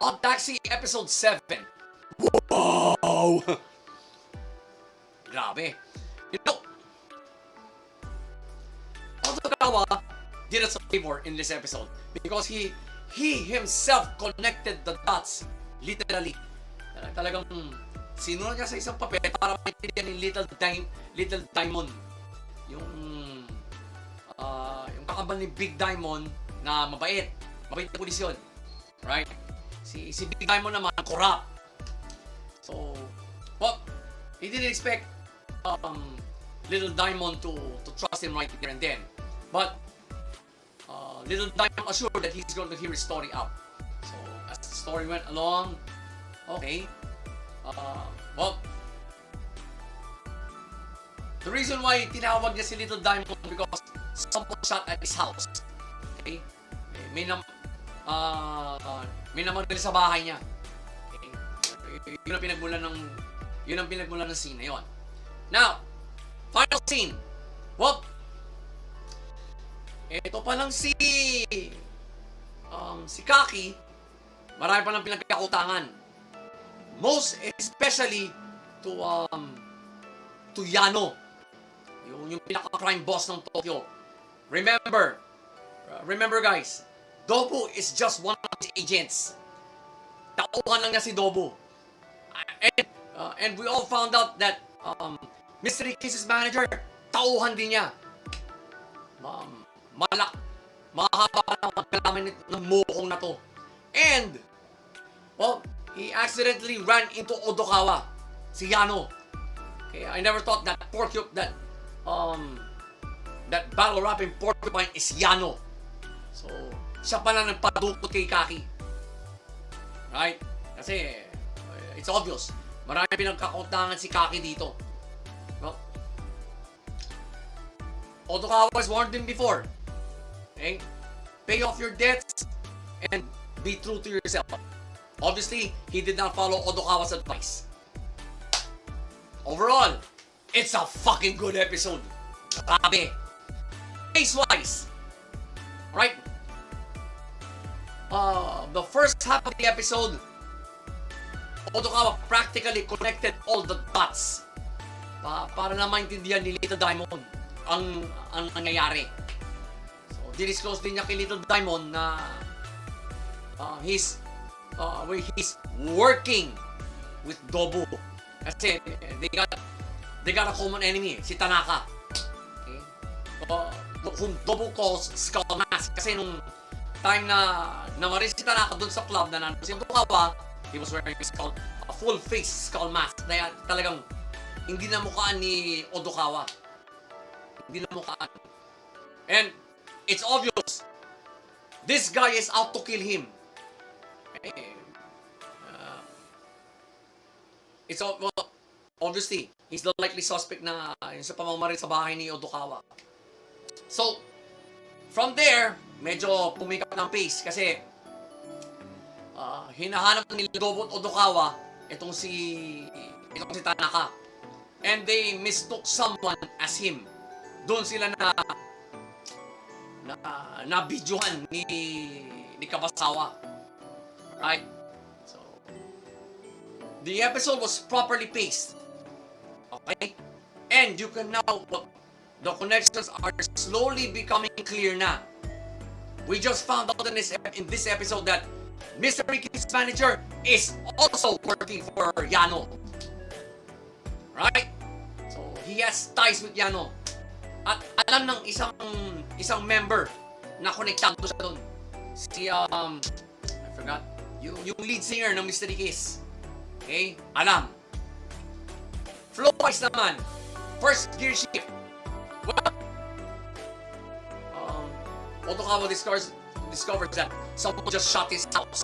Odd Taxi Episode 7. Wow! Grabe. You know, Odokawa did us a favor in this episode because he himself connected the dots, literally. Talagang sinunod niya sa isang papel para maintindihan ni Little Diamond yung kakabal ni Big Diamond na mabait na pulis yun, right? Si Big Diamond naman corrupt. So, well, he didn't expect Little Diamond to trust him right there and then, but Little Diamond assured that he's going to hear his story out. So, as the story went along, okay, well, the reason why tinawag niya si Little Diamond because someone shot at his house. Okay? May namagal sa bahay niya. Okay? Yun ang pinagmulan ng scene na yun. Now, final scene. Well, ito pa lang si Kaki, marami pa lang pinagkakakutangan. Most especially to Yano. Yung pinaka-crime boss ng Tokyo. Remember guys, Dobu is just one of his agents. Tauhan lang niya si Dobu. And we all found out that Mystery Cases Manager, tauhan din niya. Mahaba na magkalaman ng mukong na to. And, well, he accidentally ran into Odokawa, si Yano. Okay, I never thought that that battle-rapping porcupine is Yano. So, siya pala nagpadukot kay Kaki. Right? Kasi, it's obvious. Marami pinagkakautangan si Kaki dito. Well, Odokawa has warned him before. Okay? Pay off your debts and be true to yourself. Obviously, he did not follow Odokawa's advice. Overall, it's a fucking good episode. Grabe. Case-wise, right? The first half of the episode, Odokawa practically connected all the dots para na maintindihan ni Little Diamond ang nangyayari. So, dinisclose din niya kay Little Diamond na he's working with Dobu. Kasi they got a common enemy, si Tanaka. Okay? Whom Dobu calls Skull Mask. Kasi nung time na namarin si Tanaka dun sa club na nandun si Odokawa, he was wearing a full face skull mask. Kaya talagang hindi na mukhaan ni Odokawa. Hindi na mukhaan. And it's obvious, this guy is out to kill him. Well, obviously, he's the likely suspect na sa pamamarin sa bahay ni Odokawa. So, from there, medyo pumikap ng pace kasi hinahanap ni Dobu at Odokawa itong si Tanaka. And they mistook someone as him. Doon sila na videohan ni Kabasawa. Right? So, the episode was properly paced. Okay? And you can now, the connections are slowly becoming clear na. We just found out in this episode that Mr. Ricky's manager is also working for Yano. Right? So, he has ties with Yano. At alam ng isang member na konektado siya doon. Si, I forgot, yung lead singer ng Mystery Kiss. Okay? Alam. Flow-wise naman, first gear shift. Well, Odokawa discovers that someone just shot his house.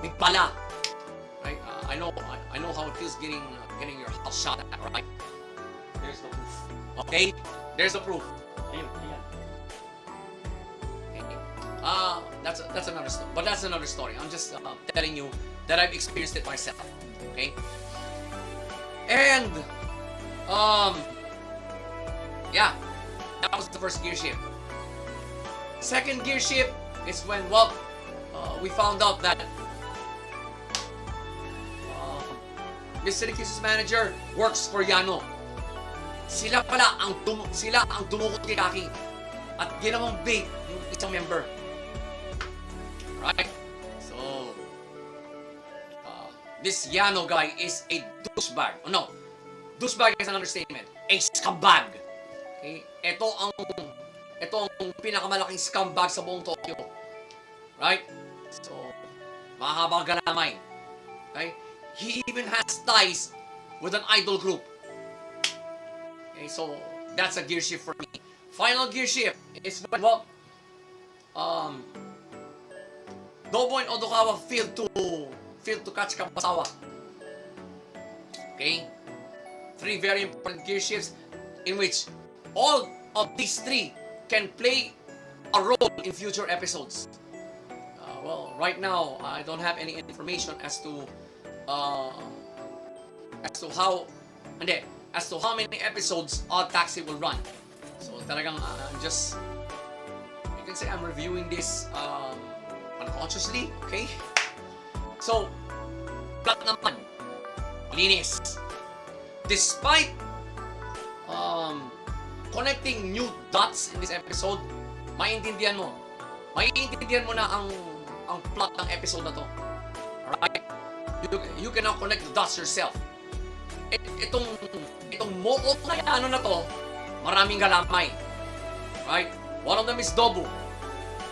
Big pala. Right? I know how it feels getting your house shot at, right? There's the proof. Okay? There's the proof. Ayun. Okay. That's another story. But that's another story. I'm just telling you that I've experienced it myself. Okay? And yeah, that was the first gear shift. Second gear shift is when we found out that Mystery Kisses Manager works for Yano. Sila pala ang dumukot kay Kaki at ginawang bait yung isang member. Right? So, this Yano guy is a douchebag. Oh no, douchebag is an understatement. A scumbag. Okay? Ito ang pinakamalaking scumbag sa buong Tokyo. Right? So, mahabang galamay. Okay? He even has ties with an idol group. Okay, so that's a gear shift for me. Final gear shift is when Dobo and Odokawa failed to catch Kabasawa. Okay? 3 very important gear shifts in which all of these 3 can play a role in future episodes. Well, right now I don't have any information as to how many episodes Odd Taxi will run. So talagang you can say I'm reviewing this unconsciously, okay? So, plot naman, linis. Despite connecting new dots in this episode, maiintindihan mo na ang plot ng episode na to. Alright? You cannot connect the dots yourself. Itong moot na to, maraming galamay. Right? One of them is Dobu.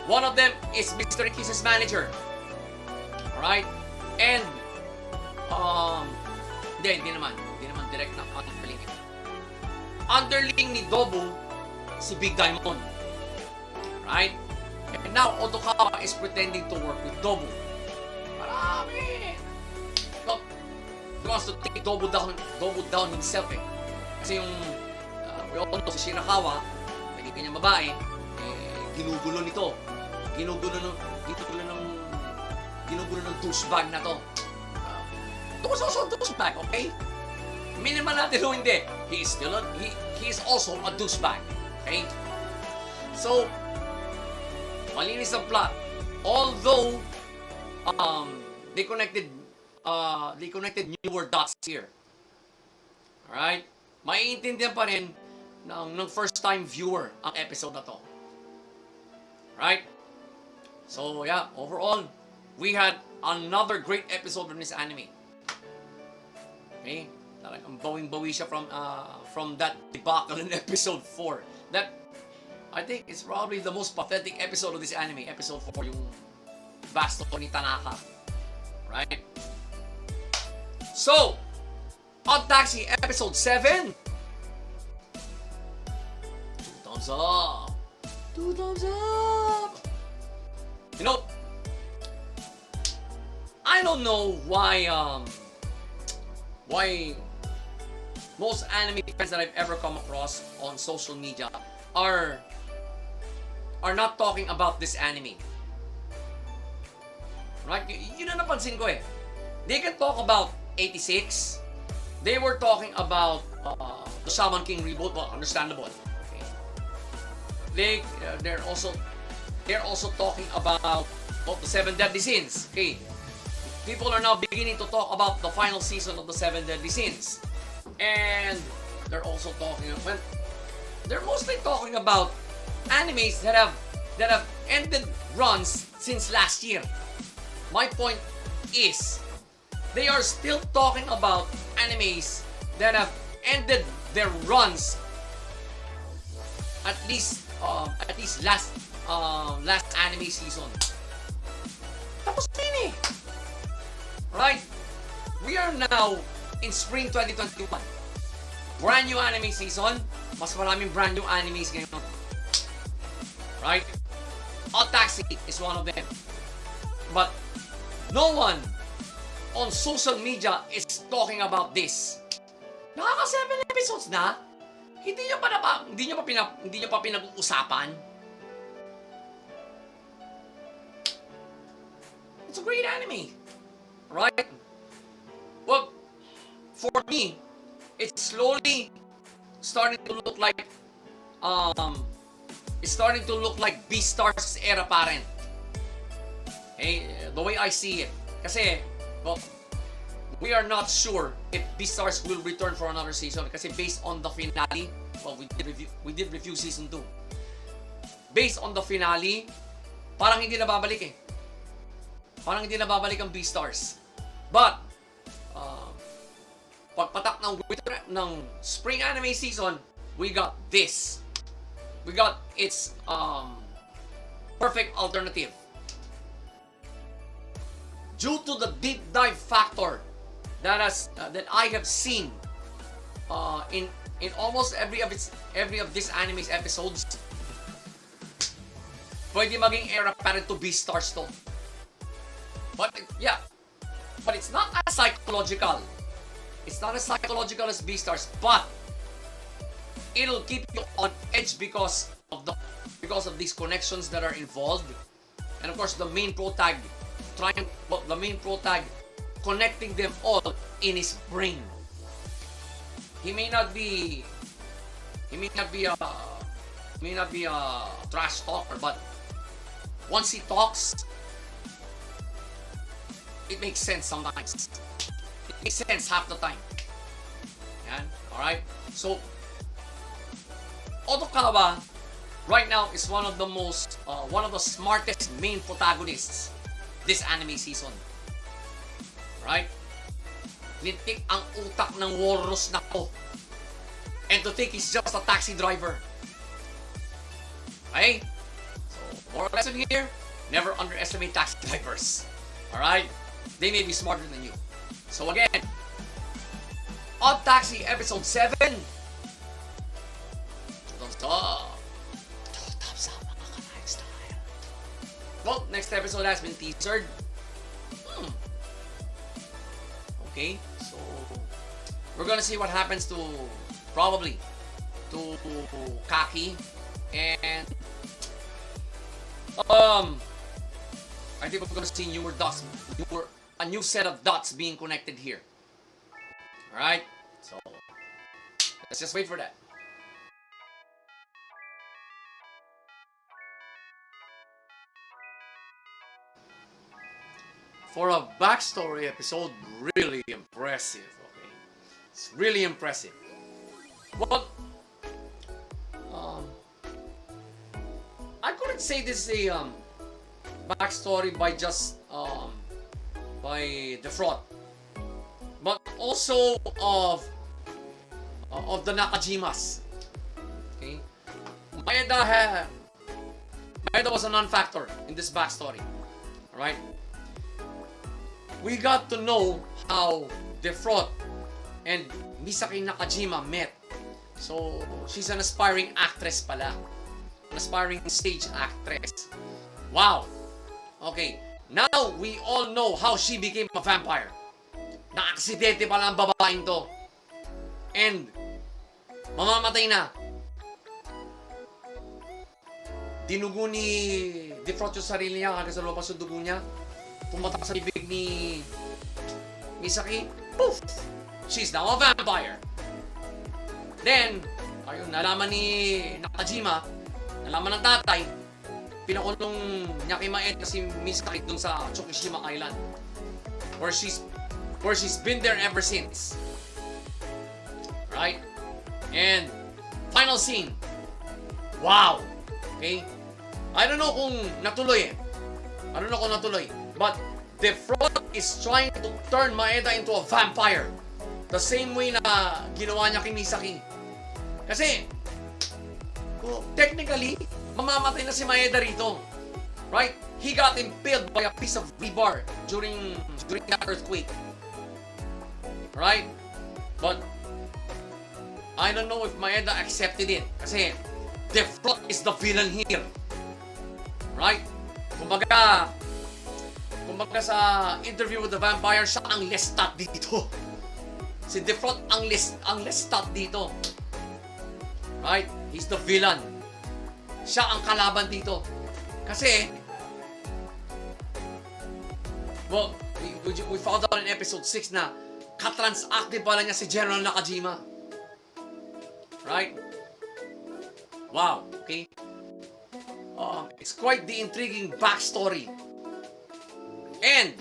One of them is Mystery Kisses Manager. Alright? And, hindi naman direct na underling. Underling ni Dobu, si Big Diamond. Right? And now, Odokawa is pretending to work with Dobu. Marami! Look, he wants to take Dobu down himself eh. Kasi yung, we all know, si Shirakawa, naging kanyang babae, ginugulo nito. Ginugulo ng douchebag na to. Ito was also a douchebag, okay? Minimal natin o hindi. He is also a douchebag. Okay? So, malinis ang plot. Although, they connected newer dots here. Alright? Maiintindihan pa rin ng first time viewer ang episode na to. Right? So, yeah, overall, we had another great episode from this anime. Okay? Talagang bawing-bawi siya from that debacle in episode 4. That, I think, is probably the most pathetic episode of this anime. Episode 4, yung basto ni Tanaka. Right? So, Odd Taxi episode 7. 2 thumbs up. 2 thumbs up. You know, I don't know why most anime fans that I've ever come across on social media are not talking about this anime. Right? Yun ang napansin ko eh. They can talk about 86. They were talking about the Shaman King reboot. Well, understandable. Okay. They're also talking about the 7 Deadly Sins. Okay. People are now beginning to talk about the final season of the 7 Deadly Sins. And they're also they're mostly talking about animes that have ended runs since last year. My point is, they are still talking about animes that have ended their runs at least last anime season. Tapos din eh. Right? We are now in spring 2021. Brand new anime season. Mas maraming brand new animes ngayon. Right? Odd Taxi is one of them. But no one on social media is talking about this. Nakaka 7 episodes na. Hindi nyo pa pinag-uusapan. It's a great anime. Right? Well, for me, it's slowly starting to look like Beastars era parent. Hey, the way I see it. Kasi, well, we are not sure if Beastars will return for another season kasi based on the finale, well, we did review season 2. Based on the finale, parang hindi na babalik eh. Parang hindi na babalik ang Beastars. But, pagpatak ng spring anime season, we got this. We got its perfect alternative. Due to the deep dive factor that I have seen in almost every of this anime's episodes, pwede maging era parent to Beastars to. But yeah, but it's not as psychological. It's not as psychological as Beastars, but it'll keep you on edge because of these connections that are involved, and of course the main protag connecting them all in his brain. He may not be a trash talker, but once he talks, it makes sense sometimes. It makes sense half the time. Yan, alright? So, Otokawa right now is one of the smartest main protagonists this anime season. Right? Lintik ang utak ng walrus na to. And to think he's just a taxi driver. Okay? So, moral lesson here, never underestimate taxi drivers. Alright? They may be smarter than you. So again, Odd Taxi Episode 7. Well, next episode has been teasered. Okay, so we're gonna see what happens to Kaki, and I think we're gonna see a new set of dots being connected here. All right, so let's just wait for that. For a backstory episode, really impressive. Okay, it's really impressive. Well, I couldn't say this is a backstory by just by the fraud, but also of the Nakajimas. Okay, Maeda was a non-factor in this backstory. All right. We got to know how Defraud and Misaki Nakajima met. So, she's an aspiring actress pala. An aspiring stage actress. Wow! Okay, now we all know how she became a vampire. Na-aksidente pala ang babaeng to. And, mamamatay na. Dinugo ni Defraud yung sarili niya kasi sa loob sa dugo niya. Pumatak sa bibig ni Misaki, poof! She's now a vampire. Then, ayun, nalaman ni Nakajima, nalaman ng tatay, pinakulong niya kay Maeda si Misaki dun sa Tsukishima Island, where she's been there ever since. Right? And, final scene. Wow! Okay? I don't know kung natuloy. But Defraud is trying to turn Maeda into a vampire. The same way na ginawa niya kay Misaki. Kasi, technically, mamamatay na si Maeda rito. Right? He got impaled by a piece of rebar during that earthquake. Right? But, I don't know if Maeda accepted it. Kasi, Defraud is the villain here. Right? Kumbaga sa interview with the vampire, siya ang Lestat dito. Si Defraud ang Lestat dito. Right? He's the villain. Siya ang kalaban dito. Kasi, well, we found out in episode 6 na katransactive pala niya si General Nakajima. Right? Wow. Okay? It's quite the intriguing backstory. And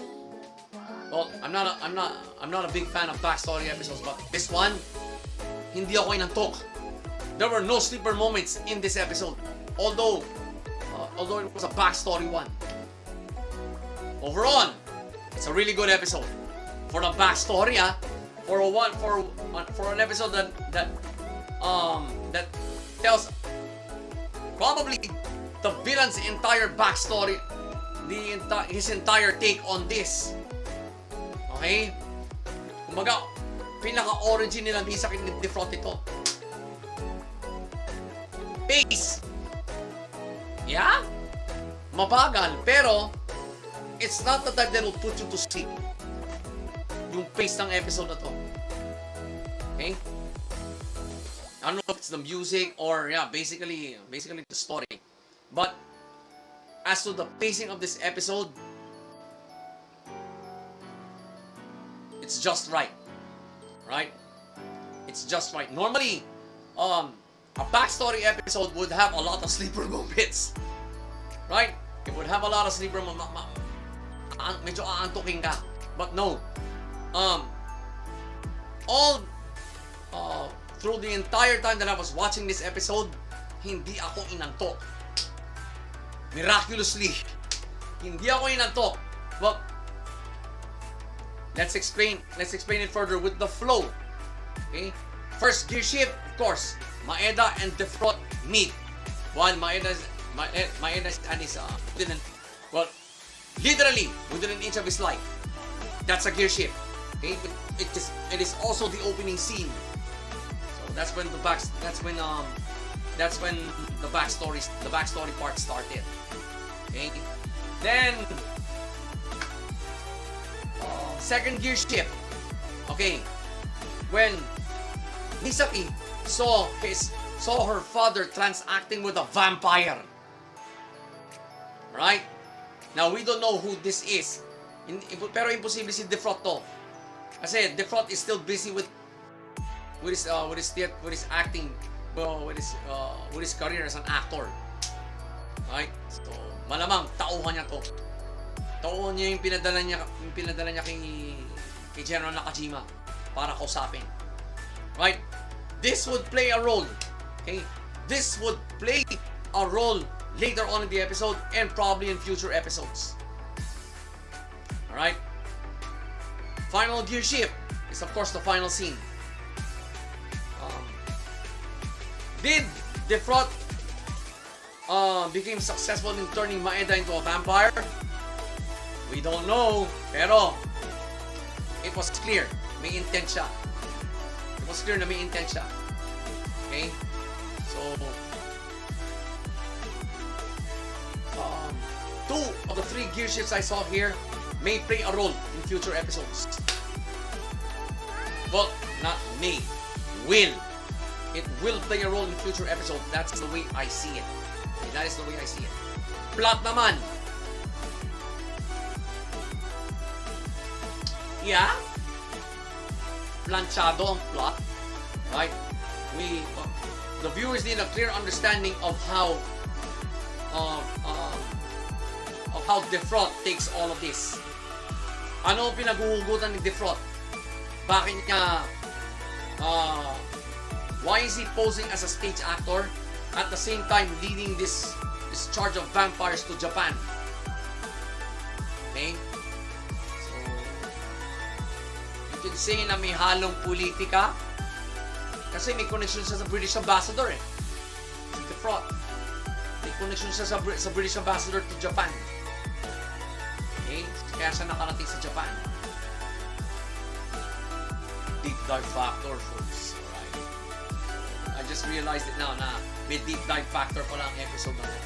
Well, I'm not a big fan of backstory episodes, but this one, hindi ako inantok. There were no sleeper moments in this episode, although it was a backstory one. Overall, it's a really good episode. For the backstory, for an episode that tells probably the villain's entire backstory, his entire take on this. Okay? Kumbaga, pinaka-origin nila di sa defraud ito. Pace. Yeah? Mabagal, pero it's not the type that will put you to sleep. Yung pace ng episode na to. Okay? I don't know if it's the music or basically the story. But as to the pacing of this episode, it's just right. Right? It's just right. Normally, a backstory episode would have a lot of sleeper moments. Right? It would have a lot of sleeper moments. Medyo aantukin ka. But no. All through the entire time that I was watching this episode, hindi ako inantok. Miraculously, hindi ako inantok. But let's explain it further with the flow. Okay? First gear shift, of course, Maeda and Defraud meet. While Maeda's and his literally within an inch of his life. That's a gear shift. Okay? It is also the opening scene. So that's when the backstory part started. Okay? Then second gear shift. Okay. When Misaki saw her father transacting with a vampire. Right? Now we don't know who this is. Pero imposible si Defraud to. Kasi Defraud is still busy with his acting, with his career as an actor. Right? So, malamang tauhan niya to. Tauhan niya yung pinadala niya kay General Nakajima para kausapin. Right? This would play a role. Okay? This would play a role later on in the episode and probably in future episodes. Alright? Final gear shift is of course the final scene. Did Defraud became successful in turning Maeda into a vampire? We don't know, pero it was clear, may intent siya. It was clear na may intent siya. Okay? So, two of the three gear shifts I saw here may play a role in future episodes. Well, not may, will. It will play a role in future episodes. That's the way I see it. Okay, that is the way I see it. Plot naman. Yeah? Planchado ang plot. Right? The viewers need a clear understanding of how Defraud takes all of this. Ano pinaghuhugutan ni Defraud? Bakit niya why is he posing as a stage actor at the same time leading this charge of vampires to Japan? Okay? So, you can say na may halong politika kasi may connection siya sa British Ambassador eh. Si Defraud. May connection siya sa British Ambassador to Japan. Okay? Kaya siya nakarating sa Japan. Deep dive factor, folks. I just realized it now na may deep dive factor pala ang episode na ito.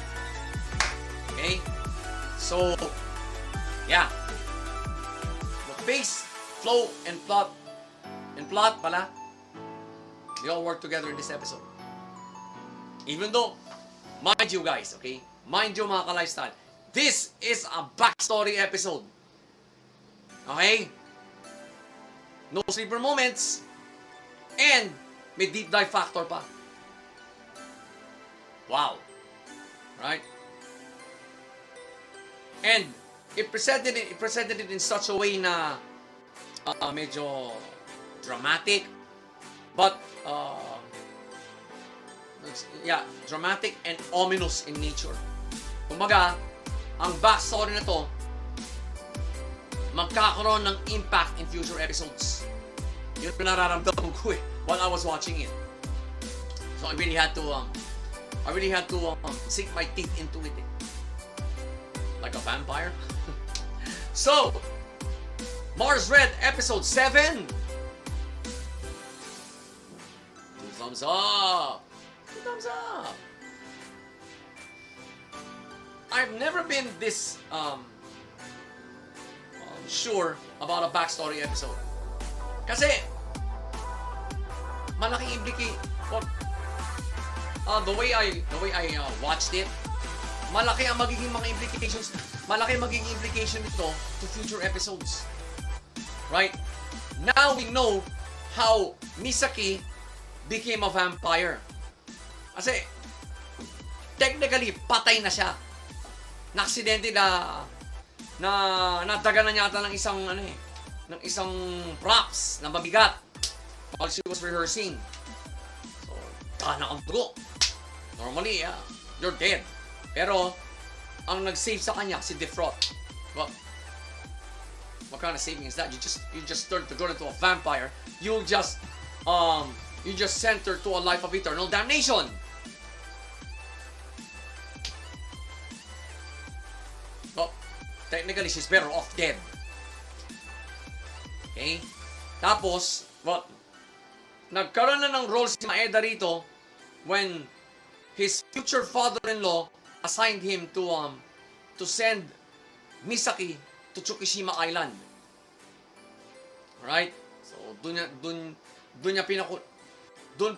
Okay? So, yeah. The pace, flow, and plot pala, they all work together in this episode. Even though, mind you guys, okay? Mind you mga ka-lifestyle, this is a backstory episode. Okay? No sleeper moments, and may deep dive factor pa. Wow. Right? And it presented it in such a way na medyo dramatic, but dramatic and ominous in nature. Kumbaga, ang backstory na to magkakaroon ng impact in future episodes. Yun yung nararamdaman ko while I was watching it. So I really had to sink my teeth into it. Like a vampire. So, Mars Red episode 7. 2 thumbs up. 2 thumbs up. I've never been this sure about a backstory episode. Kasi malaking implication. The way I watched it, malaki ang magiging mga implications. Malaki magiging implication nito to future episodes. Right? Now we know how Misaki became a vampire. Kasi technically patay na siya. Na-aksidente na nadaganan yata ng isang props na mabigat while she was rehearsing. So, tanak ang dugo. Normally, you're dead. Pero, ang nag-save sa kanya, si Defraud. Well, what kind of saving is that? You just turn to go into a vampire. You just sent her to a life of eternal damnation. Well, technically, she's better off dead. Okay? Tapos, nagkaroon na ng role si Maeda rito when his future father-in-law assigned him to send Misaki to Tsukishima Island. Alright? So, dun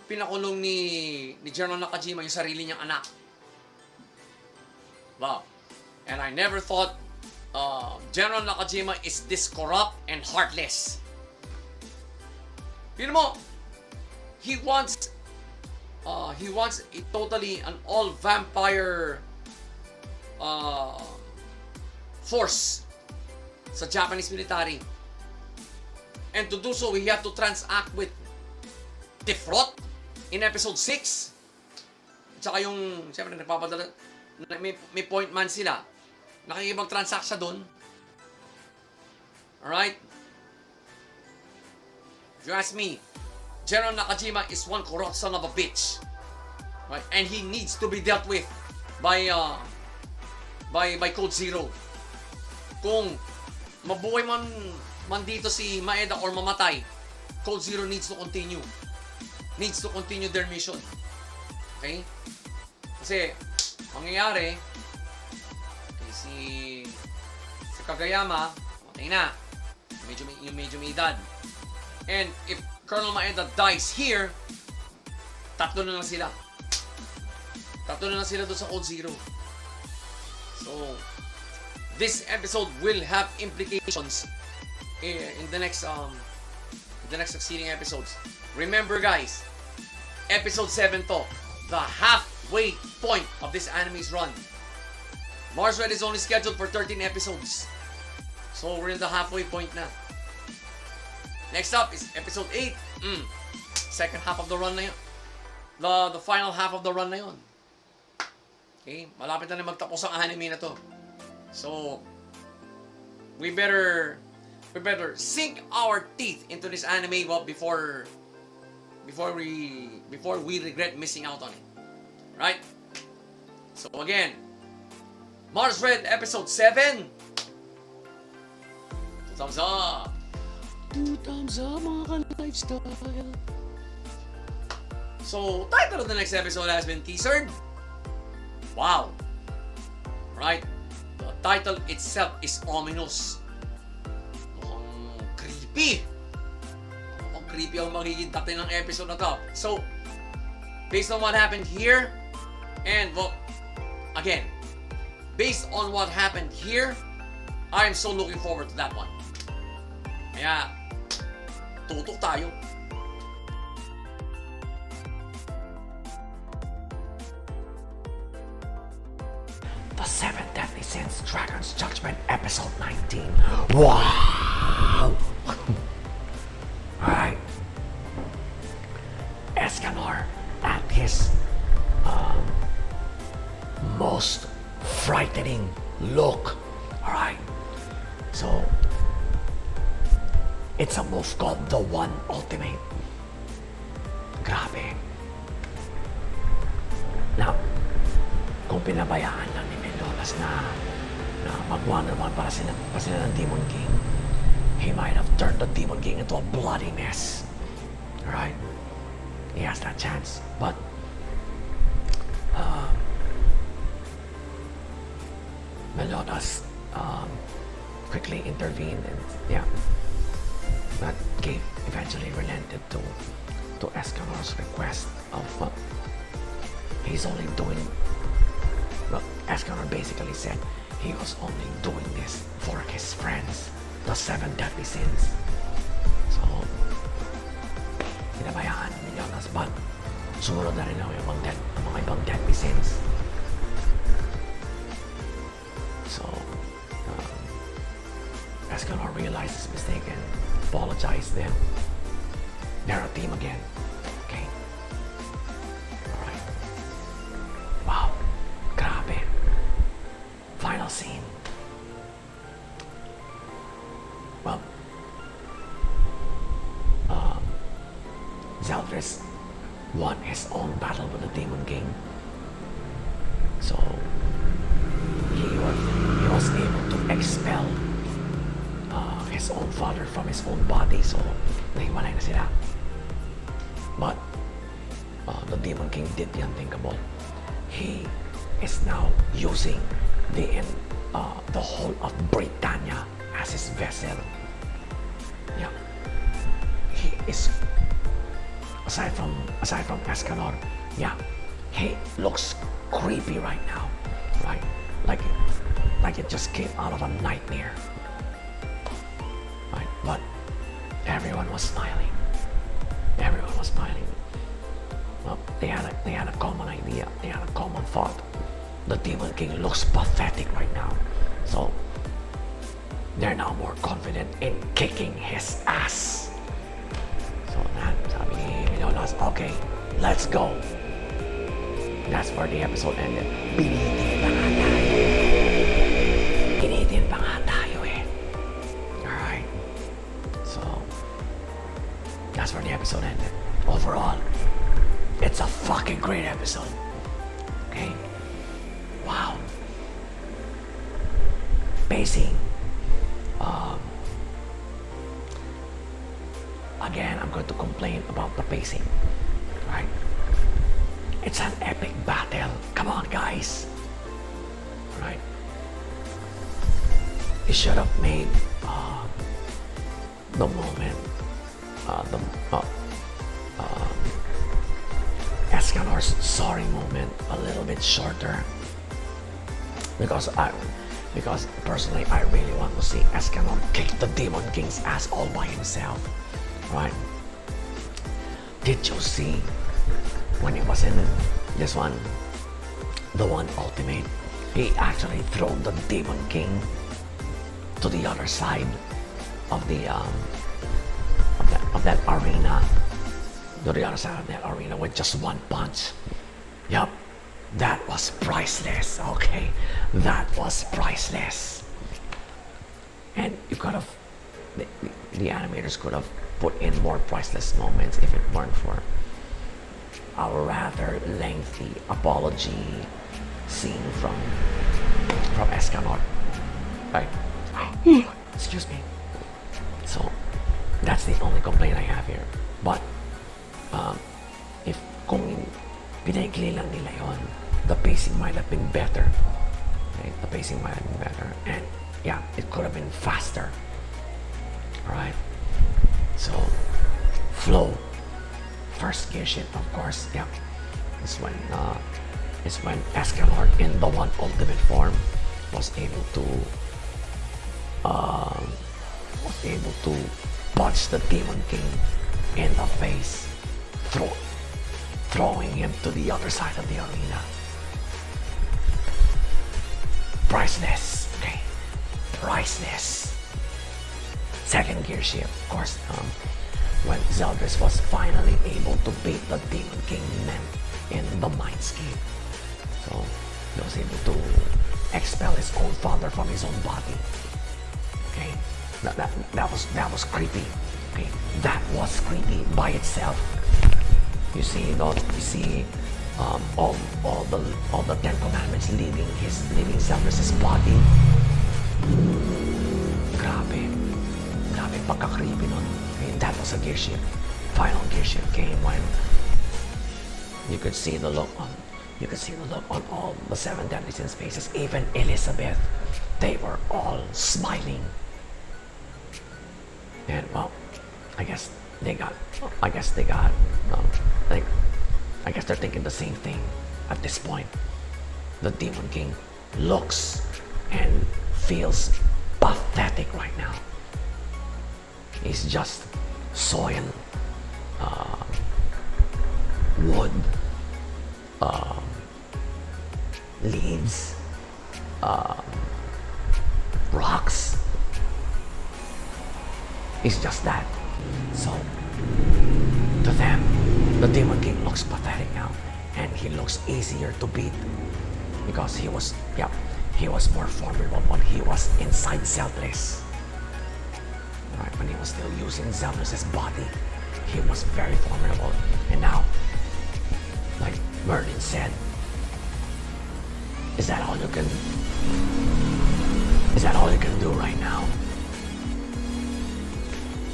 pinakulong ni General Nakajima yung sarili niyang anak. Wow. And I never thought General Nakajima is this corrupt and heartless. You know, he wants a totally an all vampire force sa Japanese military. And to do so, he had to transact with Defraud in episode 6. Tsaka yung, siyempre, nagpapadala, may point man sila. Nakikipag-transact siya doon. Alright? If you ask me, General Nakajima is one corrupt son of a bitch. Right? And he needs to be dealt with by Code Zero. Kung mabuhay man dito si Maeda or mamatay, Code Zero needs to continue. Needs to continue their mission. Okay? Kasi, mangyayari, si Kagayama, matay na. Medyo may edad. And if Colonel Maeda dies here, tatlo na lang sila. Tatlo na lang sila doon sa Code Zero. So, this episode will have implications in the next succeeding episodes. Remember guys, episode 7 to, the halfway point of this anime's run. Mars Red is only scheduled for 13 episodes. So we're in the halfway point na. Next up is episode 8. Second half of the run na yun. The final half of the run na yun. Okay, malapit na magtapos ang anime na to. So we better sink our teeth into this anime before we regret missing out on it. Right? So again, Mars Red episode 7. 2 thumbs up. 2 thumbs up, mga ka-lifestyle. So, title of the next episode has been teasered. Wow. Right? The title itself is ominous. Mukhang creepy. Mukhang creepy ang magiging tatin ng episode na to. So, based on what happened here, and again, based on what happened here, I am so looking forward to that one. Kaya, tutok tayo. The 7 Deadly Sins Dragon's Judgment Episode 19. Wow! his most frightening look. Alright, so it's a move called the One Ultimate. Grabe. Now, kung pinabayaan lang ni Mendolas na mag-one-on-one para sila ng Demon King, he might have turned the Demon King into a bloody mess. Alright? He has that chance. But Meliodas quickly intervened, and that gave eventually relented to Escanor's request of he's only doing. Well, Escanor basically said he was only doing this for his friends, the 7 deadly sins. So, pinabayaan ni Meliodas, but sumunod na rin yung mga ibang deadly sins. So, Escanor realized his mistake and apologized them. They're a team again. Okay? Alright. Wow. Grabe. Final scene. Well, Zeldris won his own battle with the Demon King. So, he was able to expel his own father from his own body. So, nahiwalay na sila. But, the Demon King did the unthinkable. He is now using the whole of Britannia as his vessel. Yeah. He is, aside from Escanor, yeah, he looks creepy right now, right? Like it just came out of a nightmare. Right? But everyone was smiling. Everyone was smiling. Well, they had a common idea. They had a common thought. The Demon King looks pathetic right now. So they're now more confident in kicking his ass. So sabi ni Meliodas, okay, let's go. That's where the episode ended. Pinitin pa nga tayo eh. Alright. So, that's where the episode ended. Overall, it's a fucking great episode. Okay? Wow. Pacing. Again, I'm going to complain about the pacing. Right? It's an epic battle. Come on, guys. Right? It should have made the moment, Escanor's sorry moment a little bit shorter. Because personally, I really want to see Escanor kick the Demon King's ass all by himself. Right? Did you see when he was in this one, the One Ultimate, he actually threw the Demon King to the other side of the of that arena, to the other side of that arena with just one punch. Yup, that was priceless. Okay, that was priceless. And you could have, the animators could have put in more priceless moments if it weren't for our rather lengthy apology scene from Escanor. Right? Excuse me. So that's the only complaint I have here. But if kung pinaikli lang nila yon, the pacing might have been better. Right? The pacing might have been better, and yeah, it could have been faster. Alright? So, flow. First gear shift, of course, yeah. Is when Escanor in the One Ultimate form was able to punch the Demon King in the face, throwing him to the other side of the arena. Priceless, okay? Priceless. Second gear shift, of course, when Zeldris was finally able to beat the Demon King in the mindscape. So he was able to expel his own father from his own body. Okay, that was creepy. Okay, that was creepy by itself. You see, all the Ten Commandments leaving Cestus' body. Grabe pagka-creepy nun. Okay, that was a gear shift. Final gear shift came when you could see the look on all the seven deadly sins faces. Even Elizabeth, they were all smiling. And well, I guess they're thinking the same thing at this point. The Demon King looks and feels pathetic right now. He's just soil, wood, leaves, rocks. He's just that. So, to them, the Demon King looks pathetic now, and he looks easier to beat because he was more formidable when he was inside Cestus. Right, when he was still using Cestus' body, he was very formidable. And now, like Merlin said, is that all you can do right now?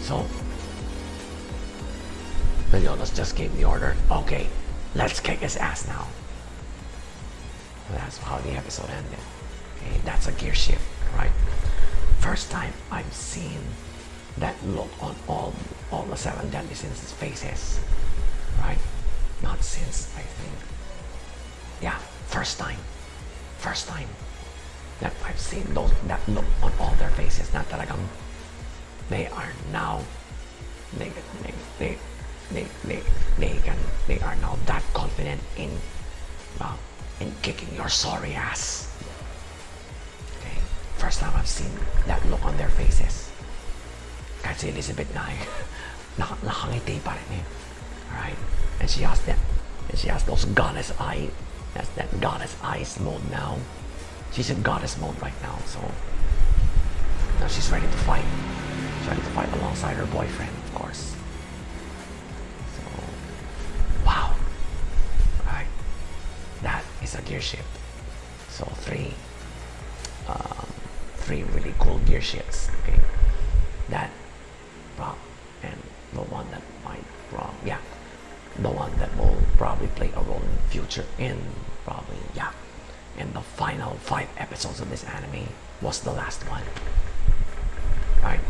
So Meliodas just gave the order, okay, let's kick his ass now. That's how the episode ended. Okay, that's a gear shift, right? First time I've seen that look on all the seven deadly sins' faces, right? Not since, I think. Yeah, first time that I've seen that look on all their faces. Not talagang they are now they are now that confident in kicking your sorry ass. Okay, first time I've seen that look on their faces. Kahit si Elizabeth na nakangiti pa rin eh. Alright? And she has those goddess eyes. That's that goddess eyes mode now. She's in goddess mode right now, so now she's ready to fight. She's ready to fight alongside her boyfriend, of course. So, wow. Alright. That is a gear shift. So three really cool gear shifts. Okay. That and the one that might the one that will probably play a role in the future in the final 5 episodes of this anime was the last one. Right?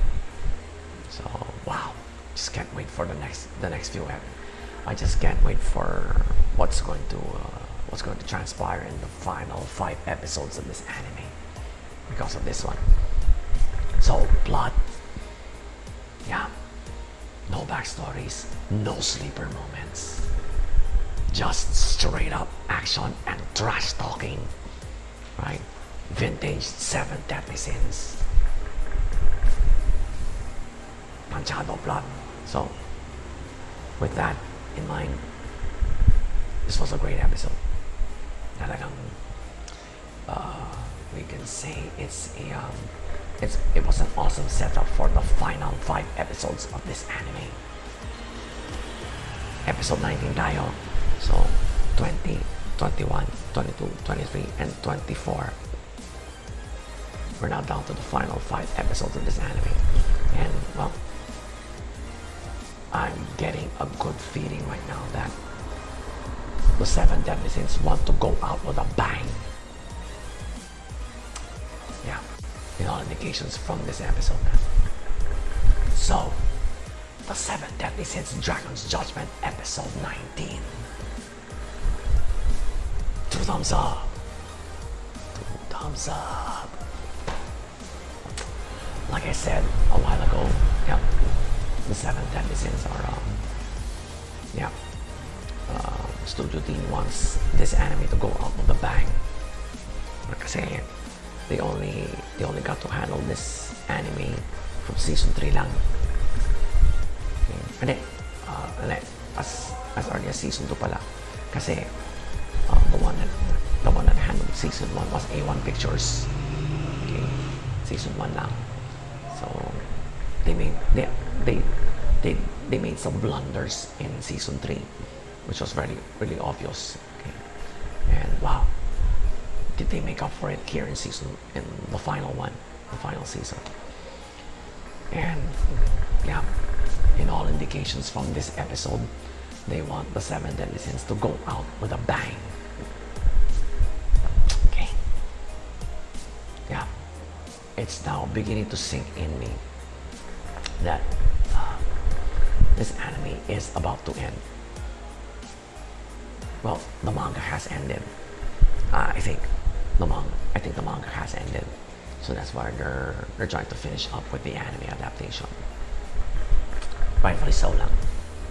So wow, just can't wait for the next few episodes. I just can't wait for what's going to transpire in the final 5 episodes of this anime because of this one. So blood. Yeah. No backstories, no sleeper moments. Just straight up action and trash talking. Right? Vintage 7 deadly sins. Manchado blood. So, with that in mind, this was a great episode. Talagang, we can say it was an awesome setup for the final 5 episodes of this anime. Episode 19 tayo. So, 20, 21, 22, 23, and 24. We're now down to the final 5 episodes of this anime. And, well, I'm getting a good feeling right now that the 7 deadly sins want to go out with a bang. Yeah, in all indications from this episode. So, the 7 deadly sins Dragon's Judgment episode 19. 2 thumbs up. 2 thumbs up. Like I said a while ago, yeah, the 7 deadly sins are Studio Team wants this anime to go out with a bang. Kasi they only got to handle this anime from season 3 lang. Okay. And then, as early as season 2 pala, Kasi the one that handled season 1 was A1 Pictures. Okay, season 1 lang. So they made some blunders in season 3, which was really obvious. Okay, and wow, did they make up for it here in the final season? And yeah, in all indications from this episode, they want the 7 Deadly Sins to go out with a bang. Okay. Yeah. It's now beginning to sink in me that this anime is about to end. Well, the manga has ended. I think the manga has ended. So that's why they're trying to finish up with the anime adaptation. Rightfully so lang.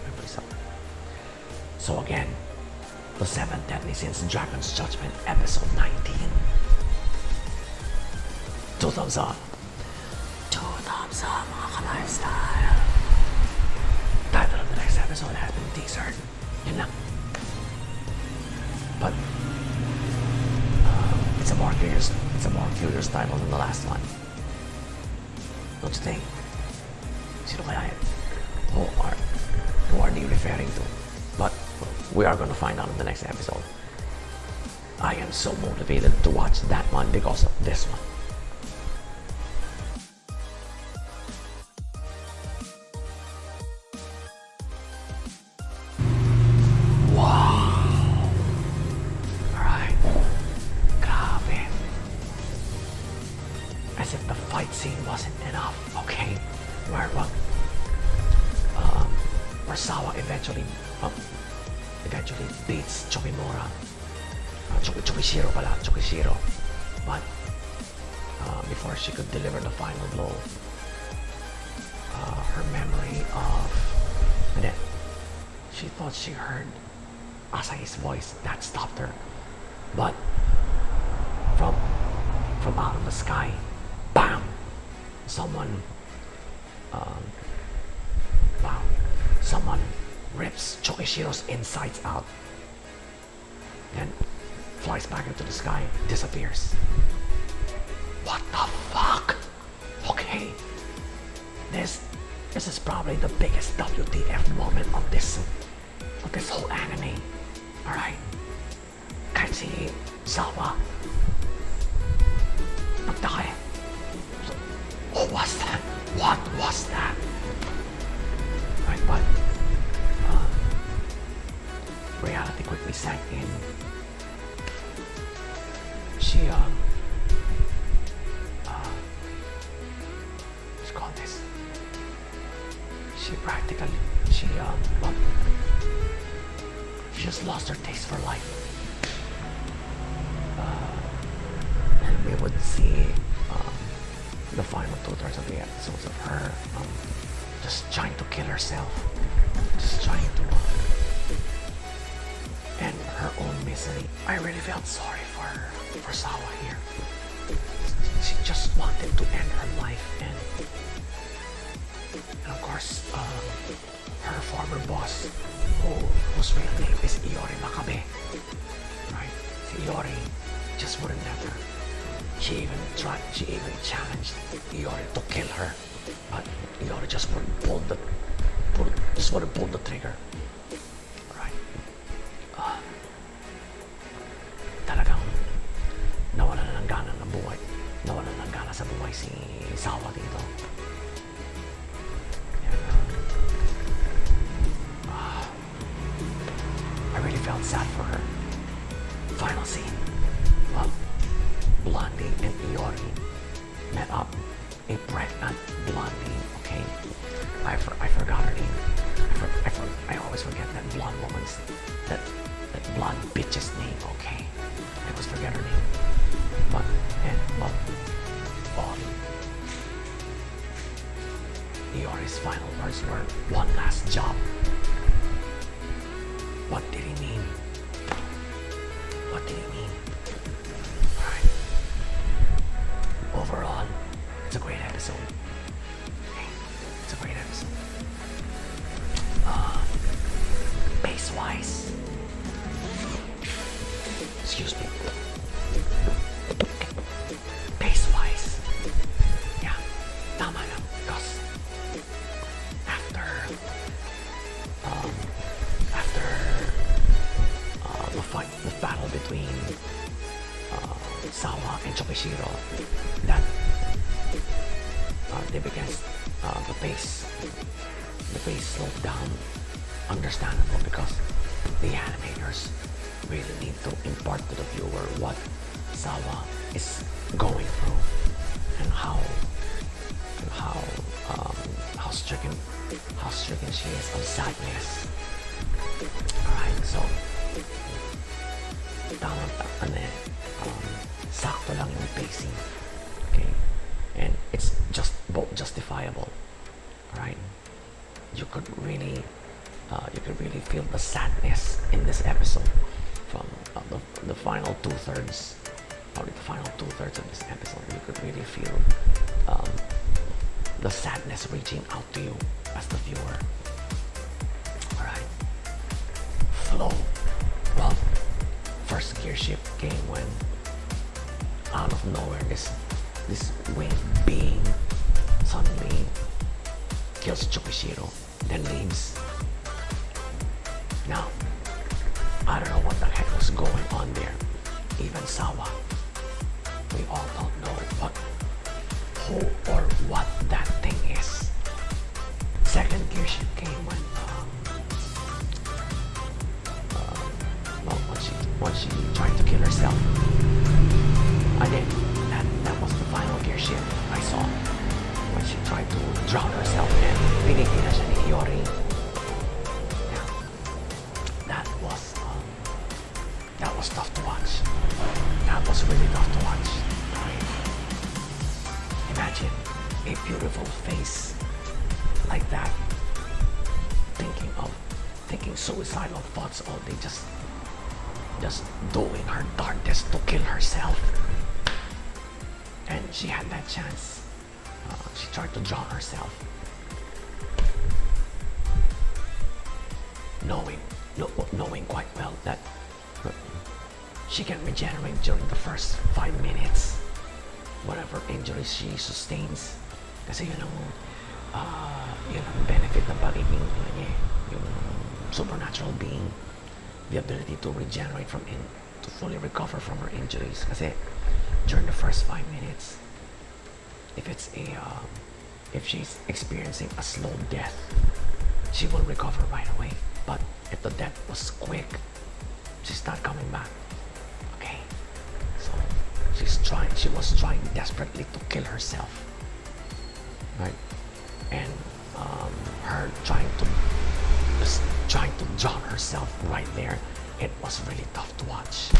Rightfully so. So again, the 7 Deadly Sins Dragon's Judgment episode 19. 2 thumbs up. 2 thumbs up, mga ka-lifestyle. Title of the next episode has been teasered. Yun lang. But it's a more curious title than the last one. Don't you think? Sino kaya yun? Who are they referring to? But we are going to find out in the next episode. I am so motivated to watch that one because of this one. Eventually beats Chukishiro, but before she could deliver the final blow, her memory of, and then she thought she heard Asahi's voice. That stopped her, but from out of the sky, bam, someone rips Chukishiro's insides out, then flies back into the sky, disappears. What the fuck? Okay, this is probably the biggest WTF moment of this whole anime. All right, kahit si Sawa nagtaka eh. What was that? What was that? Right, but reality quickly sank in. She let's call this. She just lost her taste for life. And we would see the final 2/3 of the episodes of her just trying to kill herself, just trying to end her own misery. I really felt sorry for Sawa here. She just wanted to end her life, and of course her former boss, whose real name is Iori Makabe, right? Iori just wouldn't let her. She even challenged Iori to kill her, but Iori just wouldn't pull the trigger. Right? Talagang nawalan na ng gana ng buhay. Nawalan ng gana sa buhay si Sawa dito. I really felt sad for her. Final scene. Well, Blondie and Iori met up. A pregnant Blondie, okay? I forgot her name. I always forget that blonde woman's, that blonde bitch's name, okay? I always forget her name. But, Iori's final words were, "One last job." What did he mean? What did he mean? Alright. Overall, it's a great episode. Okay. It's a great episode. Pace-wise, excuse me. Pace-wise, yeah, tama lang. Because after the fight, the battle between Sawa and Chokishiro, that they began the pace slowed down. Understandable, because the animators really need to impart to the viewer what Sawa is going through and how stricken she is of sadness. Alright, so sakto lang yung pacing, okay, and it's just both justifiable. Alright, you could really feel the sadness in this episode from the final two-thirds, probably the final two-thirds of this episode. You could really feel the sadness reaching out to you as the viewer. Alright, flow. Well, first gear shift came when out of nowhere this winged being suddenly kills Chokishiro, then leaves. Now, I don't know what the heck was going on there. Even Sawa, we all don't know who or what that thing is. Second gear shift came when when she tried to kill herself. Again, that was the final gear shift I saw. When she tried to drown herself and pinigil na siya ni Hiyori. Yeah. That was tough to watch. That was really tough to watch. Right? Imagine a beautiful face like that, thinking suicidal thoughts all day, just doing her darndest to kill herself. And she had that chance. She tried to drown herself, knowing quite well that she can regenerate during the first 5 minutes, whatever injuries she sustains. Kasi yun ang benefit ng pagiging yung supernatural being, the ability to regenerate to fully recover from her injuries. Kasi during the first 5 minutes, if she's experiencing a slow death, she will recover right away. But if the death was quick, she's not coming back. Okay, so she was trying desperately to kill herself, right? And her trying to drown herself right there, it was really tough to watch.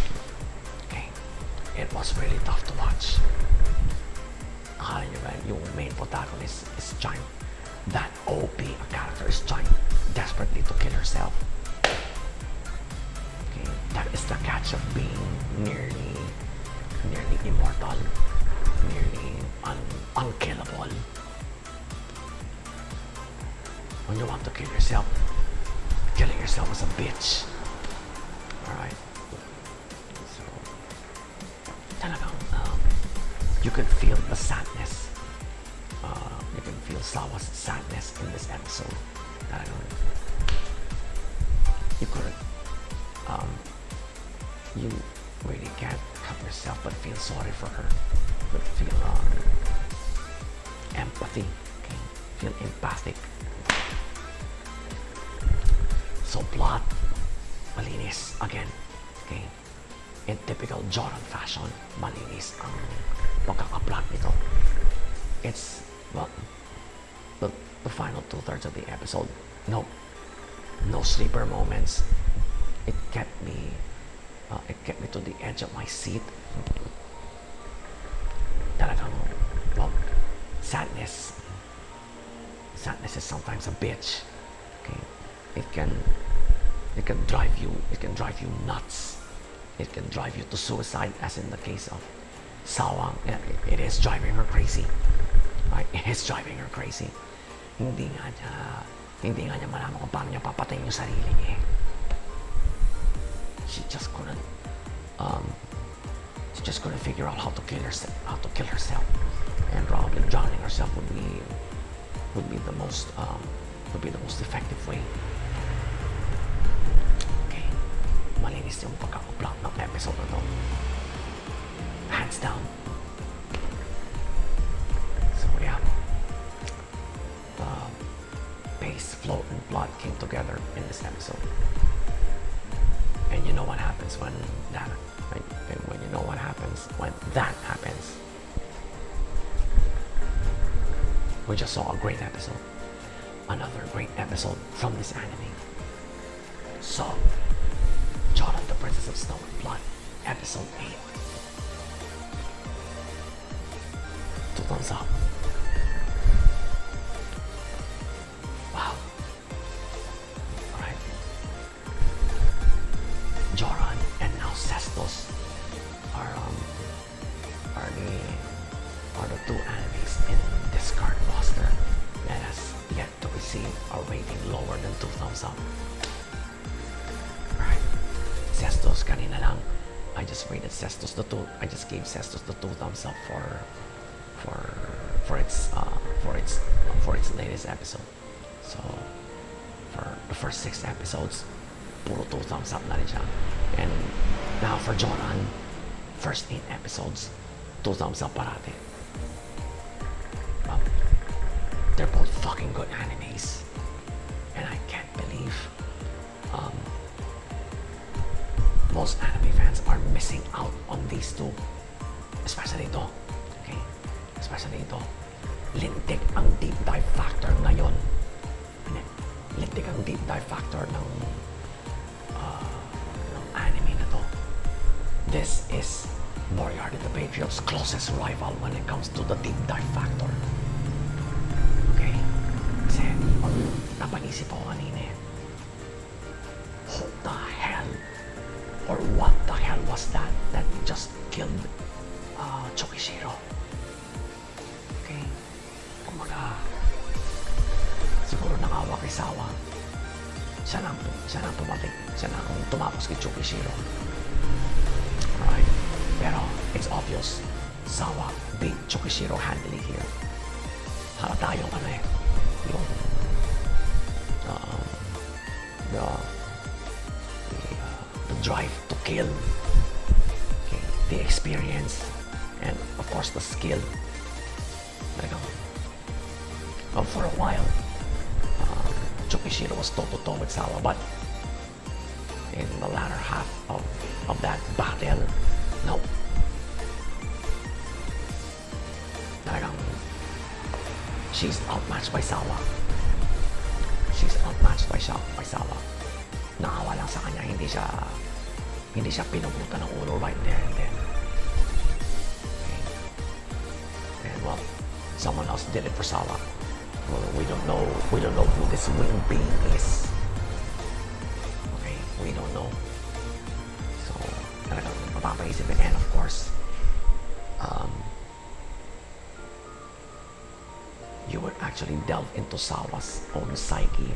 Okay, it was really tough to watch. Akala nyo ba yung main protagonist is trying, that OP character is trying desperately to kill herself. Okay, that is the catch of being nearly immortal, nearly unkillable. When you want to kill yourself, killing yourself is a bitch. Alright, so talagang you can feel the sadness. You can feel Sawa's sadness in this episode. You couldn't, you really can't help yourself but feel sorry for her, but feel empathy, okay? Feel empathic. So plot, malinis again, okay? In typical Joran fashion, malinis ang pagkaka-plot nito. It's, well, the final two-thirds of the episode, no sleeper moments. It kept me to the edge of my seat. Talagang, well, sadness is sometimes a bitch. Okay, it can drive you nuts. It can drive you to suicide, as in the case of Sawa. It is driving her crazy. Right? It is driving her crazy. Hindi nga niya malaman kung paano niya papatayin yung sarili niya. She just couldn't She's just gonna figure out how to kill herself, and probably drowning herself would be the most effective way. Okay, malinis yung pagkakaplot ng episode na to. Hands down. So yeah, pace, flow, and plot came together in this episode. And you know what happens when that happens. We just saw a great episode. Another great episode from this anime. So, Joran, the Princess of Snow and Blood, episode 8. 2 thumbs up. Wow. Alright. Joran and now Cestus are the 2 animes in this card roster that has yet to receive a rating lower than 2 thumbs up. Alright. Cestus, kanina lang, I just gave Cestus the 2 thumbs up for its latest episode. So for the first 6 episodes, puro 2 thumbs up na rin siya. And now for Joran, first 8 episodes, 2 thumbs up parati. They're both fucking good animes, and I can't believe most anime fans are missing out on these 2, especially ito. Okay, especially ito. Lintik ang deep dive factor ngayon. Lintik ang deep dive factor ng anime na to. This is Moriarty the Patriot's closest rival when it comes to the deep dive factor. Okay? Kasi, napanisip ako kanina eh. Who the hell, or what the hell was that just killed Chokishiro? Okay? Kumaga, siguro nakawa kay Sawa. Siya nang tumapos kay Chokishiro. Alright? Pero, it's obvious, Sawa beat Chokishiro handily here. Halata yung the drive to kill. Okay, the experience, and of course the skill. For a while, Chokishiro was toe-to-toe with Sawa, but in the latter half of that battle, no. She's outmatched by Sawa. Sawa. Nakawa lang sa kanya, hindi siya pinubutan ng ulo right there and then. Okay. And well, someone else did it for Sawa. Well, we don't know who this winged being is. Okay, we don't know. So, talagang mapapaisipin, and of course, you would actually delve into Sawa's own psyche,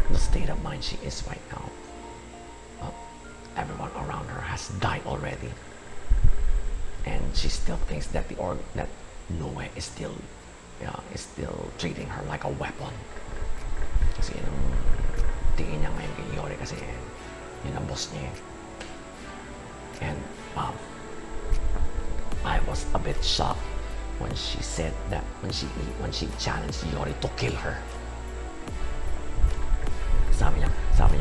the state of mind she is right now. Everyone around her has died already, and she still thinks that that Noe is still treating her like a weapon. Kasi yung tingin niya ngayon kay Yori kasi yun ang boss niya. And I was a bit shocked when she said that, when she challenged Yori to kill her. Sabi niya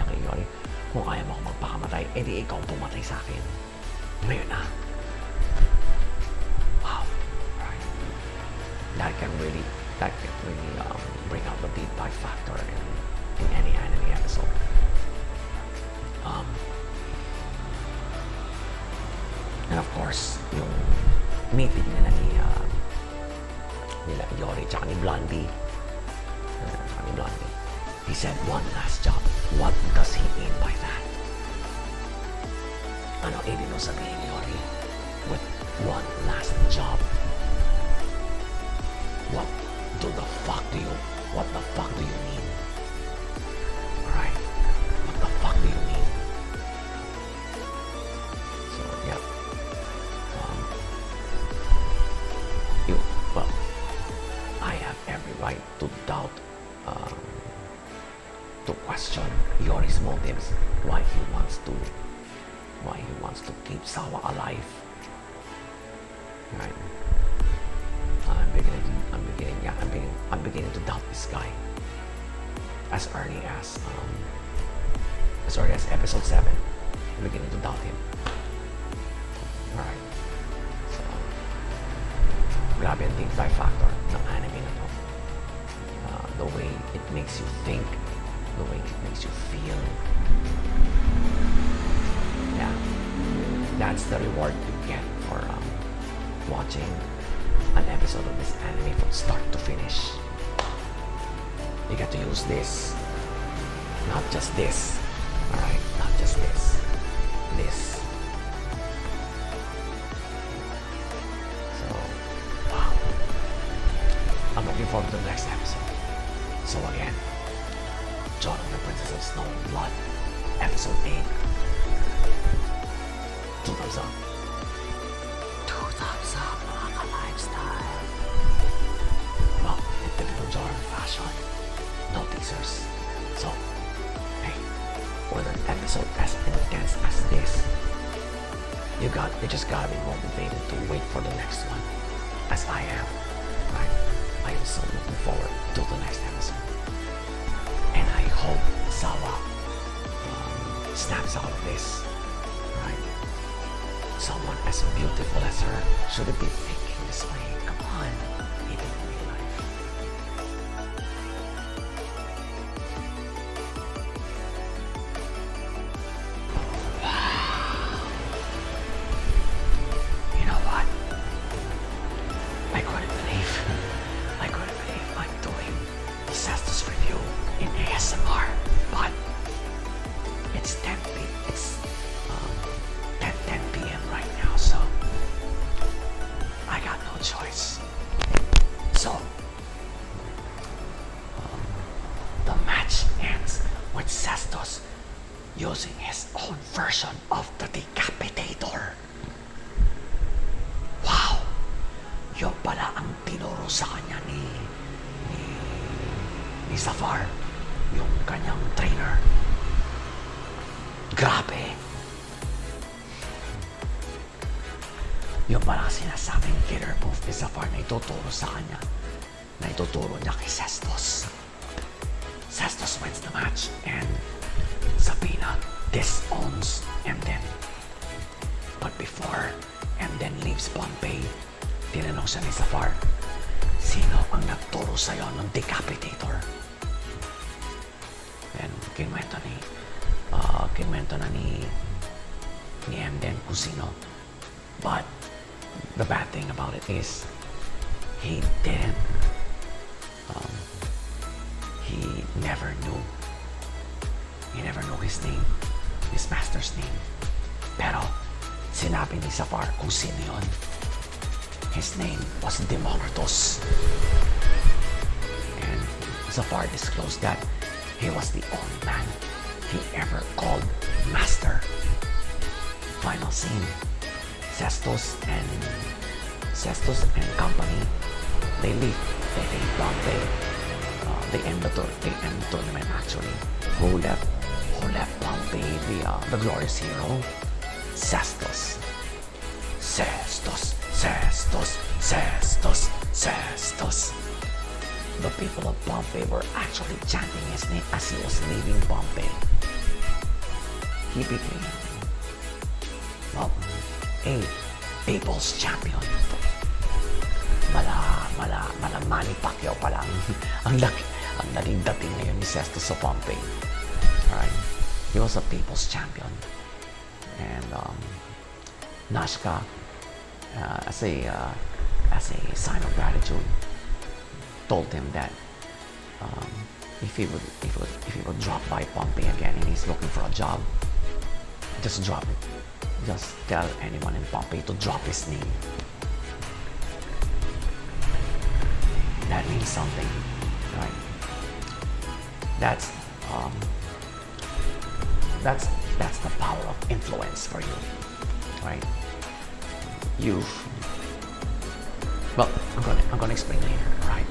kay Yori, kung ayaw mo akong magpakamatay, edi ikaw pumatay sa akin. Ngayon na. Wow. Right. That can really bring out the deep dive factor in any anime episode. And of course, yung meeting nila nila Yori tsaka ni Blondie. He said one last job. What does he mean by that? Ano ibig mo sabihin ni Yori with one last job? What the fuck do you mean? Alright, what the fuck do you mean? So right to doubt, to question Yori's motives, why he wants to keep Sawa alive. Right? I'm beginning to doubt this guy. As early as episode 7, I'm beginning to doubt him. Alright. So, grabe ang deep dive factor ng anime na to. The way it makes you think, the way it makes you feel. Yeah. That's the reward you get for watching an episode of this anime from start to finish. You get to use this, not just this. Alright, not just this. This. So, wow. I'm looking forward to the next episode. So again, Joran the Princess of Snow and Blood, episode 8. 2 thumbs up. 2 thumbs up, mga ka-lifestyle. Well, in typical Joran fashion, no teasers. So, hey, with an episode as intense as this, you just gotta be motivated to wait for the next one, as I am. Right? I am so looking forward to the next episode, and I hope Sawa snaps out of this. Right? Someone as beautiful as her shouldn't be thinking this way. Come on, even in real life. You know what? I couldn't believe I'm doing the Cestus review in ASMR, but it's 10 p.m. right now, so I got no choice. So, the match ends with Cestus using his own version of the Decapitator. Wow! Yun pala ang tinuro sa kanya ni Safar, yung kanyang trainer. Grabe! Yung parang sinasabing killer move ni Safar na ituturo sa kanya, na ituturo niya kay Cestus. Cestus wins the match and Sabina disowns Emden. But before Emden leaves Pompey, tinanong siya ni Safar, sino ang nagturo sa'yo ng Decapitator? And kinwento na ni Emden kung sino. But the bad thing about it is he never knew his name, his master's name. Pero sinabi ni Safar kung sino yun. His name was Demonitus. And Safar disclosed that he was the only man he ever called master. Final scene. Cestus and company, they leave Pompey. They end the tournament actually. Who left Pompey? The glorious hero, Cestus. The people of Pompey were actually chanting his name as he was leaving Pompey. He became a people's champion. Mala Manny Pacquiao pa lang ang naging dating ngayon ni Cestus sa Pompey. Alright? He was a people's champion. And Nashka, as a sign of gratitude, told him that if he would drop by Pompey again and he's looking for a job, just drop it. Just tell anyone in Pompey to drop his name. That means something, right? That's the power of influence for you, right? Well, I'm gonna explain later, right?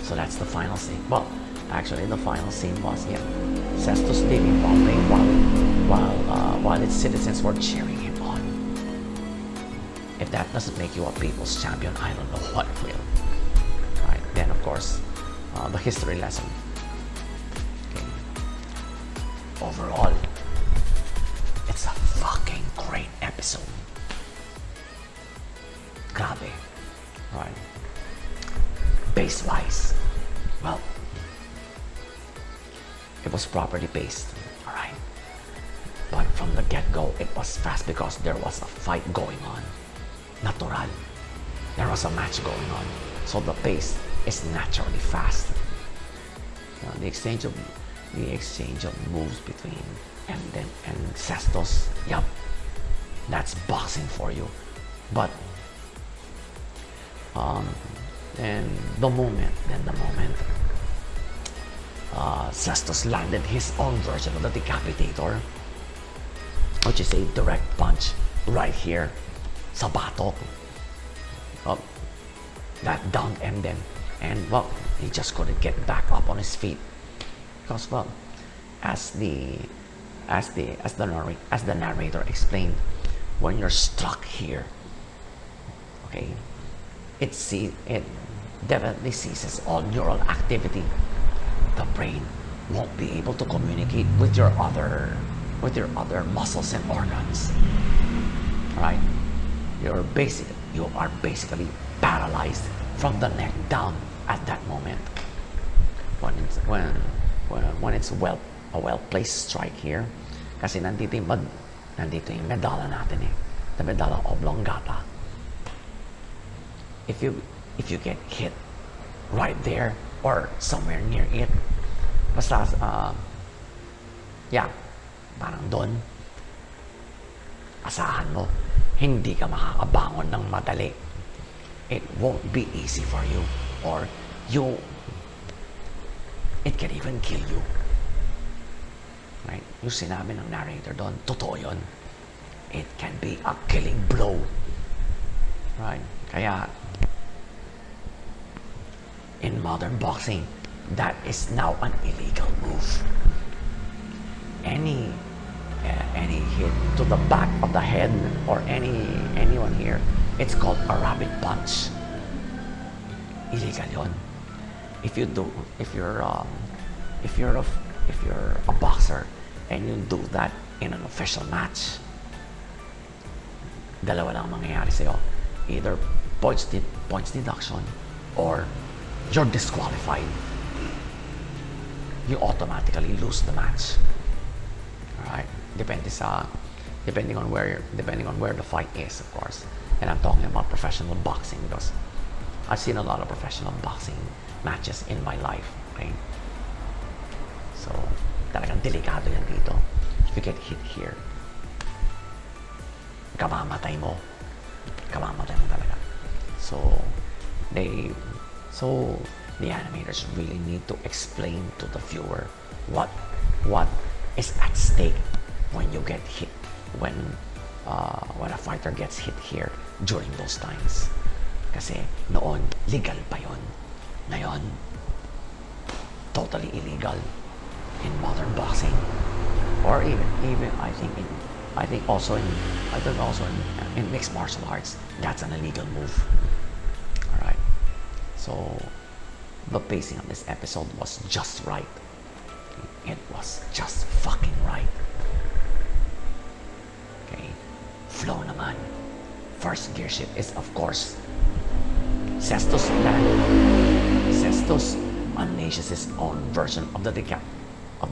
So that's the final scene. Well, actually, the final scene was Cestus leaving while its citizens were cheering him on. If that doesn't make you a people's champion, I don't know what will. Right? Then, of course, the history lesson. Okay. Overall, it's a fucking great episode. Grabe. Right. Pace-wise, well, it was properly paced, alright? But from the get-go, it was fast because there was a fight going on. Natural. There was a match going on. So the pace is naturally fast. The exchange of moves between Emden and Cestus, yup, that's boxing for you. But then the moment Cestus landed his own version of the decapitator, which is a direct punch right here sa batok. That downed Emden, and well, he just couldn't get back up on his feet because, well, as the narrator explained, when you're struck here, okay, it definitely ceases all neural activity. The brain won't be able to communicate with your other muscles and organs. Right? You are basically paralyzed from the neck down at that moment. When it's a well-placed strike here, kasi nandito yung medulla natin the medulla oblongata. If you get hit right there or somewhere near it, basta parang doon, asahan mo, hindi ka makakabangon ng madali. It won't be easy for you, or it can even kill you. Right? Yung sinabi ng narrator doon, totoo yun. It can be a killing blow. Right? Kaya, in modern boxing, that is now an illegal move. Any hit to the back of the head or anyone here, it's called a rabbit punch. Illegal yon. If you're a boxer and you do that in an official match, dalawa lang mangyayari sa'yo. Either points deduction or you're disqualified. You automatically lose the match. Alright? Depending on where the fight is, of course. And I'm talking about professional boxing because I've seen a lot of professional boxing matches in my life. Okay? So, talagang delikado yan dito. If you get hit here, kamamatay mo talaga. So the animators really need to explain to the viewer what is at stake when you get hit, when a fighter gets hit here during those times. Kasi noon legal pa yon. Ngayon totally illegal in modern boxing, or even I think also in mixed martial arts, that's an illegal move. Alright. So the pacing of this episode was just right. It was just fucking right. Okay. Flow naman. First gear shift is, of course, Cestus unleashes his own version of the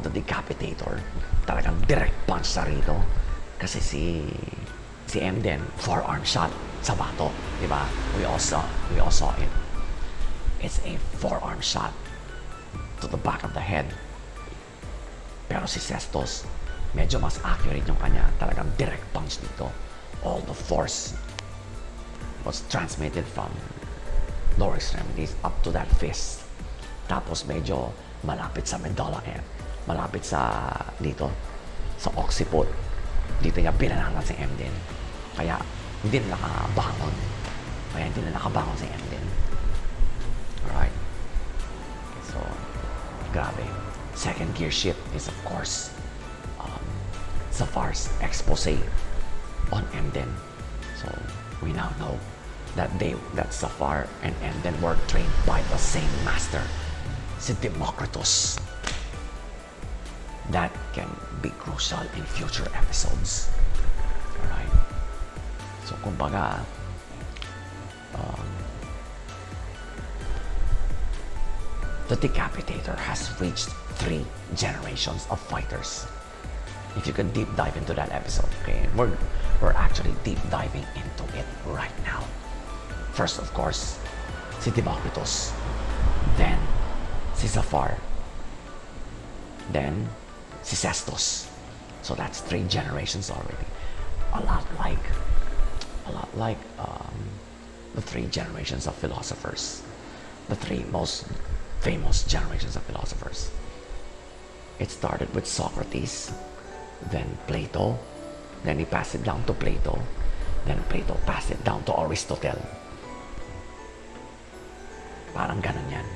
decapitator. Talagang direct punch sa rito. Kasi si Emden, forearm shot sa bato, di ba? We all saw it. It's a forearm shot to the back of the head. Pero si Cestus, medyo mas accurate yung kanya. Talagang direct punch dito. All the force was transmitted from lower extremities up to that fist. Tapos medyo malapit sa medulla, malapit sa dito, sa occiput. Dito niya binanalan si Emden. Kaya hindi na nakabangon si Emden. Alright. grabe. Second gear shift is of course Zafar's expose on Emden. So we now know that Zafar and Emden were trained by the same master, si Democritus. That can be crucial in future episodes. Alright? So kumbaga, the Decapitator has reached 3 generations of fighters. If you can deep dive into that episode, okay, we're actually deep diving into it right now. First, of course, si Democritus, then si Zafar, then si Cestus. So that's 3 generations already. A lot like the 3 generations of philosophers, the 3 most famous generations of philosophers. It started with Socrates, then Plato, then he passed it down to Plato, then Plato passed it down to Aristotle. Parang ganun yan.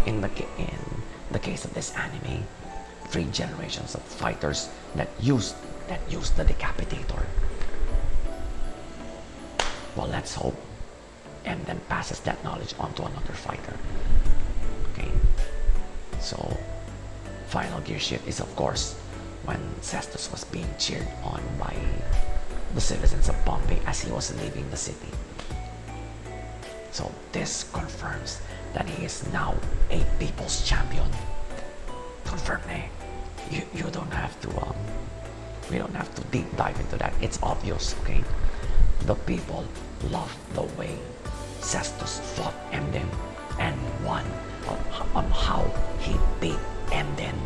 In the case of this anime, 3 generations of fighters that used the Decapitator. Well, let's hope and then passes that knowledge on to another fighter. Okay, so final gear shift is of course when Cestus was being cheered on by the citizens of Pompey as he was leaving the city. So this confirms that he is now a people's champion. Confirmed, eh? You don't have to we don't have to deep dive into that. It's obvious, okay? The people love the way Cestus fought Emden and won on how he beat Emden.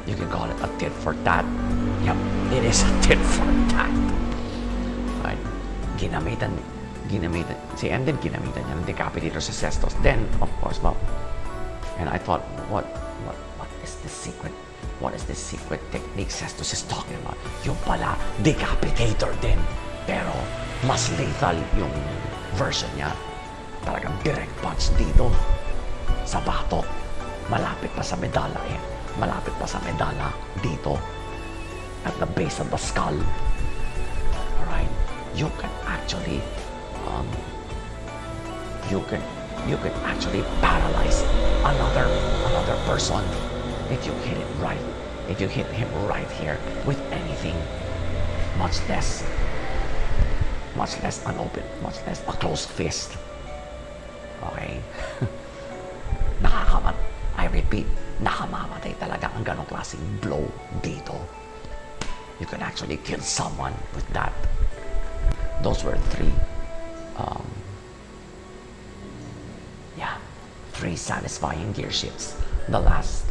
You can call it a tit for tat. Yep, it is a tit for tat. Right? Ginamitan si Emden, ginamitan niya ng Decapitator si Cestus. Then, of course, and I thought, what is the secret? What is the secret technique Cestus is talking about? Yung pala, Decapitator din. Pero, mas lethal yung version niya. Talagang direct punch dito sa batok. Malapit pa sa medala eh. Malapit pa sa medala dito at the base of the skull. Alright? You can actually you can actually paralyze another person if you hit it right. If you hit him right here with anything, much less an open, much less a closed fist. Okay? I repeat, nakamamatay talaga ang ganong klaseng blow dito. You can actually kill someone with that. Those were 3 satisfying gear shifts. The last,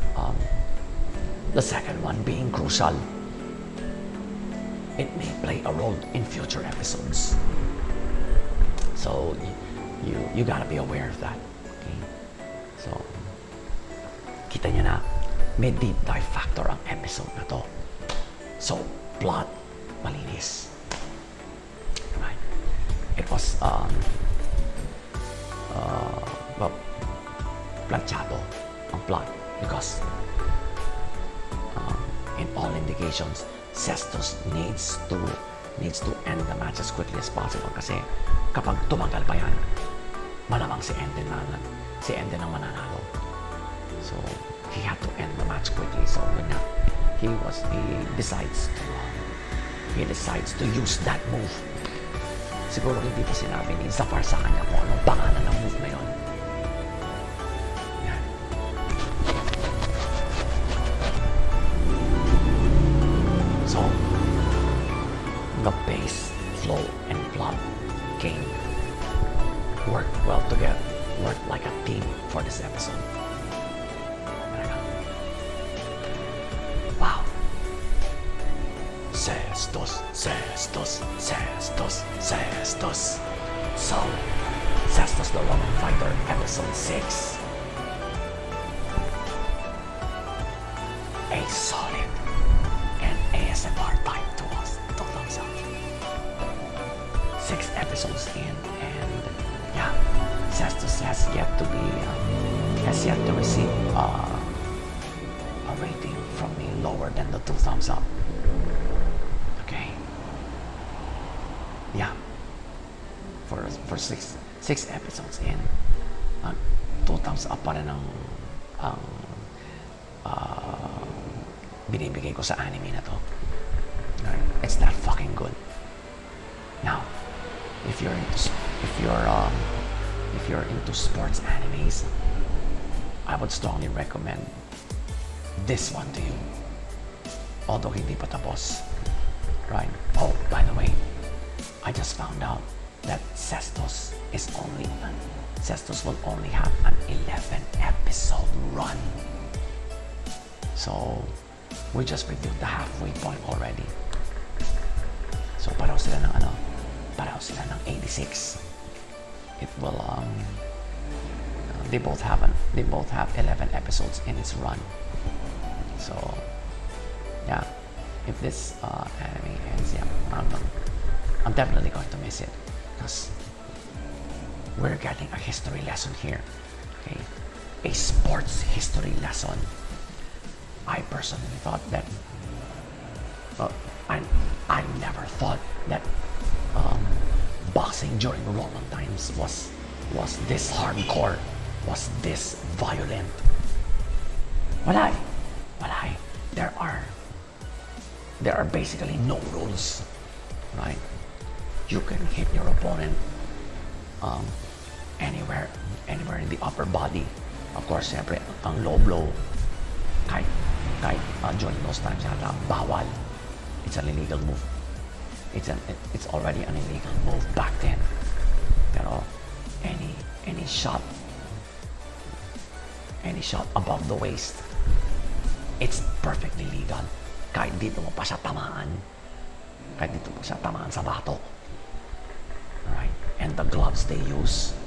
the second one being crucial. It may play a role in future episodes. So you gotta be aware of that. Okay? So kita niyo na, may deep dive factor ang episode na to. So plot malinis. Right? It was planchado ang plot because in all indications Cestus needs to end the match as quickly as possible kasi kapag tumagal pa yan malamang si Emden ang mananalo. So he had to end the match quickly. So when he decides to use that move. Siguro hindi pa sinabi ni Zafar sa kanya kung anong pangalan ng move na yun. Yan. So, the pace, flow, and plot game worked well together, worked like a team for this episode. Wow. Cestus. So, Cestus the Roman Fighter, episode 6. A solid and ASMR type to us, to thumbs up. 6 episodes in, and yeah, Cestus has yet to receive a rating from me lower than the 2 thumbs up. Okay. Yeah. For six episodes in, 2 thumbs up pa rin ang binibigay ko sa anime na to. Right? It's that fucking good. Now, if you're into sports animes, I would strongly recommend this one to you. Although hindi pa tapos. Right? Oh, by the way, I just found out that Cestus will only have an 11 episode run. So, we just reviewed the halfway point already. So, pareho sila ng 86. It will, they both have 11 episodes in its run. So, yeah, if this anime ends, yeah, I'm definitely going to miss it, because we're getting a history lesson here. Okay, a sports history lesson. I personally thought that I never thought that boxing during Roman times was this hardcore, was this violent. Walay. There are basically no rules, right? You can hit your opponent anywhere in the upper body. Of course, siyempre, ang low blow, kahit during those times, bawal. It's an illegal move. It's already an illegal move back then. Pero any shot above the waist, it's perfectly legal. Kahit dito mo pa siya tamaan sa batok. Right? And the gloves they use,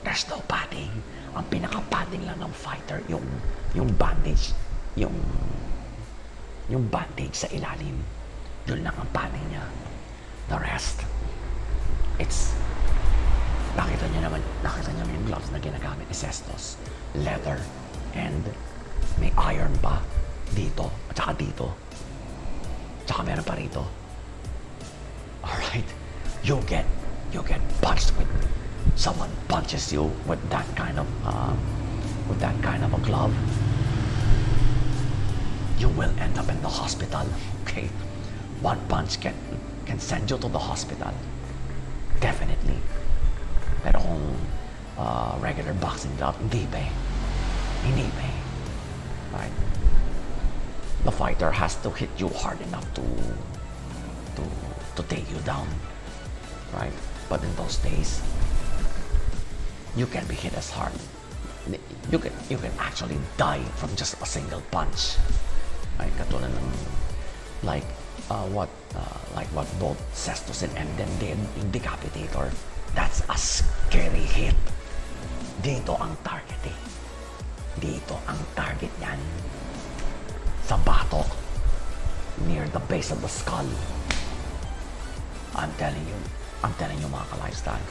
there's no padding. Ang pinaka-padding lang ng fighter, yung bandage, yung bandage sa ilalim. Yun lang ang padding niya. The rest, it's, nakita niyo naman yung gloves na ginagamit ni Cestus. Leather, and may iron pa dito, at saka dito. Tsaka meron pa rito. Alright? You get punched with, someone punches you with that kind of a glove, you will end up in the hospital. Okay? One punch can send you to the hospital. Definitely. Pero kung regular boxing glove, hindi pa eh. Right? The fighter has to hit you hard enough to take you down. Right? But in those days, you can be hit as hard. You can actually die from just a single punch. Right? Katulad ng what both Cestus and Emden did, yung decapitator. That's a scary hit. Dito ang target eh. Dito ang target yan. Sa batok. Near the base of the skull. I'm telling you mga ka-lifestyle.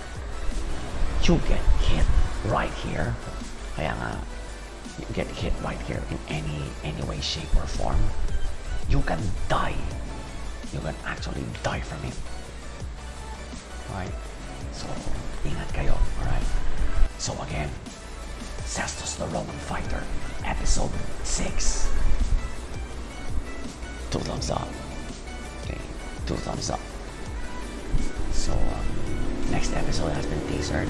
You get hit right here. Kaya nga, you get hit right here in any way, shape, or form. You can die. You can actually die from it. Right? So, ingat kayo. Alright? So again, Cestus the Roman Fighter, episode 6. 2 thumbs up. Okay, 2 thumbs up. So, next episode has been teasered.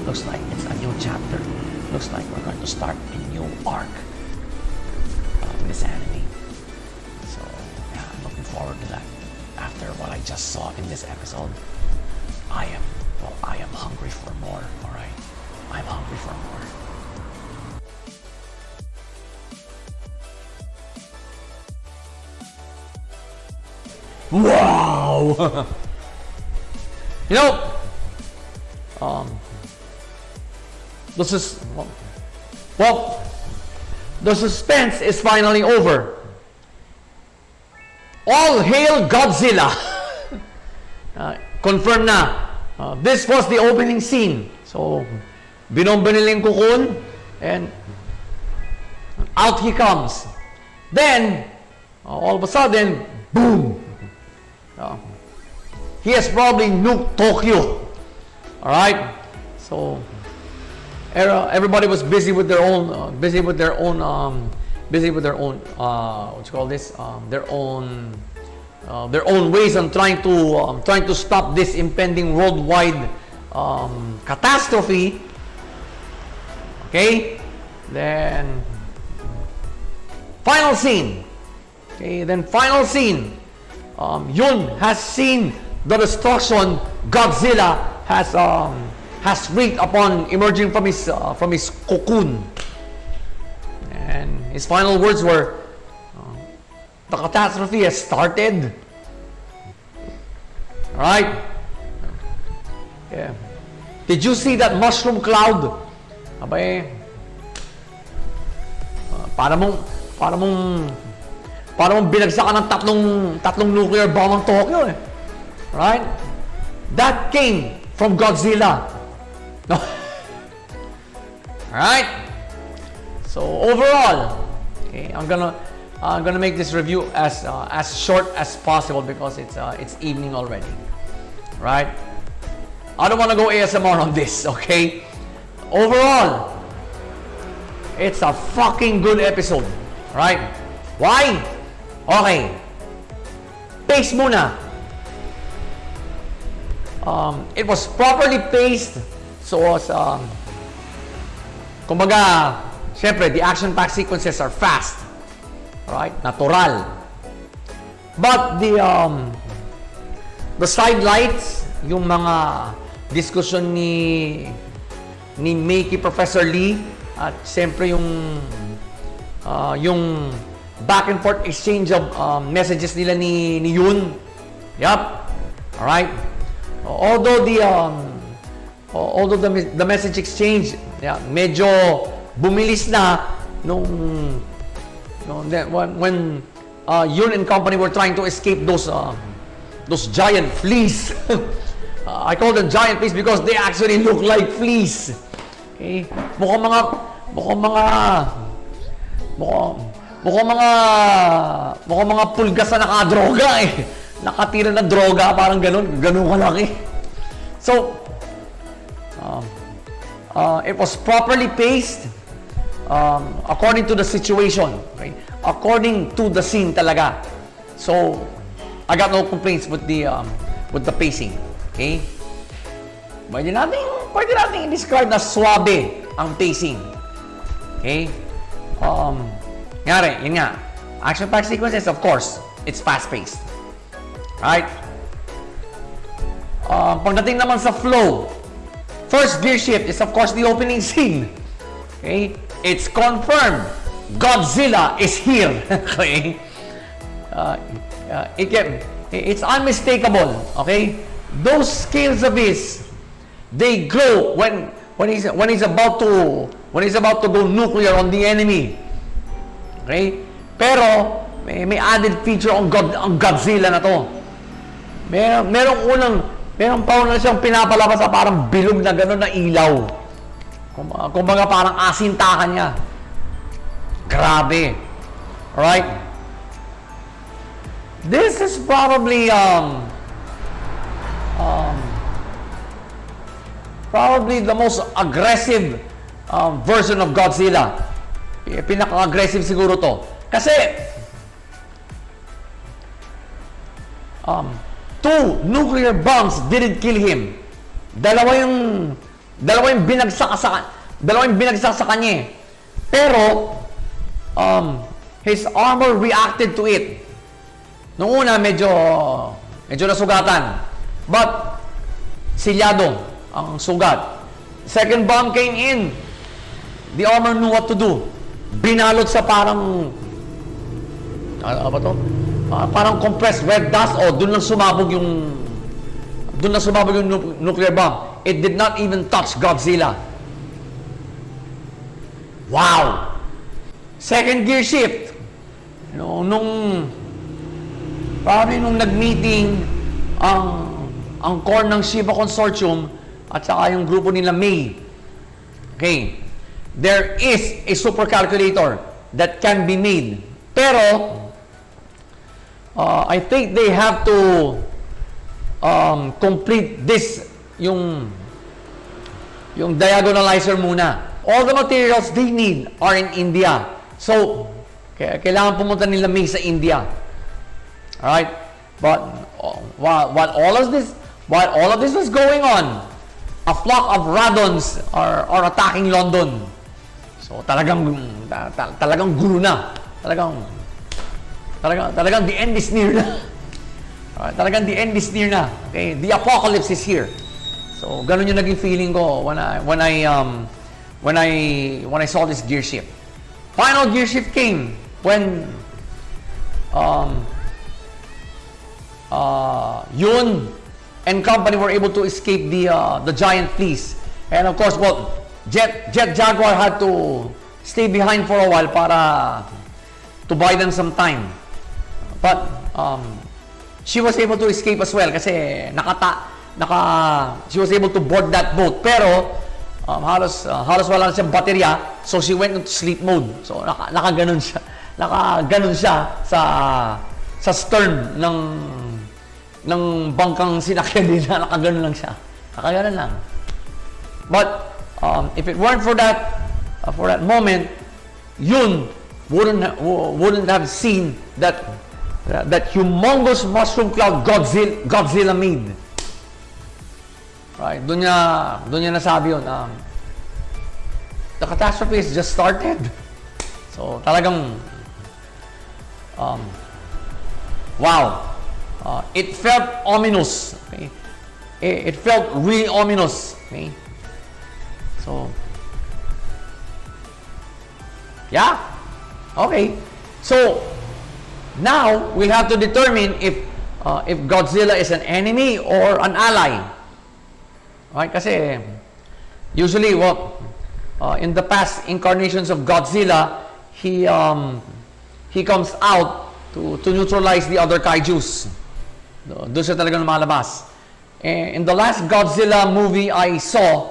Looks like it's a new chapter. Looks like we're going to start a new arc in this anime. So, yeah, I'm looking forward to that. After what I just saw in this episode, I am hungry for more, alright? I'm hungry for more. Wow! You know, the suspense is finally over. All hail Godzilla! Confirm na. This was the opening scene. So, binomba nila yung cocoon, and out he comes. Then, all of a sudden, boom! He has probably nuked Tokyo. Alright? So, everybody was busy with their own, what you call this? Their own ways on trying to stop this impending worldwide catastrophe. Okay? Then, final scene. Okay, then final scene. Yun has seen the destruction Godzilla has wreaked upon emerging from his cocoon. And his final words were, the catastrophe has started. Alright? Yeah. Did you see that mushroom cloud? Abay, para mong binagsakan ng tatlong nuclear bomb ang Tokyo eh. Right? That came from Godzilla. No. Alright? So overall, okay, I'm gonna make this review as short as possible because it's evening already. Right? I don't want to go ASMR on this, okay? Overall, it's a fucking good episode. Right? Why? Okay. Pace muna. It was properly paced. So, kumbaga, syempre, the action-packed sequences are fast. Right? Natural. But the side lights, yung mga diskusyon ni Meiki, Professor Lee, at syempre yung back and forth exchange of messages nila ni Yun. Yup. Alright. Although the message exchange, yeah, medyo bumilis na when Yun and company were trying to escape those giant fleas. I call them giant fleas because they actually look like fleas. Okay? Mukhang mga pulgas na nakadroga eh. Nakatira na droga, parang ganun kalaki. So, it was properly paced according to the situation. Okay? According to the scene talaga. So, I got no complaints with the pacing. Okay? Pwede natin i-describe na suabe ang pacing. Okay? Yun nga. Action-packed sequences, of course, it's fast-paced. Right? Pagdating naman sa flow, first gear shift is, of course, the opening scene. Okay? It's confirmed. Godzilla is here. Okay? It's unmistakable. Okay? Those scales of his, they glow when he's about to go nuclear on the enemy. Okay? Pero may added feature ang Godzilla na to. Merong pa na siyang pinapalabas sa parang bilog na gano'n na ilaw. Kumbaga parang asintakan niya. Grabe. Alright? This is probably the most aggressive version of Godzilla. Pinaka-aggressive siguro to. Kasi two nuclear bombs didn't kill him. Dalawa yung binagsak sa kanya eh. Pero his armor reacted to it. Nung una medyo nasugatan. But silyado ang sugat. Second bomb came in. The armor knew what to do. Binalot sa parang ano ba to? Parang compressed red dust o doon lang sumabog yung nuclear bomb. It did not even touch Godzilla. Wow! Second gear shift. Nung nag-meeting ang ang core ng Shiba Consortium at saka yung grupo nila May. Okay. There is a super calculator that can be made. Pero, I think they have to complete this, yung diagonalizer muna. All the materials they need are in India. So, kailangan pumunta nila May sa India. Alright? But, while all of this was going on, a flock of Radons are attacking London. So, talagang gulo na. Talagang the end is near na. Talagang the end is near na. Okay? The apocalypse is here. So, ganun yung naging feeling ko when I saw this gear shift. Final gear shift came when Yun and company were able to escape the giant fleas. And of course, well, Jet Jaguar had to stay behind for a while para to buy them some time. But she was able to escape as well kasi she was able to board that boat. Pero halos wala na siyang baterya, so she went into sleep mode. So nakaganon siya sa stern ng bangkang sinakyan nila. Nakaganon lang siya. Nakaganon lang. But if it weren't for that moment, Yun wouldn't have seen that humongous mushroom cloud Godzilla made. Right? Doon niya nasabi yun. The catastrophe has just started. So talagang wow. It felt ominous. Okay? It felt really ominous. Okay? So yeah. Okay. So now we'll have to determine if Godzilla is an enemy or an ally. Right? Kasi usually in the past incarnations of Godzilla, he comes out to neutralize the other kaijus. Doon siya talaga lumalabas. In the last Godzilla movie I saw,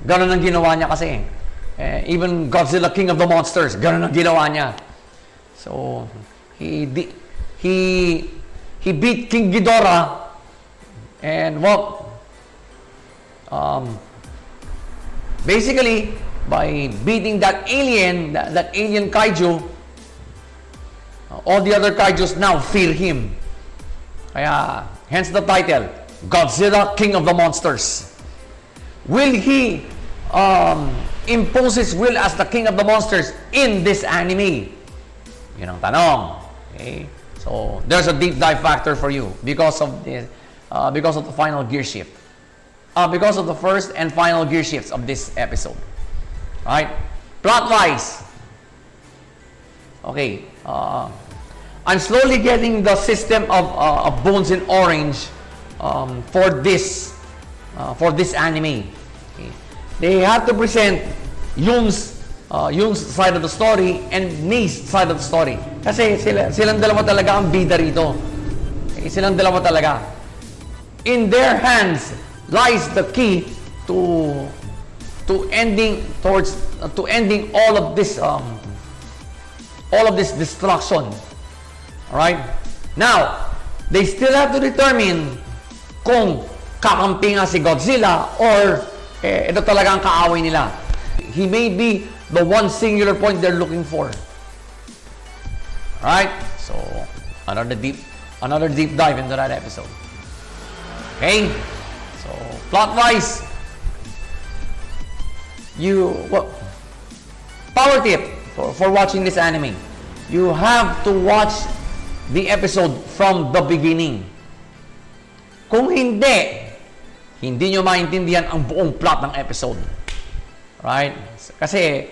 ganun ang ginawa niya kasi. Even Godzilla King of the Monsters, ganun ang ginawa niya. So, he beat King Ghidorah and basically by beating that alien kaiju, all the other kaijus now fear him. Kaya, hence the title, Godzilla King of the Monsters. Will he impose his will as the King of the Monsters in this anime? Yun ang tanong. Okay? So, there's a deep dive factor for you because of the final gear shift. Because of the first and final gear shifts of this episode. Right? Plot-wise, okay, I'm slowly getting the system of Bones in Orange for this anime. Okay. They have to present Yun's side of the story and May's side of the story. Kasi silang dalawa talaga ang bida rito. Okay, silang dalawa talaga. In their hands lies the key to ending all of this destruction. All right? Now, they still have to determine kung kakampi nga si Godzilla or ito talaga ang kaaway nila. He may be the one singular point they're looking for. All right? So, another deep dive into that episode. Okay? So, plot-wise, power tip for watching this anime. You have to watch the episode from the beginning. Kung hindi nyo maintindihan ang buong plot ng episode. Right? Kasi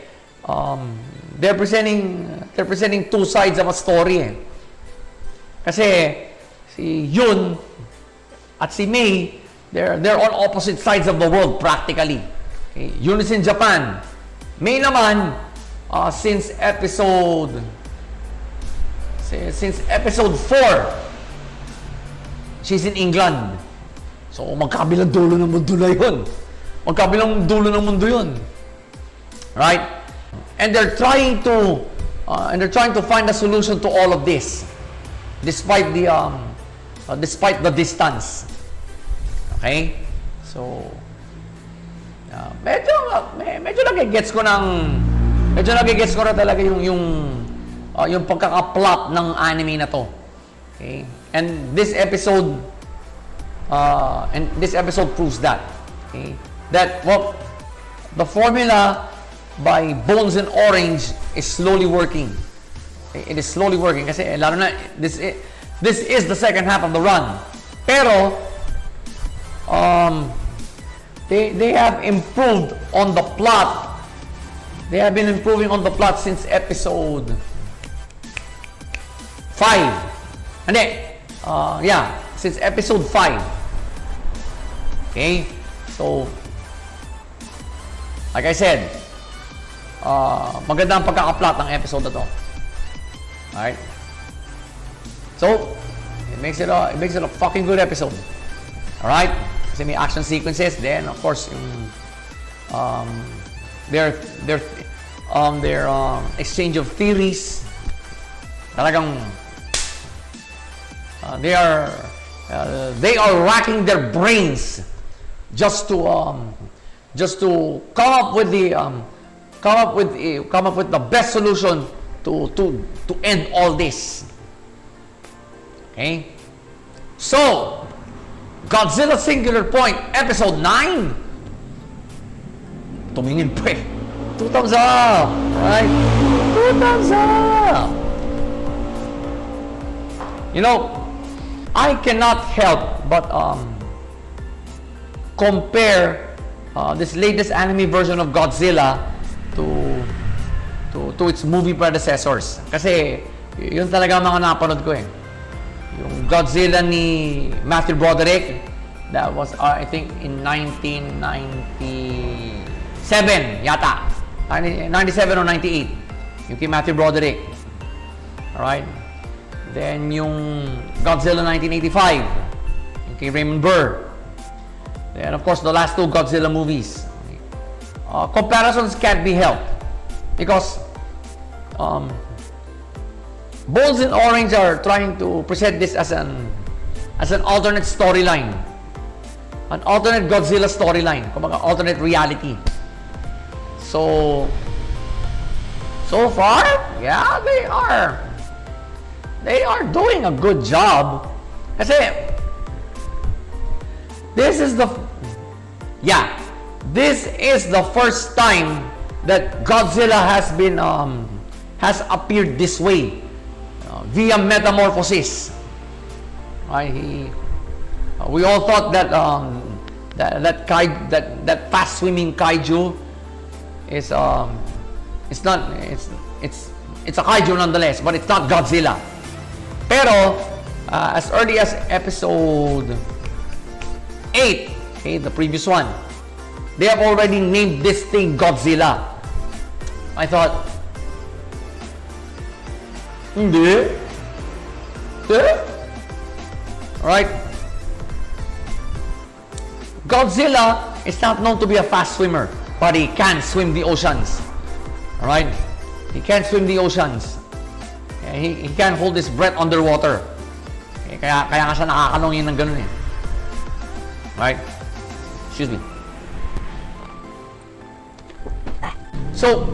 they're presenting two sides of a story. Kasi si Yun at si May, they're on opposite sides of the world practically. Okay? Yun is in Japan. May naman since episode 4, she's in England. So, magkabilang dulo ng mundo na yun. Magkabilang dulo ng mundo yun. Right? And they're trying to find a solution to all of this. Despite the distance. Okay? So, medyo nagigets ko na talaga yung pagkaka-plot ng anime na to. Okay? And this episode proves that. Okay? That the formula by Bones and Orange is slowly working. It is slowly working kasi lalo na this is the second half of the run. Pero they have improved on the plot. They have been improving on the plot since episode 5. Since episode 5. Okay? So, like I said, maganda ang pagkaka-plot ng episode na to. Alright? So, it makes it a fucking good episode. Alright? Kasi may action sequences, then of course, their exchange of theories. Talagang they are racking their brains just to come up with the best solution to end all this. Okay? So, Godzilla Singular Point, Episode 9. Tumingin pa eh. 2 thumbs up! Right? 2 thumbs up! You know, I cannot help but compare this latest anime version of Godzilla to its movie predecessors. Kasi, yun talaga mga napanood ko eh. Yung Godzilla ni Matthew Broderick, that was I think in 1997 yata. 97 or 98. Yung kay Matthew Broderick. Alright? Then yung Godzilla 1985, yung kay Raymond Burr. Then of course the last two Godzilla movies. Comparisons can't be helped because Bones and Orange are trying to present this as an alternate storyline. An alternate Godzilla storyline. Kumbaga, alternate reality. So far, yeah, they are doing a good job. Kasi, this is the first time that Godzilla has appeared this way. Via metamorphosis. We all thought that that fast swimming kaiju is it's a kaiju nonetheless, but it's not Godzilla. Pero as early as episode 8, okay, the previous one, they have already named this thing Godzilla. I thought, hindi. Right? Godzilla is not known to be a fast swimmer, but he can swim the oceans. Alright? He can swim the oceans. He can hold his breath underwater. Kaya nga siya nakakalong yun ng ganun eh. Right? Excuse me. So,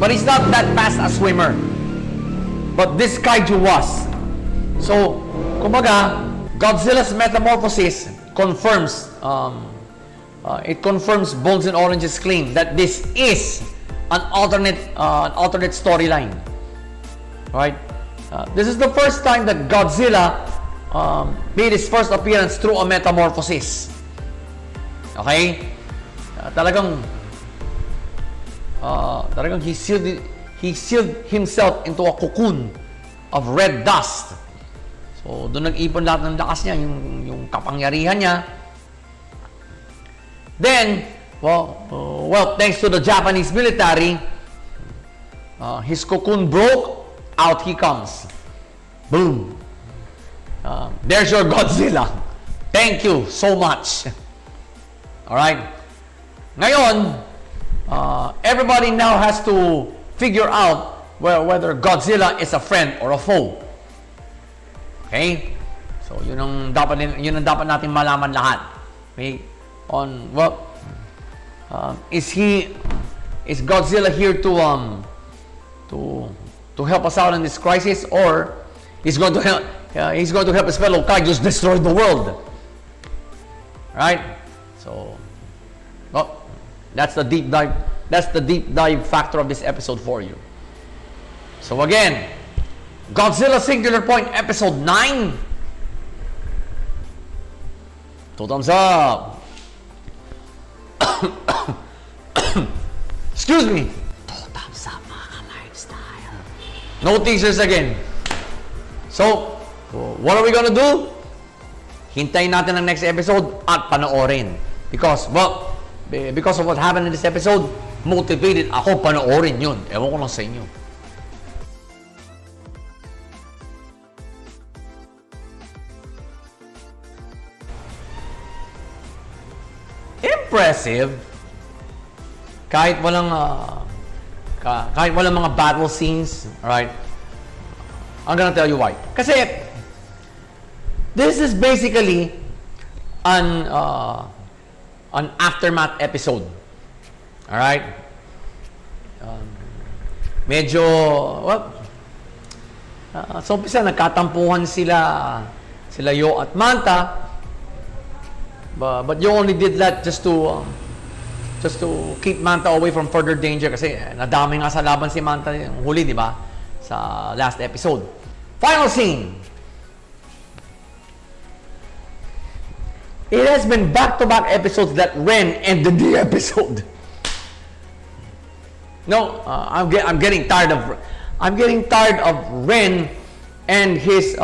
but he's not that fast a swimmer. But this kaiju was. So, kumbaga, Godzilla's metamorphosis confirms Bones and Orange's claim that this is an alternate storyline. Right? This is the first time that Godzilla made his first appearance through a metamorphosis. Okay? Talagang he sealed himself into a cocoon of red dust. So, doon nag-ipon lahat ng lakas niya, yung kapangyarihan niya. Then, well, thanks to the Japanese military, his cocoon broke, out he comes. Boom. There's your Godzilla. Thank you so much. Alright? Ngayon, everybody now has to figure out whether Godzilla is a friend or a foe. Okay? So, yun ang dapat natin malaman lahat. Okay? Is Godzilla here to help us out in this crisis, or he's going to help his fellow kaijus destroy the world? Right? So, that's the deep dive. That's the deep dive factor of this episode for you. So again, Godzilla Singular Point episode 9. 2 thumbs up. Excuse me. 2 thumbs up, mga lifestyle. No teasers again. So, what are we gonna do? Hintayin natin ang next episode at panoorin. Because of what happened in this episode, motivated ako panoorin yun. Ewan ko lang sa inyo. Impressive. Kahit walang mga battle scenes, alright? I'm gonna tell you why. Kasi this is basically an aftermath episode. Alright? Medyo so umpisa nagkatampuhan sila Yo at Manta. But Yo only did that just to keep Manta away from further danger kasi nadami nga sa laban si Manta yung huli, di ba? Sa last episode. Final scene. It has been back-to-back episodes that Ren ended the episode. No, I'm getting tired of Ren and his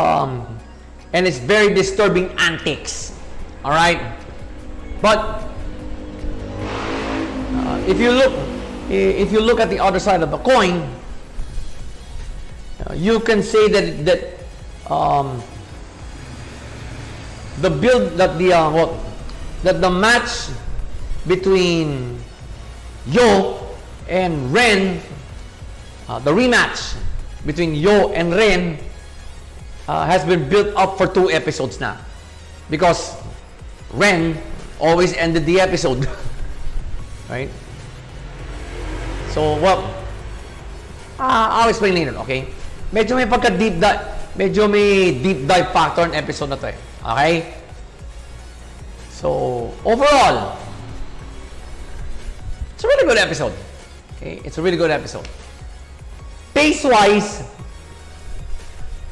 very disturbing antics. All right? But if you look at the other side of the coin, you can say that the match between Yo and Ren, the rematch between Yo and Ren has been built up for 2 episodes now, because Ren always ended the episode. Right? So, I'll explain later, okay? Medyo may deep dive factor in episode na to eh. Okay? So, overall, it's a really good episode. Okay? It's a really good episode. Pace-wise,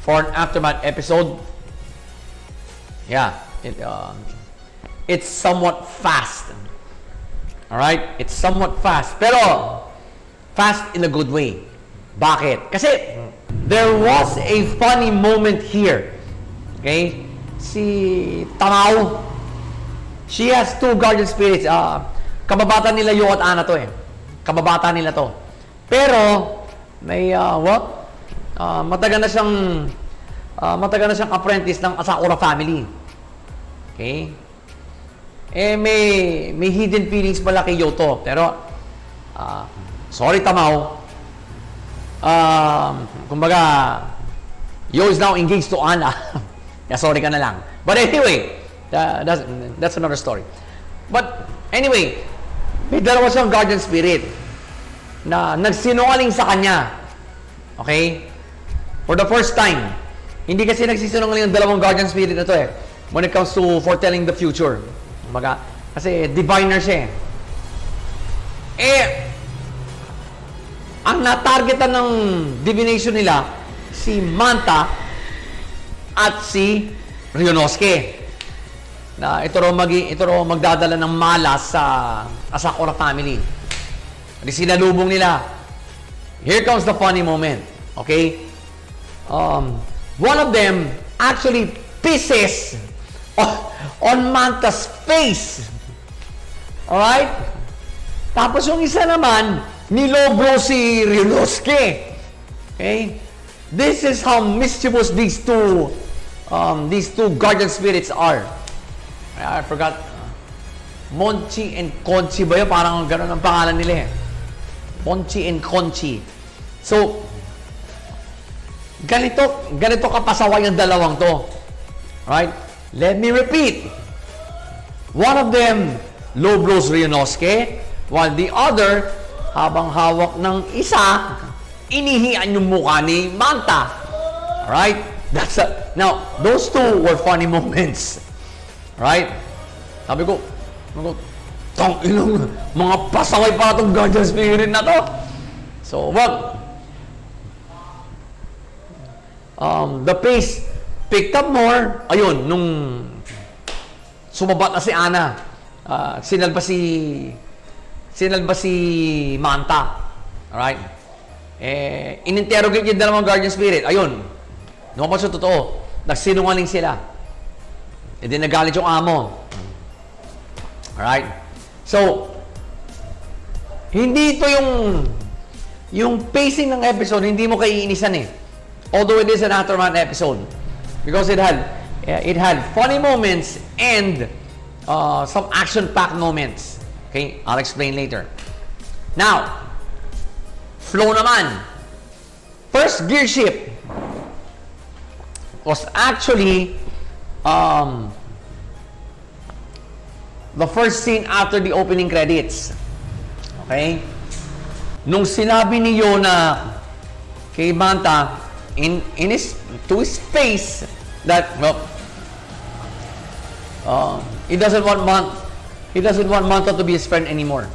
for an aftermath episode, yeah, it's somewhat fast. Alright? It's somewhat fast. Pero, fast in a good way. Bakit? Kasi, there was a funny moment here. Okay? Si Tamao, she has 2 guardian spirits. Kababata nila Yo at Ana to eh. Kababata nila to. Pero, may, matagal na siyang apprentice ng Asakura family. Okay? May hidden feelings pala kay Yo to. Pero, sorry Tamao. Kumbaga, Yo is now engaged to Ana. Yeah, sorry ka na lang. But anyway, that's another story. But anyway, may dalawa siyang guardian spirit na nagsinungaling sa kanya. Okay? For the first time. Hindi kasi nagsisinungaling ang dalawang guardian spirit na to eh. When it comes to foretelling the future. Kumbaga, kasi diviner siya eh. Ang natargetan ng divination nila, si Manta at si Ryunosuke. Na ito raw magdadala ng malas sa Asakura family. Hindi sila lubong nila. Here comes the funny moment. Okay? One of them actually pisses on Manta's face. Alright? Tapos yung isa naman, nilobro si Ryunosuke. Okay? This is how mischievous these two guardian spirits are. I forgot. Monchi and Conchi ba yun? Parang gano'n ang pangalan nila eh. Monchi and Conchi. So, ganito kapasaway ang dalawang to. Right? Let me repeat. One of them, low blows Ryunosuke, while the other, habang hawak ng isa, inihian yung mukha ni Manta. Right? Now, those two were funny moments. Right? Sabi ko, tang ilong, mga pasaway pa itong Guardian Spirit na to. So, well, the pace picked up more. Ayun, nung sumabat na si Ana, sinalba si Manta. Alright? In-interrogate yung dalawang Guardian Spirit. Ayun, lumabas yung totoo. Nagsinungaling sila. E di nagalit yung amo. Alright? So, hindi ito yung pacing ng episode, hindi mo kaiinisan eh. Although it is an aftermath episode. Because it had funny moments and some action-packed moments. Okay? I'll explain later. Now, flow naman. First gear shift was actually the first scene after the opening credits. Okay? Nung sinabi ni Yona kay Manta to his face that, well, he doesn't want Manta to be his friend anymore.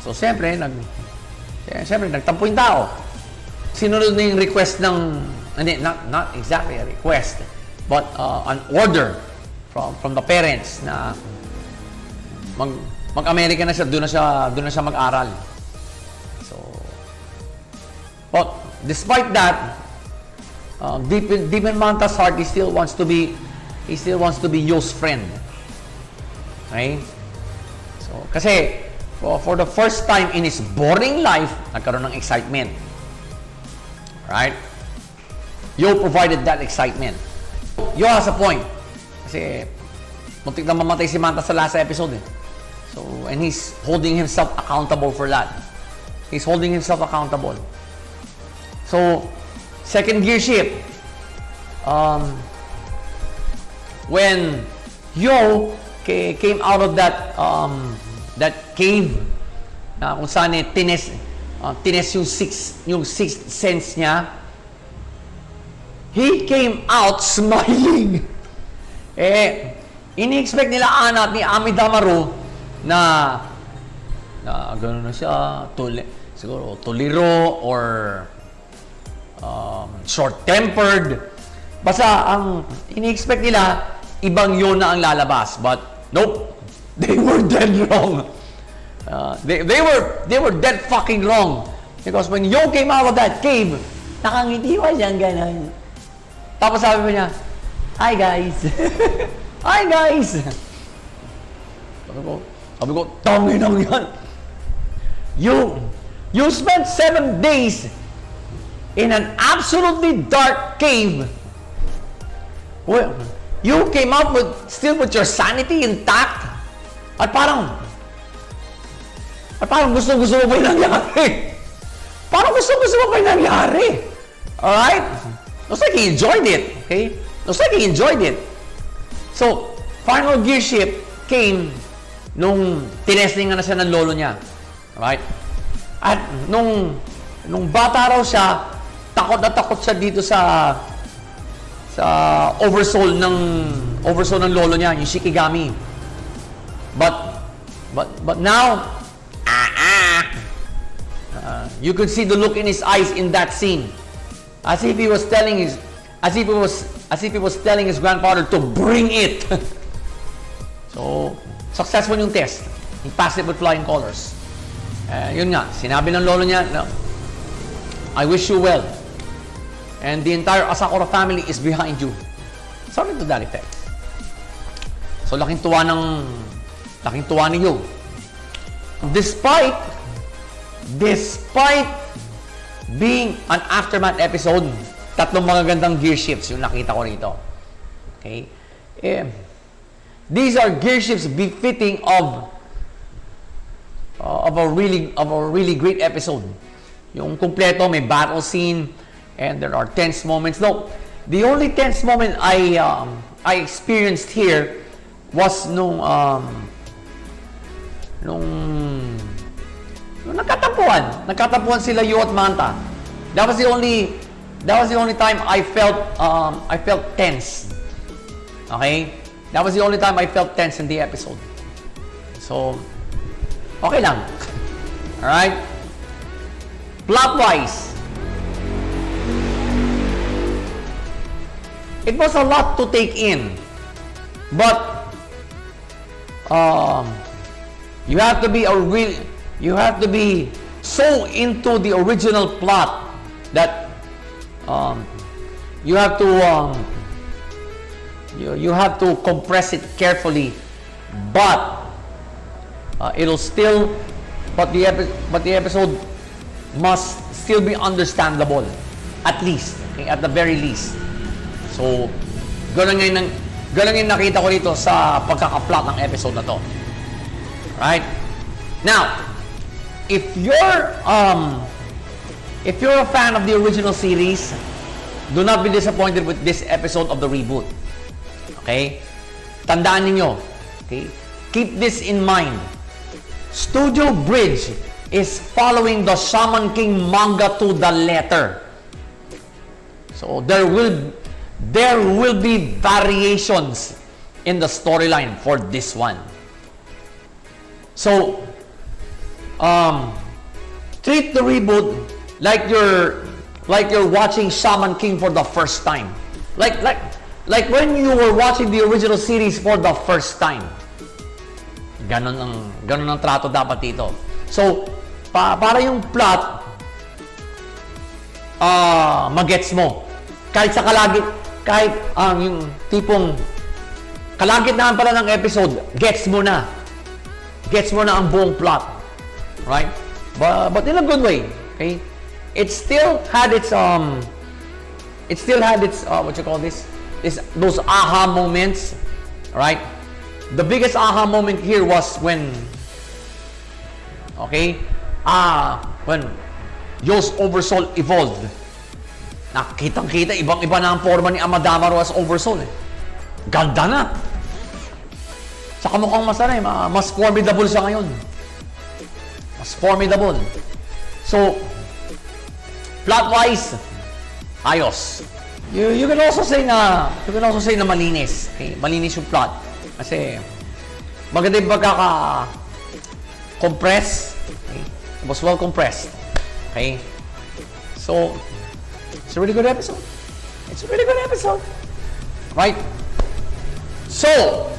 So, siyempre, nagtampo yung tao. Sinunod na yung request ng, not exactly a request, but an order from the parents na mag-America na siya, doon na siya mag-aral. So, but despite that, deep in Manta's heart, he still wants to be Yo's friend. Okay? So, kasi for the first time in his boring life, nagkaroon ng excitement. Right? Yo provided that excitement. Yo has a point. Kasi muntik na mamatay si Manta sa last episode eh. So, and he's holding himself accountable for that. He's holding himself accountable. So, second gear shift. When Yo came out of that cave na kung saan tines yung sixth sense niya, he came out smiling. Ini-expect nila Ana at ni Amidamaru na gano'n na siya, siguro tuliro or short-tempered. Basta ang ini-expect nila, ibang yun na ang lalabas. But nope, they were dead wrong. They were dead fucking wrong. Because when Yo came out of that cave, nakangiti pa siyang gano'n. Tapos sabi niya, "Hi guys." "Hi guys." Sabi ko, tangin ang yan. You spent 7 days in an absolutely dark cave. Well, you came out still with your sanity intact. At parang gusto mo pa yung nangyari. Parang gusto mo pa yung nangyari. Alright? Looks like he enjoyed it. Okay? Looks like he enjoyed it. So, final gear shift came nung tinesting na siya ng lolo niya. Right? At nung bata raw siya, takot na takot siya dito sa oversoul ng lolo niya, yung Shikigami. But now, you could see the look in his eyes in that scene, as if he was telling his grandfather to bring it. So, successful yung test. He passed it with flying colors. Yun nga, sinabi ng lolo niya, no, "I wish you well. And the entire Asakura family is behind you." Something to that effect. So, laking tuwa ni Yo. Despite being an aftermath episode, tatlong magagandang gear shifts yung nakita ko rito. Okay? These are gear shifts befitting of a really great episode. Yung kumpleto, may battle scene, and there are tense moments. No, the only tense moment I experienced here was nung nagkatapuan sila Yu at Manta. That was the only time I felt tense. Okay? That was the only time I felt tense in the episode. So, okay lang. Alright? Plot-wise, it was a lot to take in. But, you have to be so into the original plot that you have to compress it carefully, but the episode must still be understandable, at least, okay, at the very least. So, ganun yung nakita ko dito sa pagkaka-plot ng episode na to. Right? Now, if you're a fan of the original series, do not be disappointed with this episode of the reboot. Okay? Tandaan niyo. Okay? Keep this in mind. Studio Bridge is following the Shaman King manga to the letter. So there will be variations in the storyline for this one. So treat the reboot like you're watching Shaman King for the first time. Like when you were watching the original series for the first time. Ganon ang trato dapat dito. So, para yung plot, magets mo. Kahit yung tipong kalagitnaan pala ng episode, gets mo na ang buong plot. Right? But in a good way. Okay? It still had its what you call this? Those aha moments. Right? The biggest aha moment here was when Yo's Oversoul evolved. Nakitang-kita, ibang-iba na ang forma ni Amadamaru as Oversoul. Ganda na. Saka mukhang mas formidable siya ngayon. Mas formidable. So, plot-wise, ayos. You can also say na malinis. Okay? Malinis yung plot. Kasi maganda yung pagkaka-compress. Okay? It was well compressed. Okay? So, it's a really good episode. Right? So,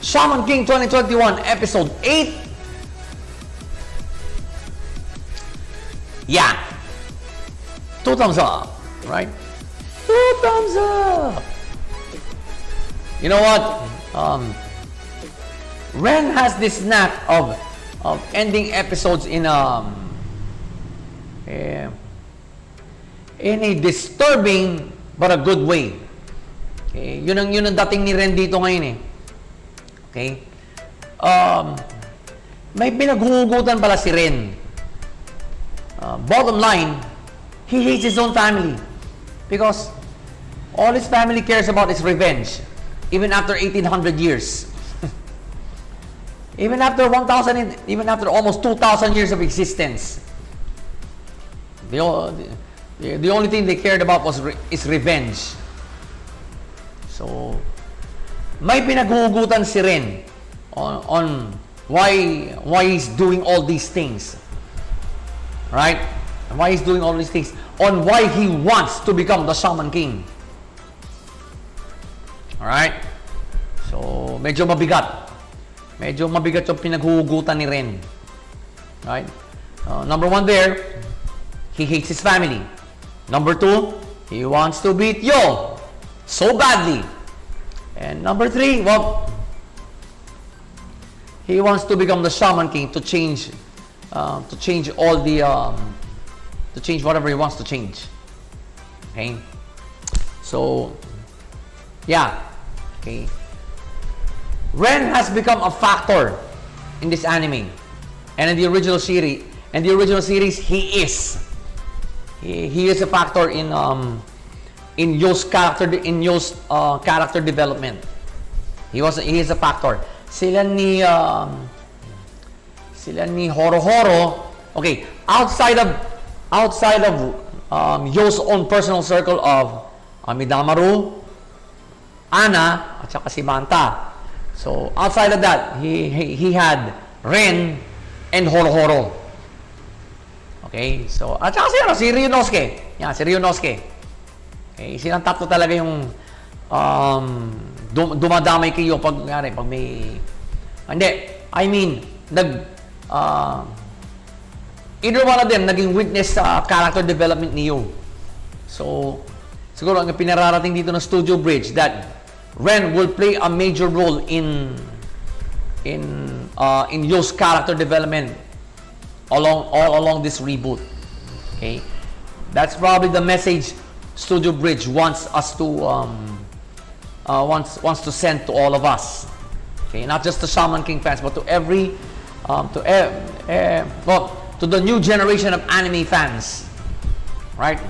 Shaman King 2021 episode 8. Yeah. 2 thumbs up. Right? 2 thumbs up. You know what? Ren has this knack of ending episodes in a disturbing but a good way. Okay? Yun ang dating ni Ren dito ngayon eh. Okay? May pinaghuhugutan pala si Ren. Bottom line, he hates his own family because all his family cares about is revenge. Even after 1800 years. even after almost 2,000 years of existence. The only thing they cared about is revenge. So, may pinaghuhugutan si Ren on why he's doing all these things. Right? And why he's doing all these things. On why he wants to become the Shaman King. Alright? So, medyo mabigat. Medyo mabigat yung pinaghuhugutan ni Ren. Right? Number 1 there, he hates his family. Number 2, he wants to beat Yo so badly. And number 3, well, he wants to become the Shaman King to change all the to change whatever he wants to change. Okay? So, yeah. Okay. Ren has become a factor in this anime, and in the original series. He is a factor in Yo's character development. He is a factor. Sila ni Horo. Okay, outside of Yo's own personal circle of Midamaru, Ana, at saka si Manta. So outside of that, he had Ren and Horo. Okay, so at saka si Ryunosuke. Yan, si Ryunosuke. Okay, silang tatlo talaga yung dumadamay kayo pag may hindi, I mean, either one of them naging witness sa character development ni Yo. So, siguro ang pinararating dito ng Studio Bridge that Ren will play a major role in Yo's character development all along this reboot. Okay? That's probably the message Studio Bridge wants us to wants to send to all of us. Okay, not just the Shaman King fans, but to every to the new generation of anime fans. Right?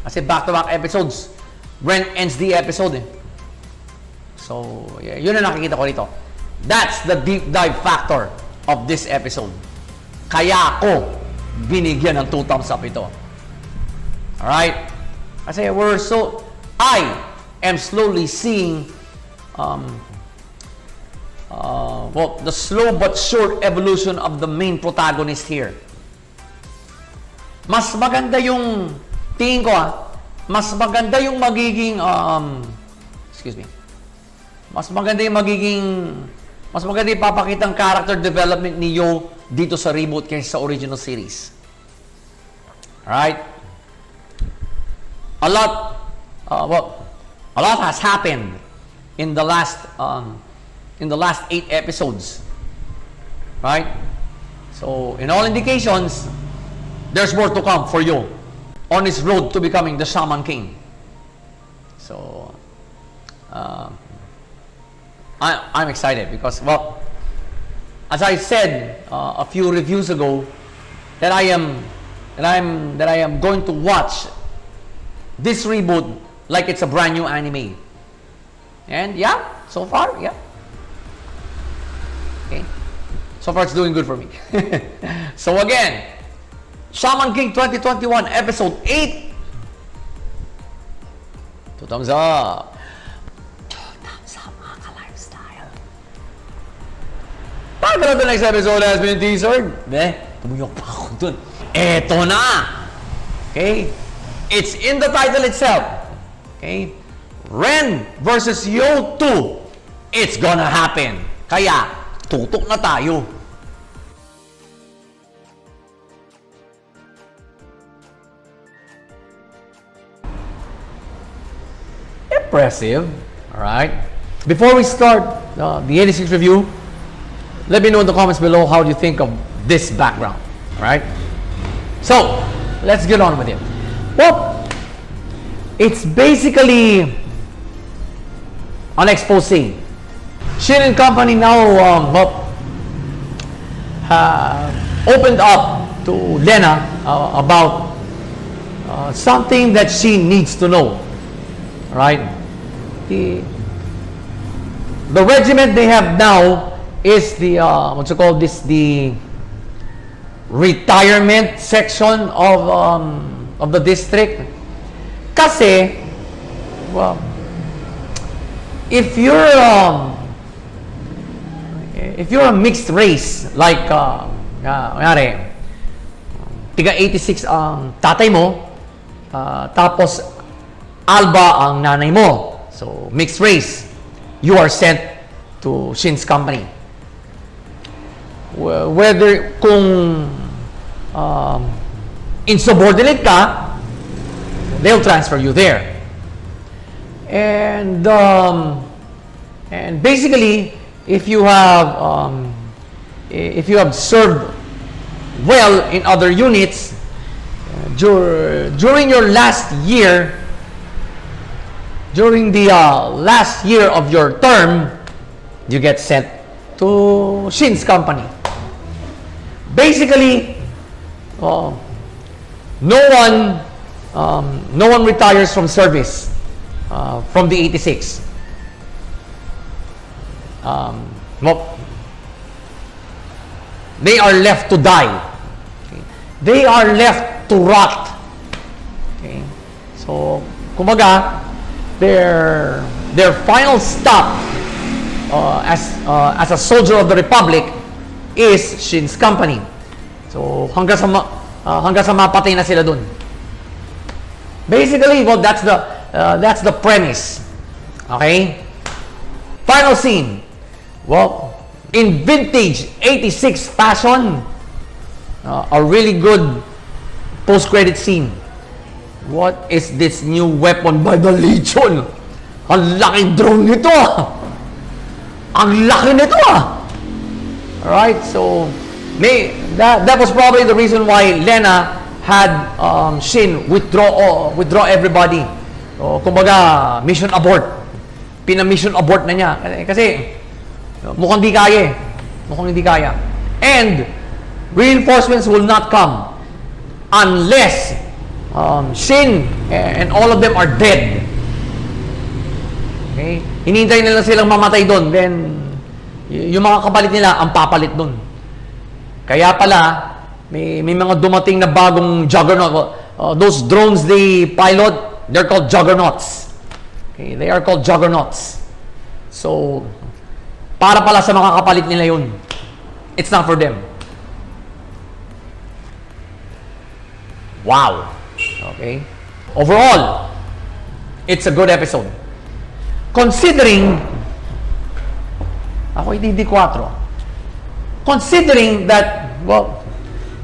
Kasi back-to-back episodes, Ren ends the episode. So, yeah, yun ang nakikita ko dito. That's the deep dive factor of this episode. Kaya ako binigyan ng 2 thumbs up ito. Alright? Kasi I am slowly seeing the slow but sure evolution of the main protagonist here. Mas maganda yung tingin ko mas maganda yung magiging mas maganda yung ipapakitang character development ni Yo dito sa reboot kaysa sa original series. Alright? A lot has happened in the last 8 episodes. Right? So, in all indications, there's more to come for Yo on his road to becoming the Shaman King. So, I'm excited because, as I said a few reviews ago, that I am going to watch this reboot like it's a brand new anime. And yeah, so far, yeah. Okay. So far, it's doing good for me. So again, Shaman King 2021 Episode 8. 2 thumbs up. 2 thumbs up, mga ka-lifestyle. Para the next episode has been teasered. Tumuyok pa ako dun. Eto na! Okay? It's in the title itself. Okay? Ren versus Yo 2. It's gonna happen. Kaya, tutok na tayo. Impressive. Alright. Before we start the 86 review, let me know in the comments below how you think of this background. Alright? So, let's get on with it. Well, it's basically an expose. Shin and Company now opened up to Lena about something that she needs to know. Right? The regiment they have now is the the retirement section of the district. Kasi, well, if you're a mixed race, like tiga 86 ang tatay mo, tapos Alba ang nanay mo, so mixed race, you are sent to Shin's company. Whether kung insubordinate ka, they'll transfer you there. And basically, if you have served well in other units during your last year, during the last year of your term, you get sent to Shin's company. Basically, no one retires from service from the 86. They are left to die. Okay? They are left to rot. Okay? So, kumbaga, their final stop as a soldier of the Republic is Shin's company. So, hanggang sa mapatay na sila dun. Basically, well, that's the premise. Okay? Final scene. Well, in vintage 86 fashion, a really good post-credit scene. What is this new weapon by the Legion? Ang laking drone nito ah! Ang laki nito ah! Alright, so that was probably the reason why Lena had Shin withdraw everybody. So, kumbaga, mission abort. Pina-mission abort na niya. Kasi mukhang di kaya eh. Mukhang hindi kaya. And reinforcements will not come unless Shin and all of them are dead. Okay? Hinihintay nila silang mamatay doon. Then, yung mga kapalit nila, ang papalit doon. Kaya pala, may mga dumating na bagong juggernaut. Those drones they pilot, they're called juggernauts. Okay? They are called juggernauts. So, para pala sa mga kapalit nila yun. It's not for them. Wow. Okay? Overall, it's a good episode. Considering, ako hindi 4. Considering that, well,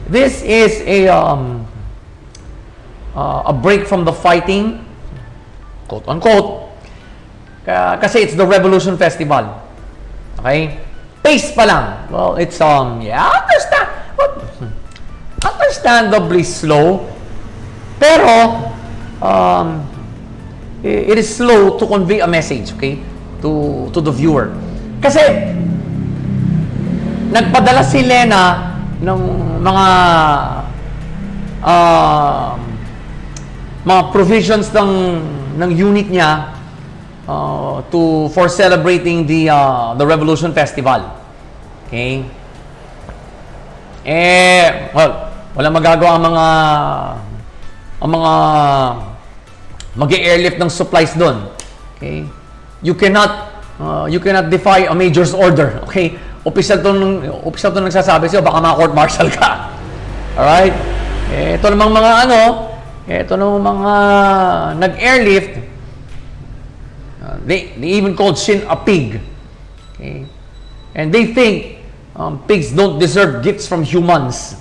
this is a break from the fighting, quote unquote, kasi it's the Revolution Festival. Okay? Pace pa lang. Well, it's understandably slow, pero it is slow to convey a message, okay, to the viewer. Kasi nagpadala si Lena ng mga provisions ng unit niya for celebrating the Revolution Festival. Okay? Well, walang magagawa ang mga mag-airlift ng supplies doon. Okay? You cannot defy a major's order. Okay? Official to nagsasabi sa'yo, baka ma-court martial ka. Alright? Ito namang mga nag-airlift, they even called Shin a pig. Okay? And they think pigs don't deserve gifts from humans.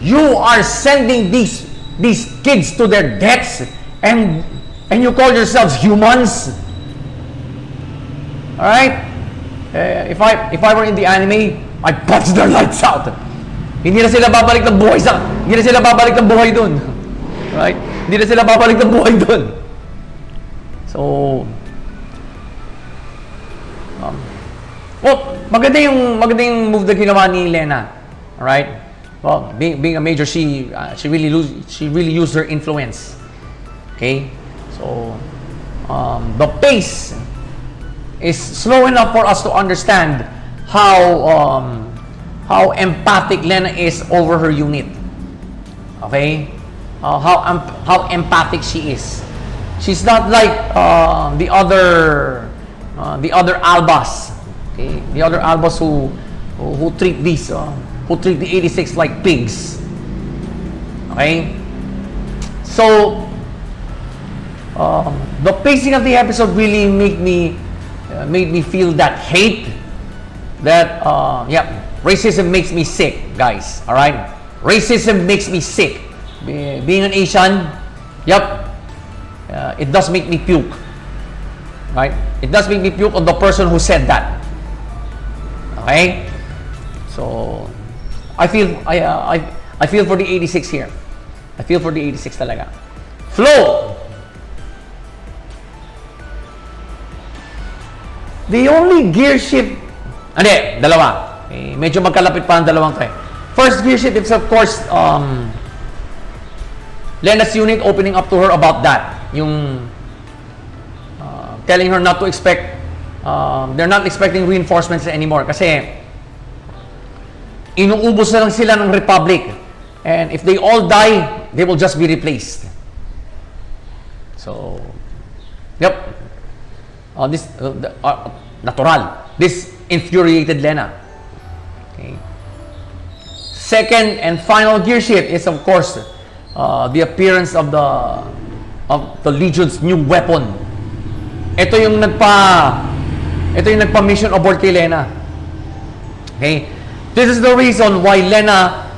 You are sending these kids to their deaths, and you call yourselves humans. All right? If I were in the anime, I'd punch their lights out. Hindi na sila babalik ng buhay doon. Right? Hindi na sila babalik ng buhay doon. So, well, maganda yung move na ginawa ni Lena. All right? Well, being a major, she really used her influence. Okay, so the pace is slow enough for us to understand how empathic Lena is over her unit. Okay, how empathic she is. She's not like the other Albas. Okay, the other Albas who treat the 86 like pigs. Okay? So, the pacing of the episode really made me feel that hate, that, racism makes me sick, guys. Alright? Racism makes me sick. Being an Asian, it does make me puke. Right? It does make me puke on the person who said that. Okay? So, I feel for the 86 here. I feel for the 86 talaga. Flow! The only gear shift, hindi, dalawa. Medyo magkalapit pa ang dalawang to. First gear shift is of course, Lena's unit opening up to her about that. Yung telling her not to expect, they're not expecting reinforcements anymore kasi inuubos na lang sila ng Republic. And if they all die, they will just be replaced. So, yep. Natural. This infuriated Lena. Okay. Second and final gear shift is of course the appearance of the Legion's new weapon. Ito yung nagpa-mission abort kay Lena. Okay? This is the reason why Lena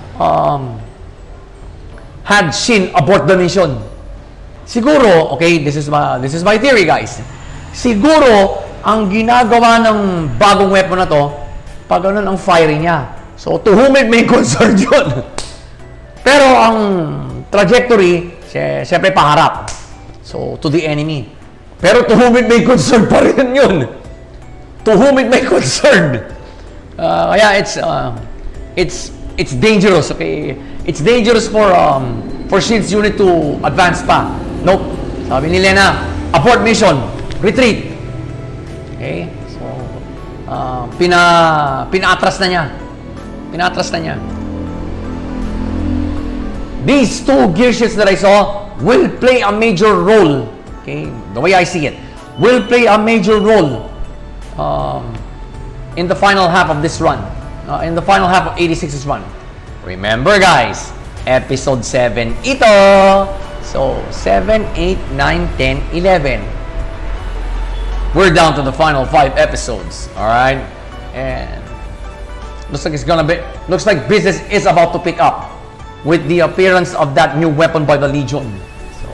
had Shin abort the mission. Siguro, okay, this is my theory, guys. Siguro, ang ginagawa ng bagong weapon na to, pag ganun ang firing niya. So, to whom it may concern yun. Pero ang trajectory, syempre paharap. So, to the enemy. Pero to whom it may concern pa rin yun. To whom it may concern. Kaya it's dangerous, okay? It's dangerous for Shin's unit to advance pa. Nope. Sabi ni Lena, abort mission, retreat. Okay? So, pinaatras na niya. Pinaatras na niya. These two gear shifts that I saw will play a major role. Okay? The way I see it. Will play a major role in the final half of this run. In the final half of 86's run. Remember, guys, episode 7 ito. So, 7, 8, 9, 10, 11. We're down to the final 5 episodes. Alright? And looks like business is about to pick up with the appearance of that new weapon by the Legion. So,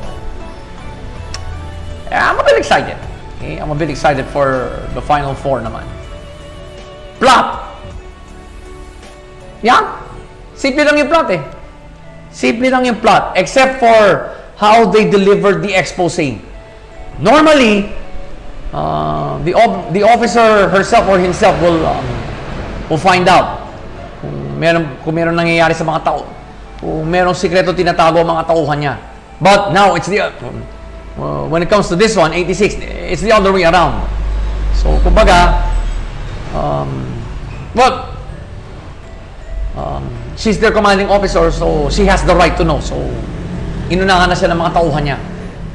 I'm a bit excited. Okay? I'm a bit excited for the final 4 naman. Plot! Yeah? Simple lang yung plot eh. Simple lang yung plot. Except for how they delivered the expose. Normally, the officer herself or himself will find out kung meron nangyayari sa mga tao. Kung merong sikreto tinatago ang mga tauhan niya. But now, it's the when it comes to this one, 86, it's the other way around. So, kumbaga, she's their commanding officer, so she has the right to know. So, inunahan na siya ng mga tauhan niya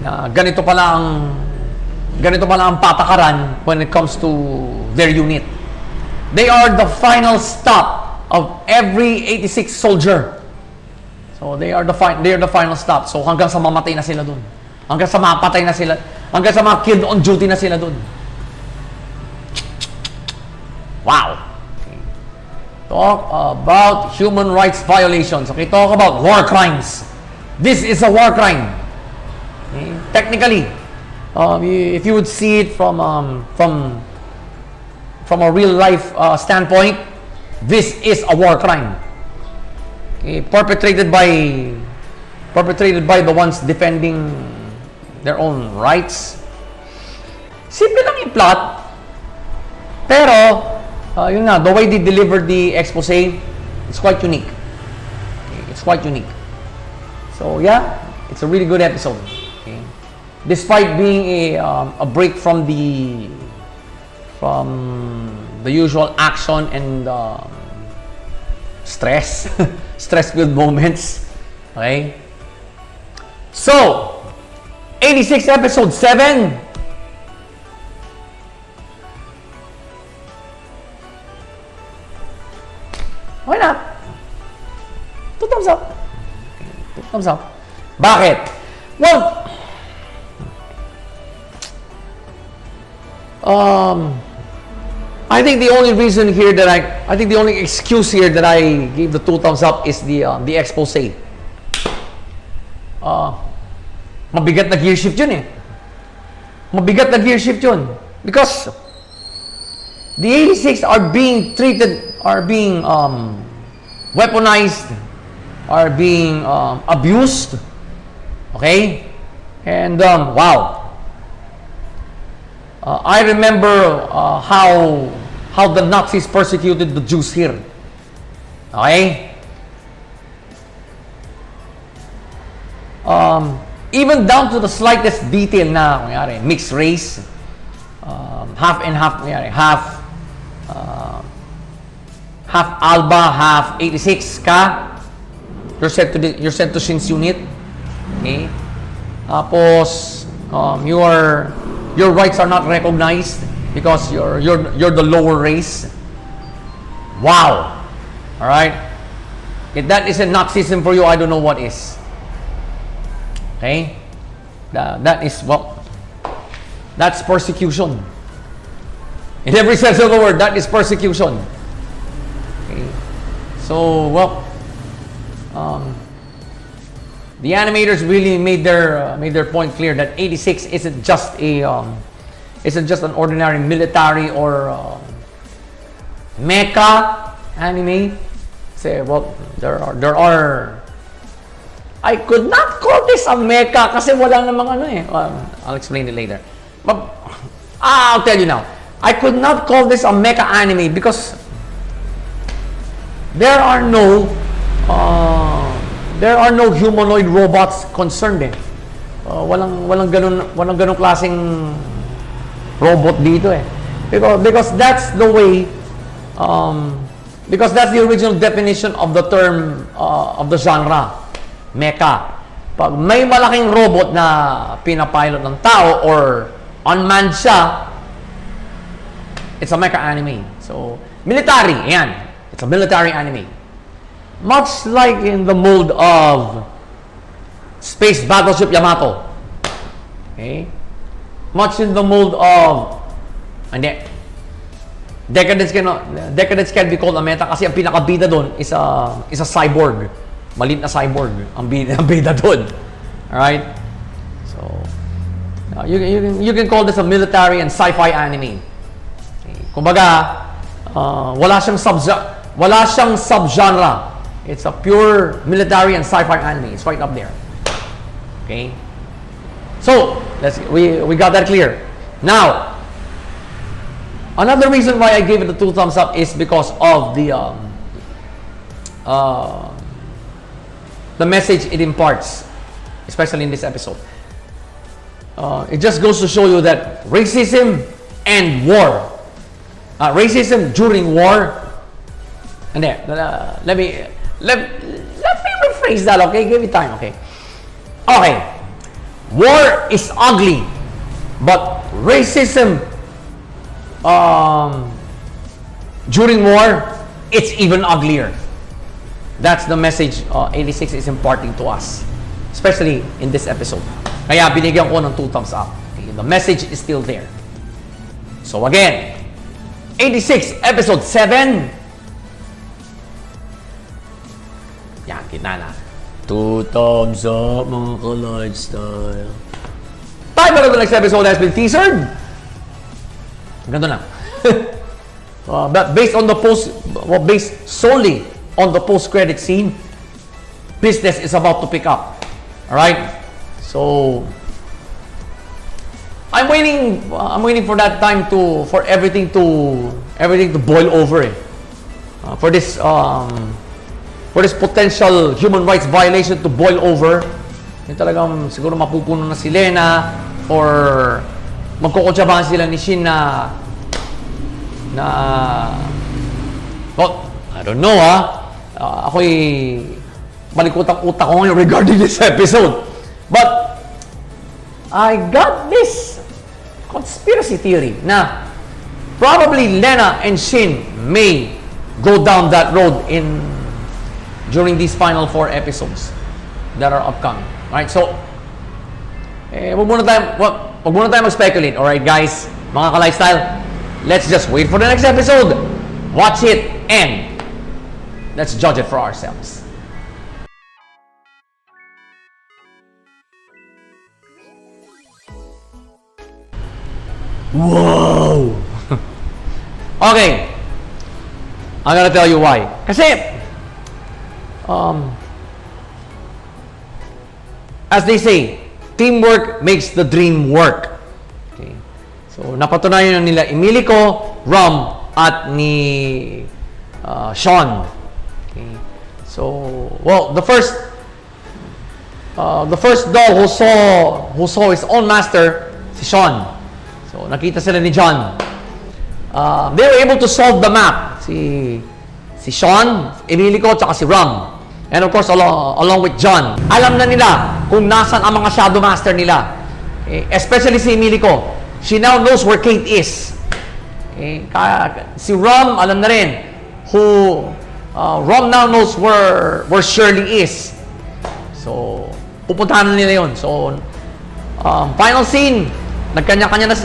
na ganito pala ang patakaran when it comes to their unit. They are the final stop of every 86 soldier. So, they are the final stop. So, hanggang sa mamatay na sila dun. Hanggang sa mapatay na sila. Hanggang sa mga killed on duty na sila dun. Wow. Okay. Talk about human rights violations. Okay, talk about war crimes. This is a war crime. Okay? Technically, if you would see it from a real life standpoint, this is a war crime. Okay? Perpetrated by the ones defending their own rights. Simple lang yung plot. Pero, yun na, the way they delivered the expose, it's quite unique. Okay? It's quite unique. So, yeah, it's a really good episode. Okay? Despite being a break from the usual action and stress-filled moments. Okay? So, 86 episode 7. Why not? 2 thumbs up. 2 thumbs up. Bakit? Well, I think the only reason here that I think the only excuse here that I gave the 2 thumbs up is the expose. Mabigat na gear shift yun eh. Mabigat na gear shift yun. Because the 86 are being weaponized, are being abused. Okay? And, wow. I remember how the Nazis persecuted the Jews here. Okay? Even down to the slightest detail na, kunyari, mixed race, half and half, kunyari, half Alba, half 86 ka, you're sent to Shin's unit. Okay? Tapos, your rights are not recognized because you're the lower race. Wow. All right. If that isn't Nazism for you, I don't know what is. Okay. That is that's persecution. In every sense of the word, that is persecution. Okay. So the animators really made their point clear that 86 isn't just an ordinary military or mecha anime. Say, there are I could not call this a mecha kasi wala namang ano eh. I'll explain it later. But I'll tell you now. I could not call this a mecha anime because there are no humanoid robots concerned eh. Walang ganung klaseng robot dito eh. Because that's the way because that's the original definition of the term of the genre, mecha. Pag may malaking robot na pinapilot ng tao or unmanned siya, it's a mecha anime. So, military, yan. It's a military anime. Much like in the mold of Space Battleship Yamato. Okay? Much in the mold of Decadence can be called a meta kasi ang pinakabida doon is a cyborg. Maliit na cyborg ang bida doon. Alright? So, you can call this a military and sci-fi anime. Okay. Kumbaga, wala siyang subgenre. It's a pure military and sci-fi anime. It's right up there. Okay? So, we got that clear. Now, another reason why I gave it a 2 thumbs up is because of the message it imparts, especially in this episode. It just goes to show you that racism and war, racism during war, and let me rephrase that. Okay, give me time. Okay. War is ugly, but racism during war, it's even uglier. That's the message 86 is imparting to us, especially in this episode. Kaya binigyan ko ng 2 thumbs up. Okay, the message is still there. So again, 86 episode 7. Yan, kita na. 2 thumbs up, mga ka-lifestyle. Title of the next episode has been teasered. Ganito na. But based solely on the post-credit scene, business is about to pick up. All right. So I'm waiting for that time for everything to boil over. For this potential human rights violation to boil over. Yung talagang siguro mapupuno na si Lena or magkukutsabahan sila ni Shin na I don't know ako'y malikutang utak ko ngayon regarding this episode. But I got this conspiracy theory na probably Lena and Shin may go down that road during these final 4 episodes that are upcoming. Alright, so wag muna tayo mag-speculate. Alright guys, mga ka-lifestyle, let's just wait for the next episode, watch it, and let's judge it for ourselves. Whoa! Okay, I'm gonna tell you why. Kasi as they say, teamwork makes the dream work. Okay. So, napatunayan nila Emilico, Rom, at ni Sean. Okay. So, well, the first dog who saw his own master, si Sean. So, nakita sila ni John. They were able to solve the map. Si Sean, Emilico, at si Rom. And of course, along with John. Alam na nila kung nasan ang mga Shadow Master nila. Okay? Especially si Emilico. She now knows where Kate is. Okay? Si Rom, alam na rin. Rom now knows where Shirley is. So, pupuntahan na nila yun. So, final scene, nagkanya-kanya na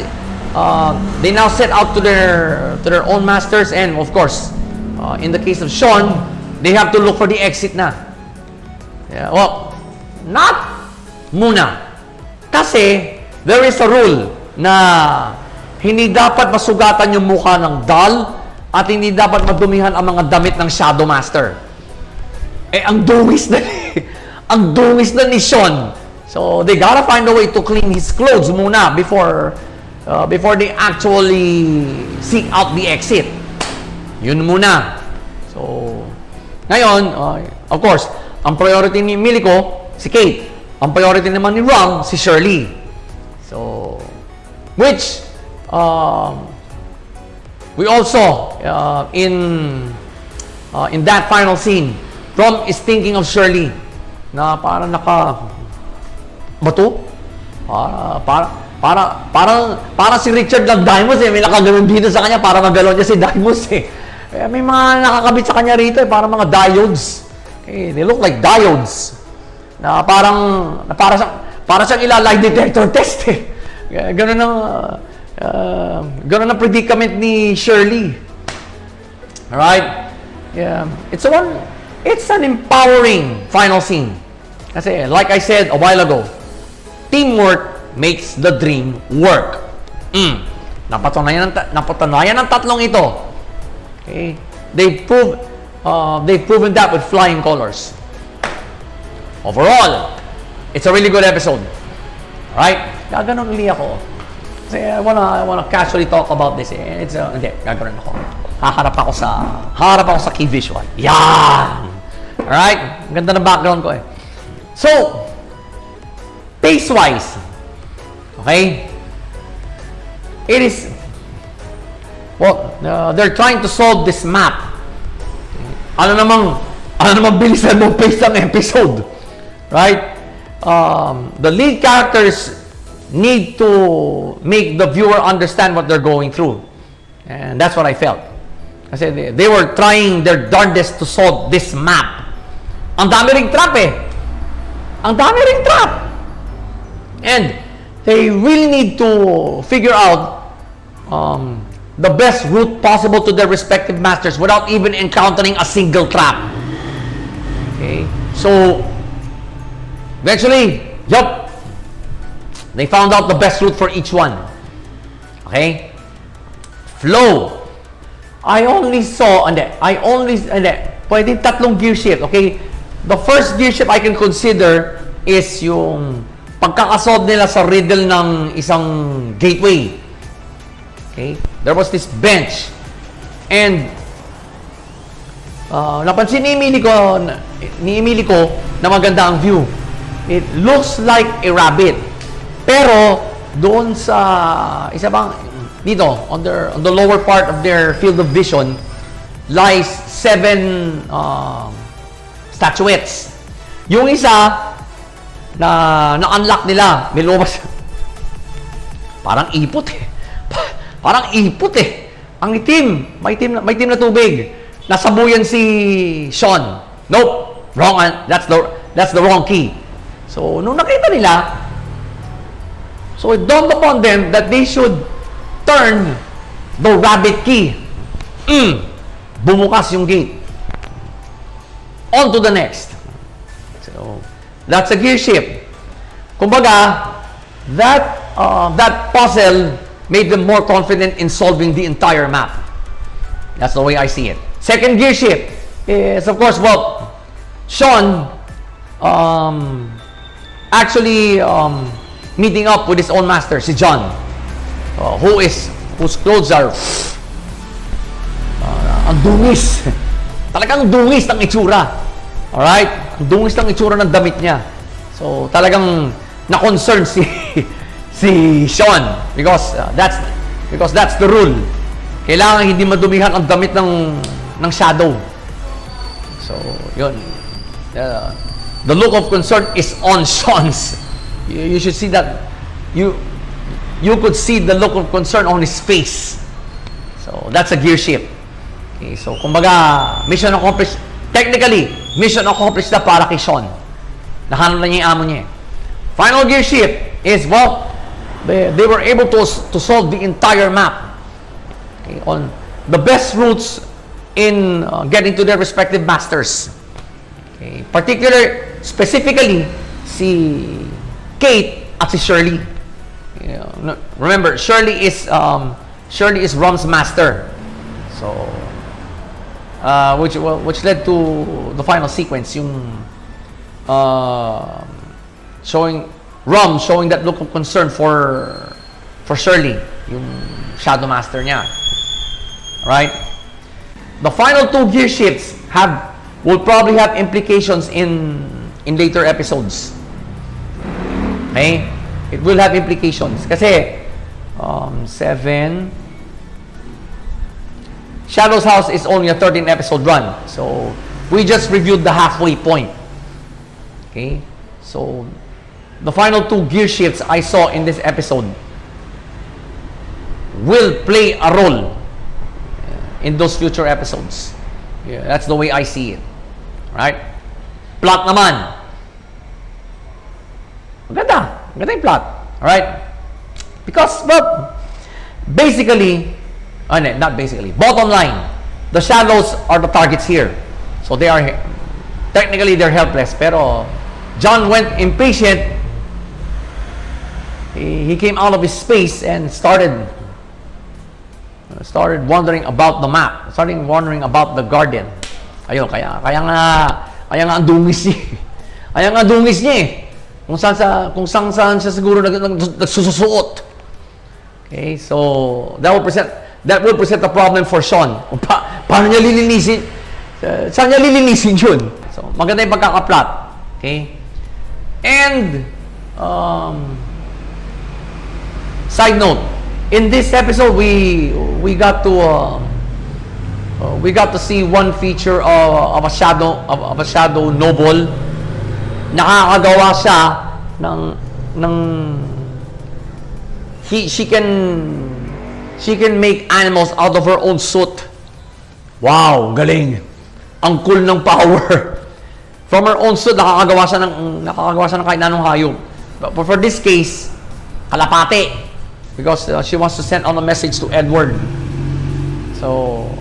they now set out to their own masters, and of course, in the case of Sean, they have to look for the exit na. Yeah, well, not muna. Kasi, there is a rule na hindi dapat masugatan yung mukha ng doll at hindi dapat madumihan ang mga damit ng Shadow Master. Ang dungis na ang dungis na ni Sean. So, they gotta find a way to clean his clothes muna before they actually seek out the exit. Yun muna. So, ngayon, of course, ang priority ni Emilico, si Kate. Ang priority naman ni Rom, si Shirley. So, which, we also, in that final scene, Rom is thinking of Shirley na parang bato? Para si Richard ng Dimos may nakaganon dito sa kanya para magalon niya si Dimos may mga nakakabit sa kanya rito para mga diodes. Okay, they look like diodes. Na para siyang ila-lie detector test Ganun ang predicament ni Shirley. Alright? Yeah. It's an empowering final scene. Kasi, like I said a while ago, teamwork makes the dream work. Napatunayan ng tatlong ito. Okay? They've proven that with flying colors. Overall, it's a really good episode. Alright? Gaganon uli ako. Kasi I wanna casually talk about this. Hindi, gaganon ako. Harap ako sa key visual. Yan! Alright? Ang ganda ng background ko So, pace-wise, okay? It is, they're trying to solve this map. Ano namang bilisan mo pace ng episode. Right? The lead characters need to make the viewer understand what they're going through. And that's what I felt. Kasi they were trying their darndest to solve this map. Ang dami ring trap Ang dami ring trap. And they really need to figure out the best route possible to their respective masters without even encountering a single trap. Okay? So, eventually, they found out the best route for each one. Okay? Flow. Pwede tatlong gear shift. Okay? The first gear shift I can consider is yung pagkakasolve nila sa riddle ng isang gateway. Okay? There was this bench. And napansin ni Emilico na maganda ang view. It looks like a rabbit. Pero doon sa dito on the lower part of their field of vision lies 7 statuettes. Yung isa na-unlock nila, may lumabas. Parang ipot Ang itim, may itim na tubig. Nasabuyan si Sean. Nope, wrong. That's the wrong key. So nung nakita nila, so it dawned upon them that they should turn the rabbit key. Bumukas yung gate. On to the next. So, that's a gear shift. Kumbaga, that puzzle made them more confident in solving the entire map. That's the way I see it. Second gear shift is, of course, Sean actually meeting up with his own master, si John. whose clothes are ang dungis. Talagang dungis ng itsura. Alright? Ang dungis ng itsura ng damit niya. So, talagang na-concern si Sean because that's the rule. Kailangan hindi madumihan ang damit ng shadow. So, yun. The look of concern is on Sean's. You should see that. You could see the look of concern on his face. So, that's a gear shift. Okay, so, kumbaga, mission accomplished. Technically, mission accomplished na para kay Sean. Nahanap na niya yung amo niya. Final gear shift is, well, they were able to solve the entire map. Okay, on the best routes in getting to their respective masters. Okay, specifically, si Kate at si Shirley. Remember, Shirley is Rom's master. So, which led to the final sequence, yung showing that look of concern for Shirley, yung shadow master niya. Right? The final two gear shifts will probably have implications in later episodes. Okay? It will have implications. Kasi, 7... Shadow's House is only a 13-episode run. So, we just reviewed the halfway point. Okay? So, the final two gear shifts I saw in this episode will play a role in those future episodes. Yeah, that's the way I see it. Right? Plot naman. Maganda. Maganda yung plot. Alright? Because, well, basically, not basically, bottom line, the shadows are the targets here. So they are, technically they're helpless. Pero, John went impatient. He came out of his space and started wondering about the map. Started wondering about the garden. Ayun, kaya nga ang dungis niya. Kaya nga dungis niya eh. Kung saan siya siguro nagsusuot. Okay, so that will present a problem for Sean. Paano niya lilinisin? Saan niya lilinisin yun? So, maganda yung pagkakaplot. Okay? And, side note, in this episode, we got to see one feature of a shadow noble. Nakakagawa siya she can make animals out of her own suit. Wow, galing. Ang cool ng power. From her own suit, nakakagawa siya ng kahit anong hayop. But for this case, kalapate. Because she wants to send on a message to Edward. So,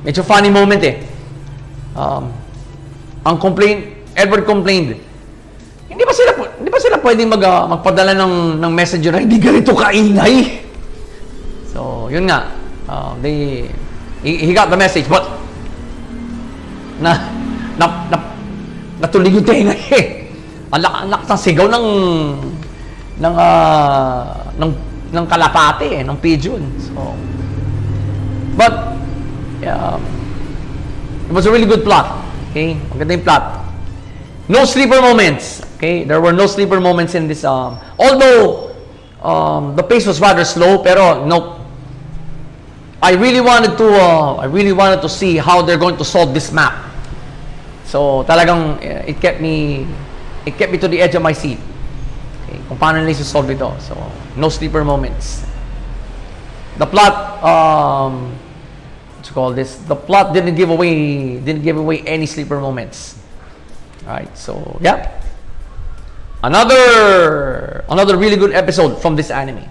medyo funny moment eh. Edward complained, hindi ba sila pwedeng magpadala ng messenger na hindi ganito kaingay? So, yun nga. He got the message, but natulig yung tenga eh. Ang lakas ng sigaw ng kalapate eh, ng pigeon. So, but it was a really good plot. Okay? Maganda yung plot. No sleeper moments. Okay? There were no sleeper moments in this. Although the pace was rather slow, pero no. I really wanted to see how they're going to solve this map. So talagang it kept me to the edge of my seat. Okay? Kung paano nila solve ito. So no sleeper moments. The plot, what you call this? The plot didn't give away any sleeper moments. Alright, so yeah. Another really good episode from this anime.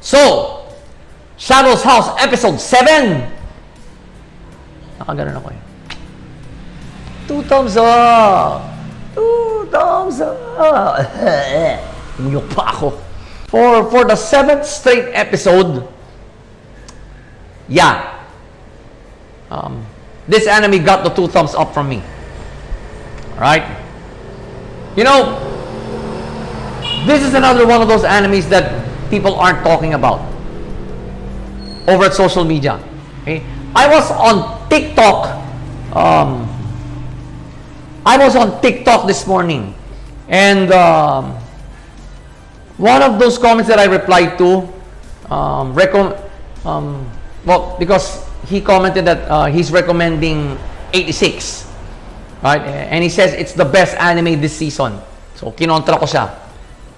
So, Shadow's House episode 7. Nakaganon ako eh. 2 thumbs up. 2 thumbs up. Umiyok pa ako. For the 7th straight episode, yeah. This anime got the 2 thumbs up from me. Right? You know, this is another one of those animes that people aren't talking about over at social media. Okay? I was on TikTok this morning, and one of those comments that I replied to, well, because he commented that he's recommending 86, right? And he says it's the best anime this season. So kinontra ko siya.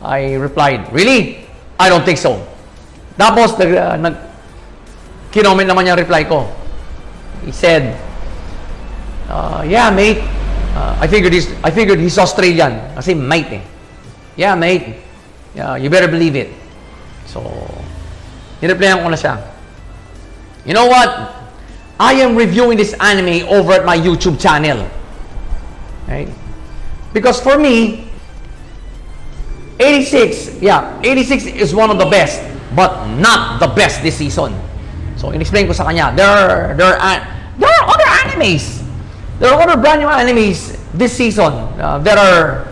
I replied, really? I don't think so. Tapos kinoment naman yung reply ko. He said, yeah, mate. I figured he's Australian. Kasi mate eh. Yeah, mate. Yeah, you better believe it. So, nireplyan ko na siya. You know what? I am reviewing this anime over at my YouTube channel. Right? Because for me, 86 is one of the best, but not the best this season. So, in-explain ko sa kanya, there are other animes. There are other brand new animes this season that are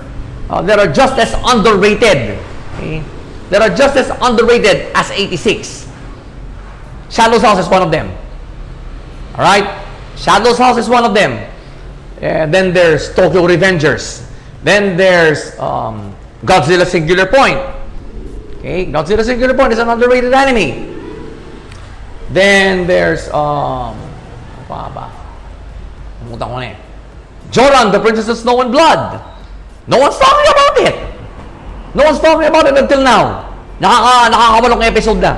just as underrated. Okay? That are just as underrated as 86. Shadow's House is one of them. Alright? Shadow's House is one of them. Then there's Tokyo Revengers. Then there's Godzilla Singular Point. Okay? Godzilla Singular Point is an underrated anime. Then there's ano pa ba? Namutan ko na eh. Joran, the Princess of Snow and Blood. No one's talking about it. No one's talking about it until now. Nakakawalong episode na.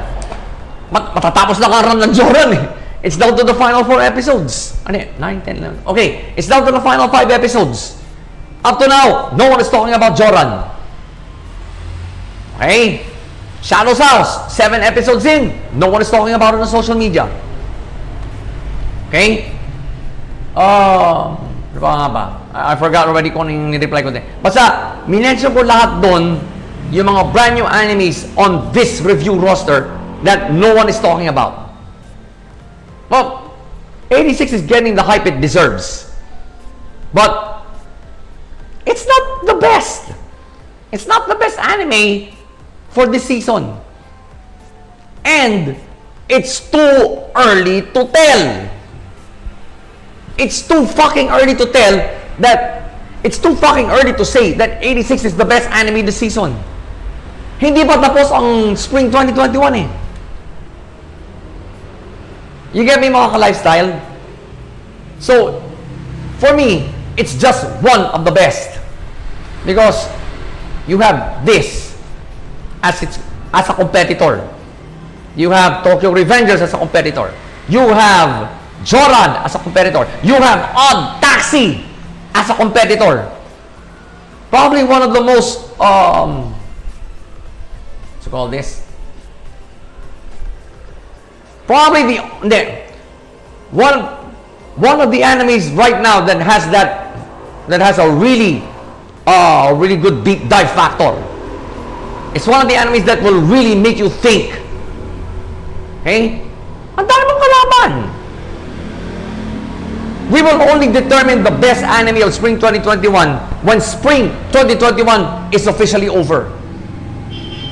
Matatapos na ka-run ng Joran eh. It's down to the final 4 episodes. Ano eh? 9, 10, 11. Okay, it's down to the final 5 episodes. Up to now, no one is talking about Joran. Okay? Shadow's House, 7 episodes in. No one is talking about it on social media. Okay? Ano pa nga ba? I forgot already kung anong ni-reply ko din. Basta, minention ko lahat doon yung mga brand new animes on this review roster that no one is talking about. Well, 86 is getting the hype it deserves. But, it's not the best. It's not the best anime for this season. And, it's too early to tell. It's too fucking early to tell that it's too fucking early to say that 86 is the best anime this season. Hindi pa tapos ang spring 2021 eh. You get me mga ka-lifestyle? So, for me, it's just one of the best. Because you have this as a competitor. You have Tokyo Revengers as a competitor. You have Joran as a competitor. You have Odd Taxi as a competitor. Probably one of the most what's it called this? Probably one of the animes right now that has a really good deep dive factor. It's one of the animes that will really make you think. Okay? Ang dami mong kalaban. We will only determine the best anime of spring 2021 when spring 2021 is officially over.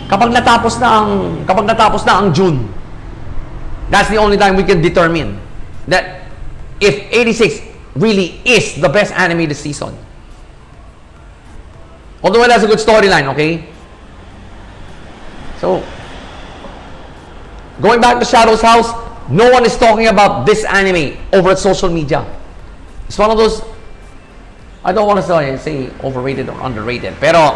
Kapag natapos na ang June, that's the only time we can determine that if 86 really is the best anime this season. Although it has a good storyline, okay? So, going back to Shadow's House, no one is talking about this anime over at social media. It's one of those, I don't want to say overrated or underrated, pero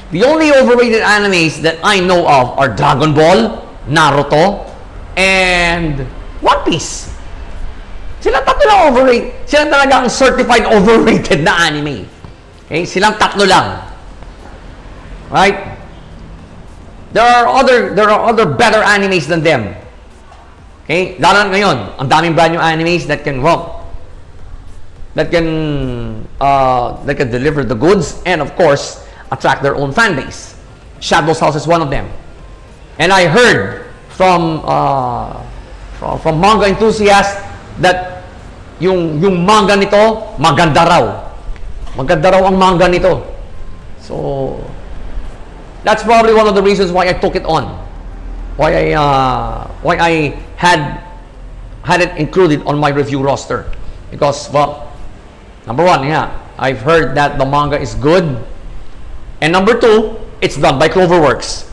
the only overrated animes that I know of are Dragon Ball, Naruto, and One Piece. Silang tatlo lang overrated. Silang talagang certified overrated na anime. Okay? Silang tatlo lang. Right? There are other better animes than them. Okay? Lalo ngayon, ang daming brand new animes that can deliver the goods and of course attract their own fan base. Shadow's House is one of them. And I heard from manga enthusiasts that yung manga nito maganda raw. Maganda raw ang manga nito. So That's probably one of the reasons why I took it on. Why I had it included on my review roster. Because, well, number one, yeah, I've heard that the manga is good. And number two, it's done by Cloverworks.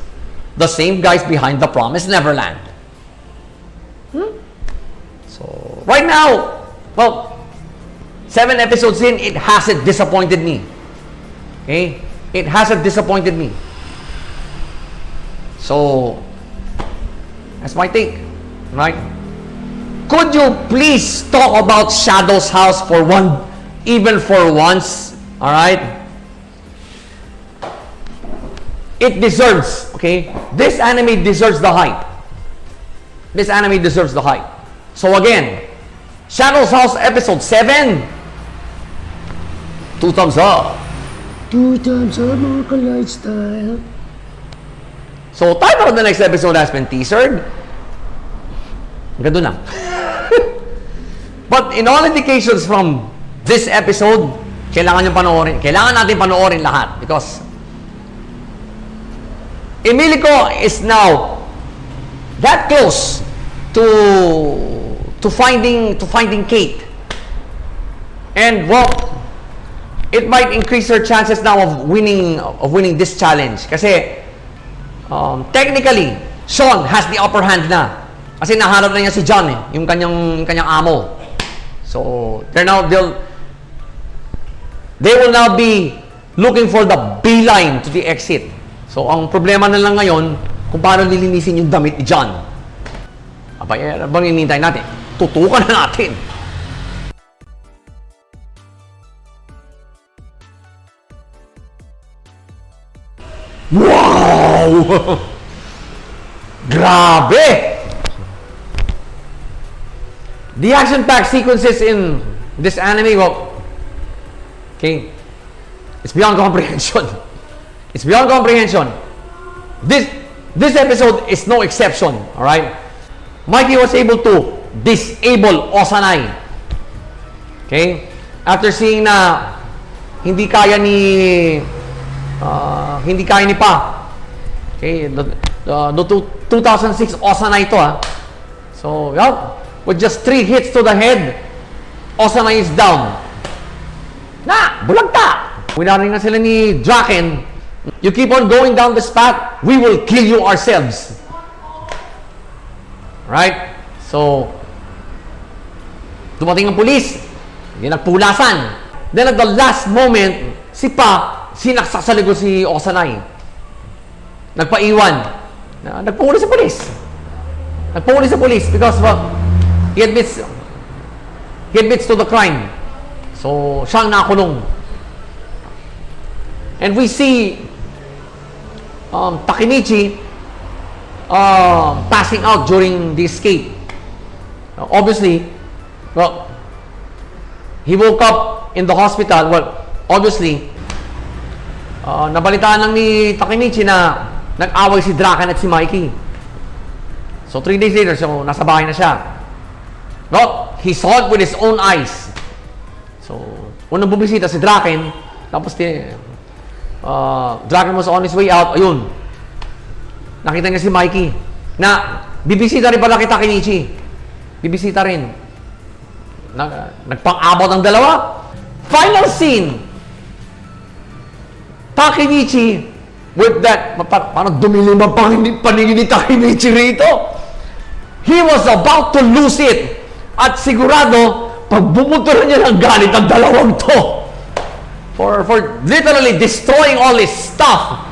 The same guys behind The Promised Neverland. So, right now, well, 7 episodes in, it hasn't disappointed me. Okay? It hasn't disappointed me. So, that's my take. Right? Could you please talk about Shadow's House for even for once? Alright? It deserves, okay? This anime deserves the hype. This anime deserves the hype. So again, Shadow's House episode 7. 2 thumbs up. 2 thumbs up, mga ka-lifestyle. So, title of the next episode has been teasered. Ganda lang. But in all indications from this episode, kailangan nyo panoorin. Kailangan natin panoorin lahat. Because Emilico is now that close to finding Kate. And well, it might increase her chances now of winning this challenge. Kasi technically, Sean has the upper hand na. Kasi nahanap na niya si John yung kanyang amo. So, they will now be looking for the beeline to the exit. So, ang problema na lang ngayon, kung paano nilinisin yung damit ni John. Abay, bang hinihintay natin? Tutukan na natin. Wow! Grabe! The action-packed sequences in this anime, well, okay, it's beyond comprehension. It's beyond comprehension. This episode is no exception, alright? Mikey was able to disable Osanai. Okay? After seeing na hindi kaya ni Pa. Okay? The 2006 Osanai to, ha. So, yeah, with just 3 hits to the head, Osanai is down. Na! Bulagta! Winarin nga sila ni Draken, you keep on going down this path, we will kill you ourselves. Right? So, dumating ang pulis, hindi nagpulasan. Then at the last moment, si Pa, sinaksak sa likod si Osanai. Nagpaiwan. Nagpahuli sa pulis. Nagpahuli sa pulis because he admits to the crime. So, siyang nakulong. And we see Takemichi passing out during the escape. Obviously, well, he woke up in the hospital. Well, obviously, nabalitaan lang ni Takemichi na nag-away si Draken at si Mikey. So, 3 days later, so, nasa bahay na siya. No, he saw it with his own eyes. So, unang bumisita si Draken, tapos Draken was on his way out, ayun. Nakita niya si Mikey na bibisita rin pala kay Takemichi. Bibisita rin. Nagpang-abot ang dalawa. Final scene. Takemichi with that, parang dumilim ang paningin ni Takemichi rito. He was about to lose it. At sigurado, pag bumuturan niya ng galit ang dalawang to. For literally destroying all his stuff.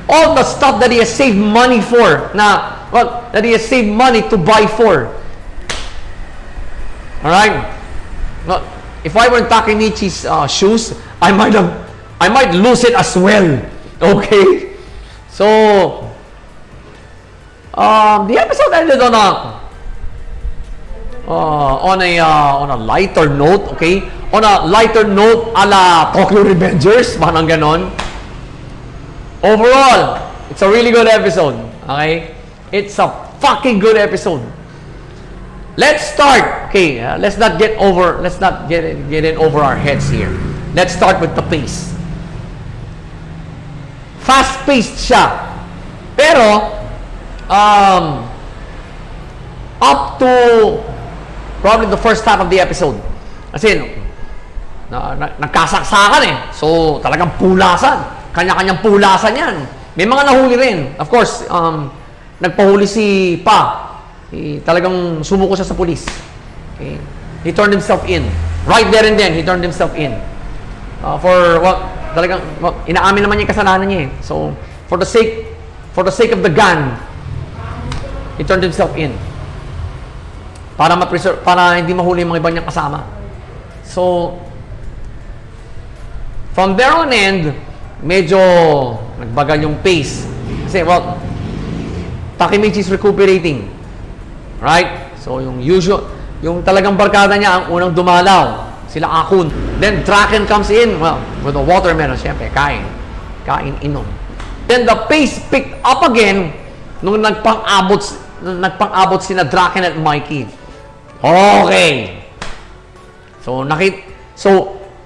All the stuff that he has saved money for. That he has saved money to buy for. Alright? Well, if I were in Takemichi's shoes, I might lose it as well. Okay? So, the episode ended on a lighter note, okay? On a lighter note, a la Tokyo Revengers, parang ganon. Overall, it's a really good episode, okay? It's a fucking good episode. Let's start, okay? Let's not get in over our heads here. Let's start with the pace. Fast fast-paced siya. Pero, up to probably the first half of the episode. Kasi, nagkasaksakan eh. So, talagang pulasan. Kanya-kanyang pulasan yan. May mga nahuli rin. Of course, nagpahuli si Pa. Talagang sumuko siya sa pulis. Okay? He turned himself in. Right there and then, he turned himself in. Talagang, inaamin naman niya yung kasalanan niya eh. So, for the sake of the gun, he turned himself in. Para hindi mahuli yung mga iba niyang kasama. So, from there on end, medyo nagbagal yung pace. Kasi, Takemichi's recuperating. Right? So, yung talagang barkada niya, ang unang dumalaw. Sila Akun. Then, Draken comes in. With a watermelon, syempre, kain, inom. Then, the pace picked up again nung nagpang-abot sina Draken at Mikey. Okay. So,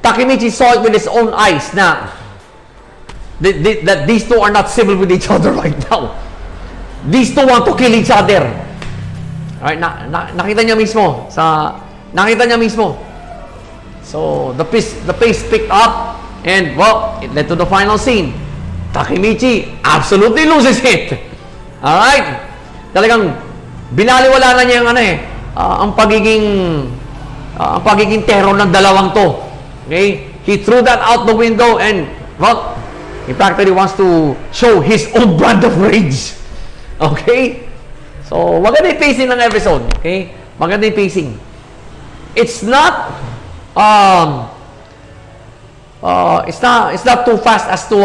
Takemichi saw it with his own eyes na that these two are not civil with each other right now. These two want to kill each other. Alright, nakita niya mismo. So, the pace picked up and, it led to the final scene. Takemichi absolutely loses it. Alright? Talagang binaliwala na niya yung ang pagiging terror ng dalawang to. Okay? He threw that out the window and, he practically wants to show his own brand of rage. Okay? So, maganda yung pacing ng episode. Okay? Maganda yung pacing. It's not too fast as to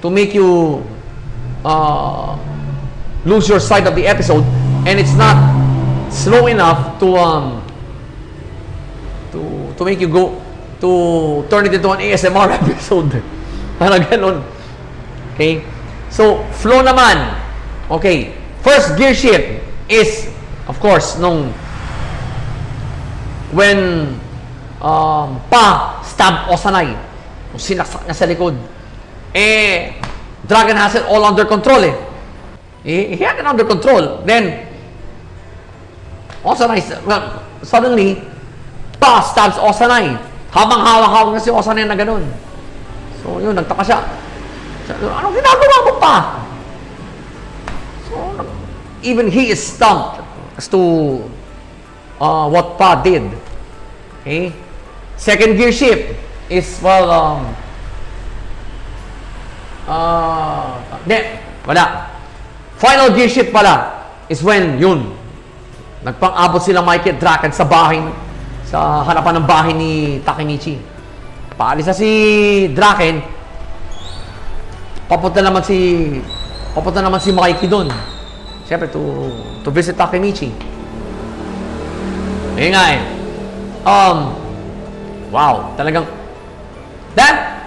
make you lose your sight of the episode, and it's not slow enough to make you go to turn it into an ASMR episode. Parang ganun. Okay? So, flow naman. Okay. First gear shift is, of course, when Pa stab Osanai, sinaksak niya sa likod. Dragon has it all under control eh. He had it under control. Then, Osanai, suddenly, Pa stabs Osanai. Habang hawak-hawak na si Osanai na ganun. So, yun, nagtaka siya. Anong ginagawa mo pa? So, even he is stumped as to what Pa did. Okay? Second gear shift is, wala. Final gear shift pala is when, nagpang-abot sila Mikey at Draken sa bahay, sa harapan ng bahay ni Takemichi. Paalis na si Draken, papunta naman si Mikey doon. Siyempre, to visit Takemichi. Ayun nga eh. Wow, talagang that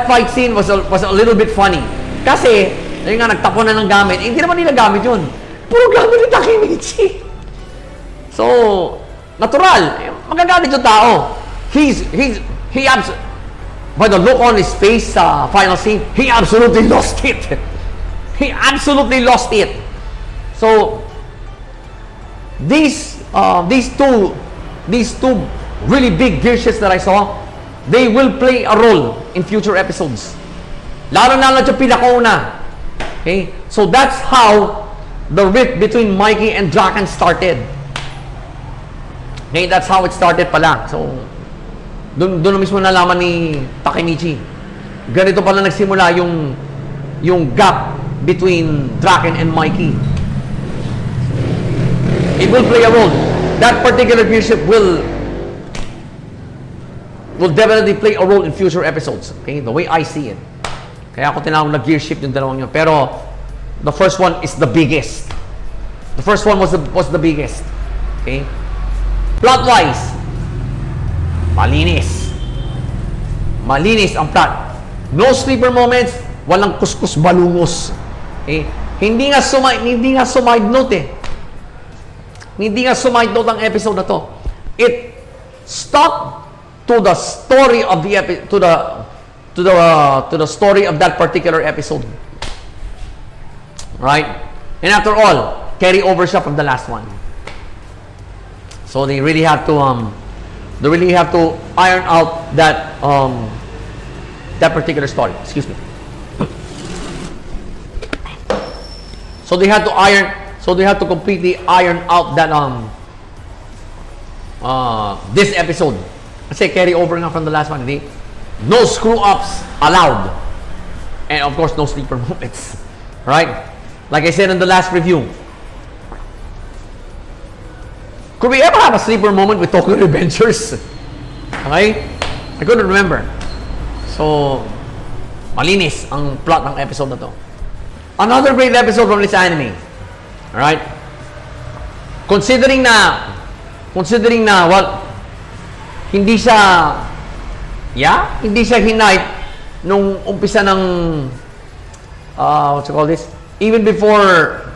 fight scene was a little bit funny. Kasi, ayun nga, nagtapon na ng gamit. Hindi naman nila gamit yun. Puro gamit ni Takemichi. So, natural. Magagalit yung tao. By the look on his face sa final scene, he absolutely lost it. He absolutely lost it. So, these two really big gear shifts that I saw, they will play a role in future episodes. Lalo na yung pinakauna. Okay? So, that's how the rift between Mikey and Draken started. Okay? That's how it started pala. So, doon na mismo nalaman ni Takemichi. Ganito pala nagsimula yung gap between Draken and Mikey. It will play a role. That particular gear shift will definitely play a role in future episodes. Okay? The way I see it. Kaya ako tinawag na gear shift yung dalawang yun. Pero, the first one is the biggest. The first one was the biggest. Okay? Plot-wise, malinis. Malinis ang plot. No sleeper moments, walang kuskus balungos. Okay? Hindi nga sumide note eh. Hindi nga sumide note ang episode na to. It stuck to the story of the episode, to the story of that particular episode. Right? And after all, carry over siya from the last one. So they really have to iron out that that particular story. Excuse me. So they had to completely iron out that this episode. Kasi carry over nga from the last one, hindi? No screw ups allowed. And of course, no sleeper moments. Right? Like I said in the last review, could we ever have a sleeper moment with Tokyo Revengers? Okay? I couldn't remember. So, malinis ang plot ng episode na to. Another great episode from this anime. Alright? Considering na, well, hindi siya hinight nung umpisa ng, what you call this? Even before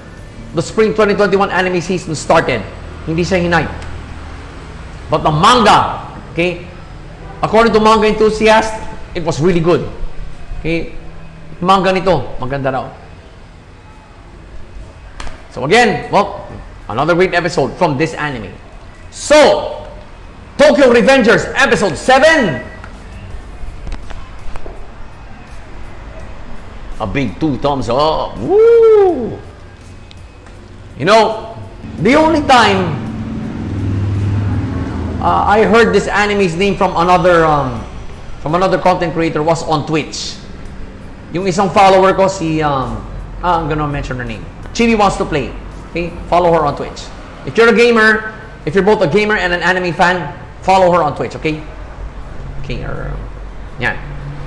the spring 2021 anime season started, hindi siya hinight. But the manga, okay, according to manga enthusiasts, it was really good. Okay, manga nito, maganda raw. So again, well, another great episode from this anime. So, Tokyo Revengers episode 7. A big 2 thumbs up. Woo! You know, the only time I heard this anime's name from another content creator was on Twitch. Yung isang follower ko si I'm gonna mention her name. Chibi Wants to Play. Okay, follow her on Twitch. If you're a gamer, if you're both a gamer and an anime fan, follow her on Twitch. Okay. Okay. Yeah.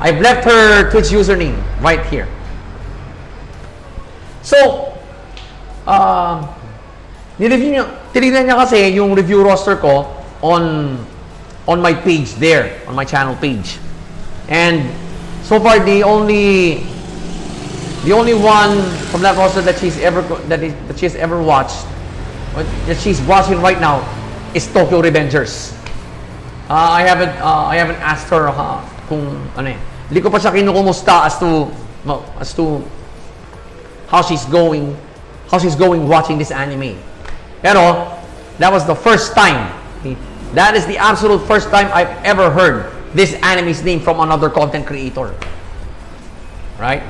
I've left her Twitch username right here. So, tinignan niya kasi yung review roster ko on my page there, on my channel page. And so far the only one from that roster that she's ever watched, that she's watching right now, is Tokyo Revengers. I haven't asked her kung ano eh. Hindi ko pa siya kinukumusta as to how she's going watching this anime. Pero that was the first time. That is the absolute first time I've ever heard this anime's name from another content creator. Right?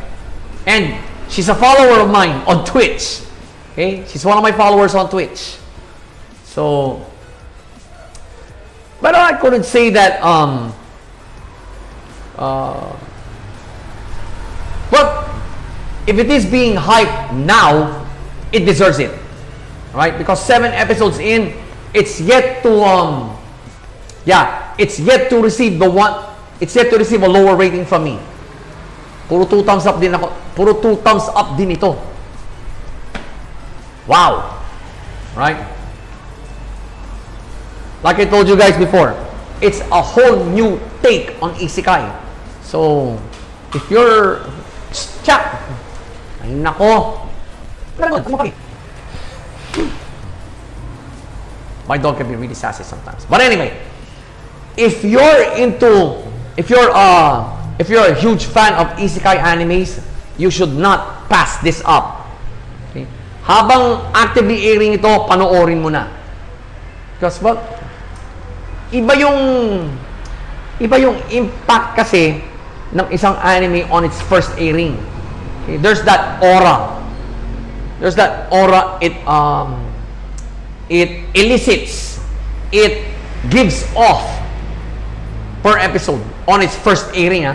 And she's a follower of mine on Twitch. Okay? She's one of my followers on Twitch. So, but I couldn't say that well, if it is being hyped now, it deserves it. Right? Because 7 episodes in, it's yet to receive a lower rating from me. Puro 2 thumbs up din ako. Puro 2 thumbs up din ito. Wow. Right? Like I told you guys before, it's a whole new take on isekai. So, if you're ay nako. My dog can be really sassy sometimes. But anyway, if you're a huge fan of isekai animes, you should not pass this up. Okay? Habang actively airing ito, panoorin mo na. Because well, iba yung impact kasi ng isang anime on its first airing. Okay? There's that aura. It elicits, it gives off per episode on its first airing.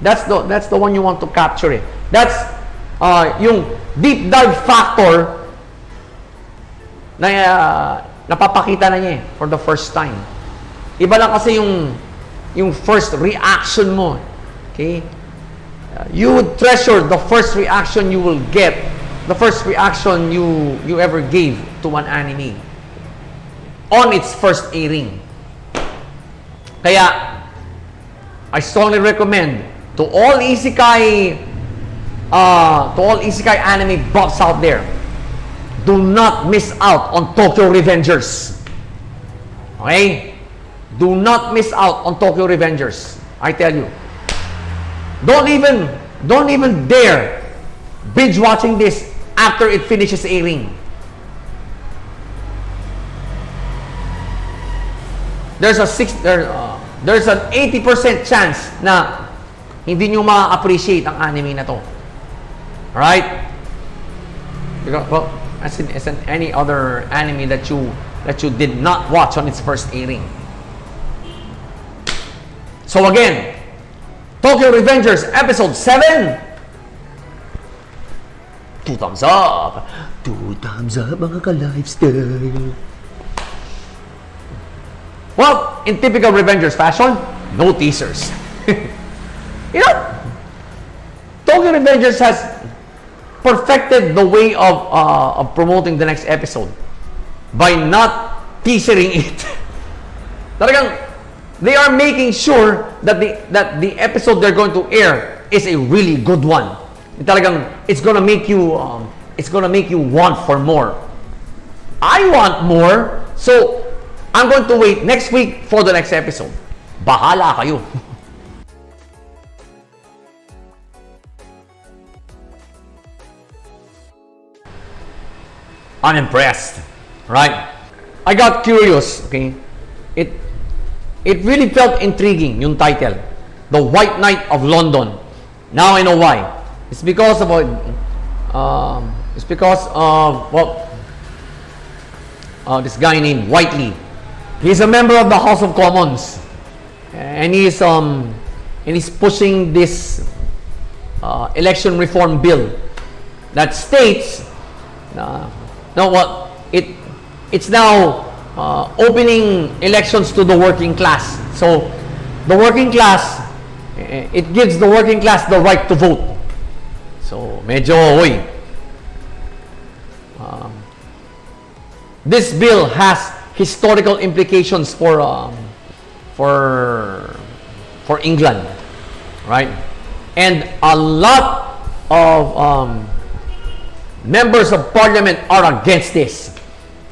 That's the one you want to capture it. That's yung deep dive factor na napapakita na niya for the first time. Iba lang kasi yung first reaction mo. Okay? You would treasure the first reaction you will get, the first reaction you ever gave to an anime on its first airing. Kaya I strongly recommend to all isekai anime buffs out there, do not miss out on Tokyo Revengers. Okay? Do not miss out on Tokyo Revengers. I tell you. Don't even dare binge watching this after it finishes airing. There's an 80% chance na hindi nyo ma-appreciate ang anime na to. Alright? Well, as in any other anime that you did not watch on its first airing. So again, Tokyo Revengers Episode 7. 2 thumbs up. 2 thumbs up, mga ka-lifestyle. Well, in typical Revengers fashion, no teasers. You know, Tokyo Revengers has perfected the way of promoting the next episode by not teasering it. Talagang, they are making sure that the episode they're going to air is a really good one. Talagang, it's gonna make you want for more. I want more, so I'm going to wait next week for the next episode. Bahala kayo. Unimpressed, right? I got curious, okay? It really felt intriguing, yung title. The White Knight of London. Now I know why. It's because of this guy named Whiteley. He's a member of the House of Commons, and he's pushing this election reform bill that states it's now opening elections to the working class. So the working class, it gives the working class the right to vote. So medyo this bill has historical implications for England, right? And a lot of members of parliament are against this,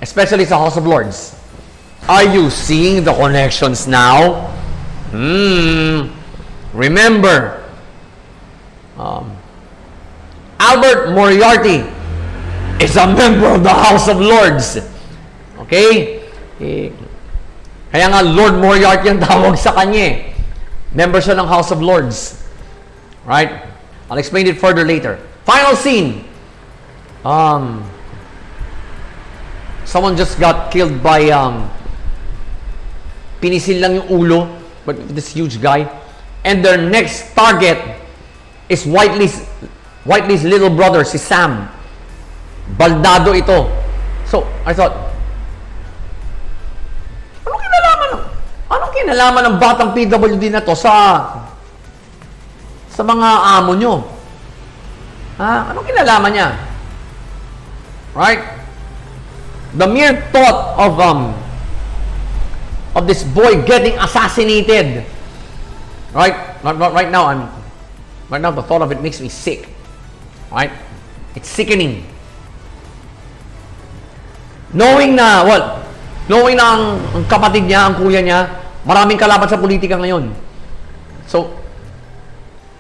especially sa House of Lords. Are you seeing the connections now? Remember, Albert Moriarty is a member of the House of Lords. Okay? Kaya nga Lord Moriarty ang tawag sa kanya. Member siya ng House of Lords. Right? I'll explain it further later. Final scene. Someone just got killed by pinisil lang yung ulo, but this huge guy, and their next target is Whiteley's little brother, si Sam. Baldado ito. So I thought, anong kinalaman ng batang PWD na to sa mga amo nyo? Anong kinalaman niya? Right? The mere thought of this boy getting assassinated. Right? Right now the thought of it makes me sick. Right? It's sickening. Knowing na ang kapatid niya, ang kuya niya, maraming kalaban sa politika ngayon. So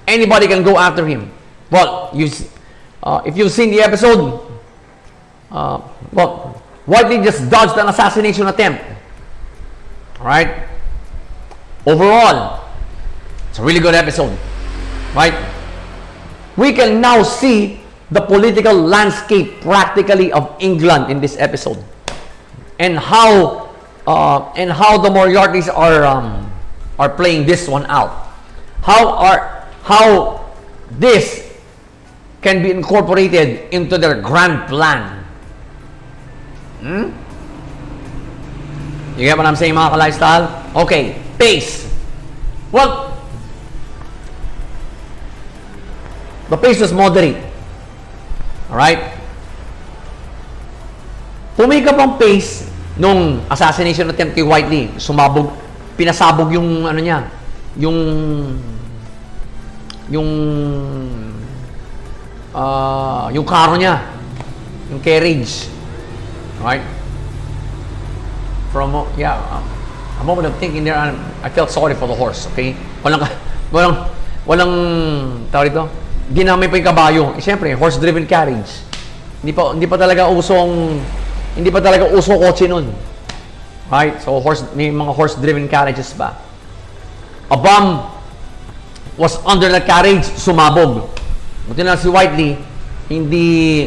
anybody can go after him. Well, if you've seen the episode, Whiteley just dodged an assassination attempt. Alright? Overall, it's a really good episode. Right? We can now see the political landscape practically of England in this episode. And how the Moriartys are playing this one out. How this can be incorporated into their grand plan. You get what I'm saying, mga ka-lifestyle? Okay, pace. Well, the pace was moderate. Alright? Pumikap ang pace nung assassination attempt kay Whiteley. Pinasabog yung ano niya, yung karo niya, yung carriage. Right? A moment of thinking there, I felt sorry for the horse, okay? Walang tawag dito, ginamit pa yung kabayo. Siyempre, horse-driven carriage. Hindi pa talaga usong kotse nun. Right? So, may mga horse-driven carriages ba? A bomb was under the carriage, sumabog. Buti na si Whiteley, hindi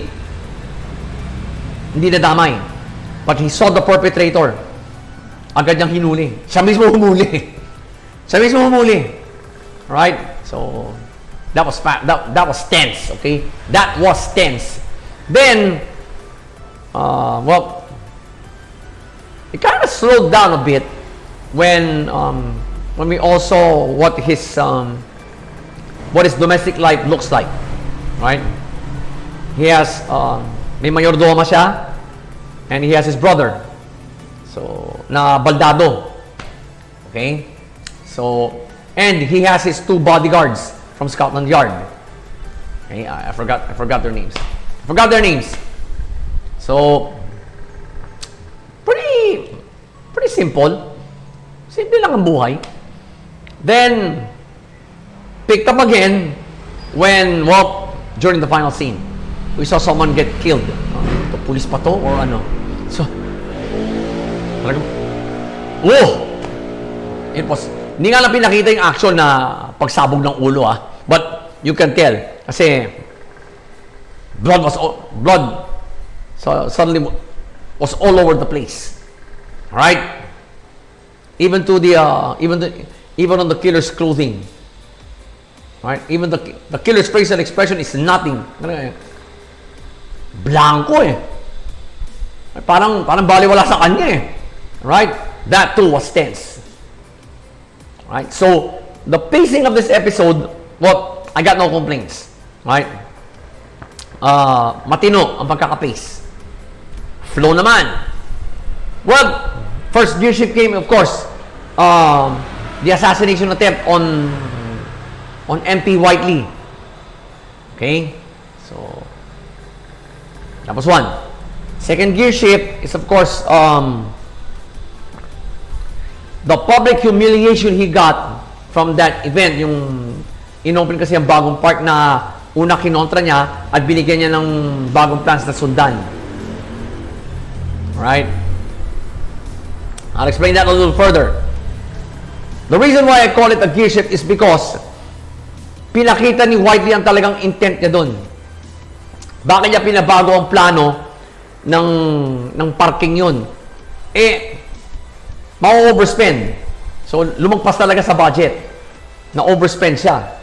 nadamay. But he saw the perpetrator. Agad niyang hinuli. Siya mismo humuli. Right? So, that was tense, okay? That was tense. Then, it kind of slowed down a bit when we also what his domestic life looks like, right? He has may mayordoma siya, and he has his brother, so na baldado, okay? So, and he has his 2 bodyguards from Scotland Yard. Okay, I forgot their names. So, pretty simple. Simple lang ang buhay. Then, picked up again when, during the final scene, we saw someone get killed. Ito, pulis pa to or ano? So, talagang, it was, hindi nga lang pinakita yung action na pagsabog ng ulo, but you can tell. Kasi, blood suddenly was all over the place. Right? Even on the killer's clothing. Right? Even the killer's facial expression is nothing. Blanco eh. Parang baliwala sa kanya eh. Right? That too was tense. Right? So, the pacing of this episode, I got no complaints. Right? Matino ang pagkakapace. Flow naman. Well, first gear shift came, of course, the assassination attempt on MP Whiteley. Okay? So, that was one. Second gear shift is, of course, the public humiliation he got from that event. Yung inopen kasi ang bagong park na una kinontra niya at binigyan niya ng bagong plans na sundan. Right? I'll explain that a little further. The reason why I call it a gear shift is because pinakita ni Whiteley ang talagang intent niya doon. Bakit niya pinabago ang plano ng parking yun? Ma-overspend. So, lumagpas talaga sa budget. Na-overspend siya.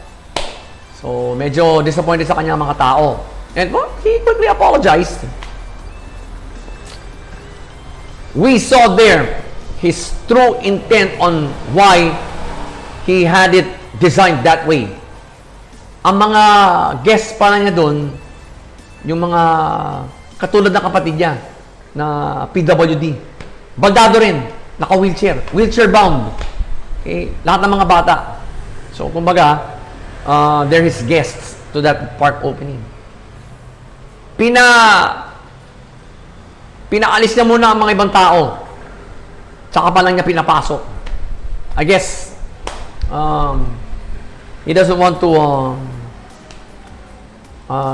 So, medyo disappointed sa kanya mga tao. And, he quickly apologized. We saw there his true intent on why he had it designed that way. Ang mga guests pala niya doon, yung mga katulad ng kapatid niya na PWD. Baldado rin, naka-wheelchair. Wheelchair bound. Okay? Lahat ng mga bata. So, kumbaga, they're his guests to that park opening. Pinaalis niya muna ang mga ibang tao. Tsaka pa lang niya pinapasok. I guess, he doesn't want to,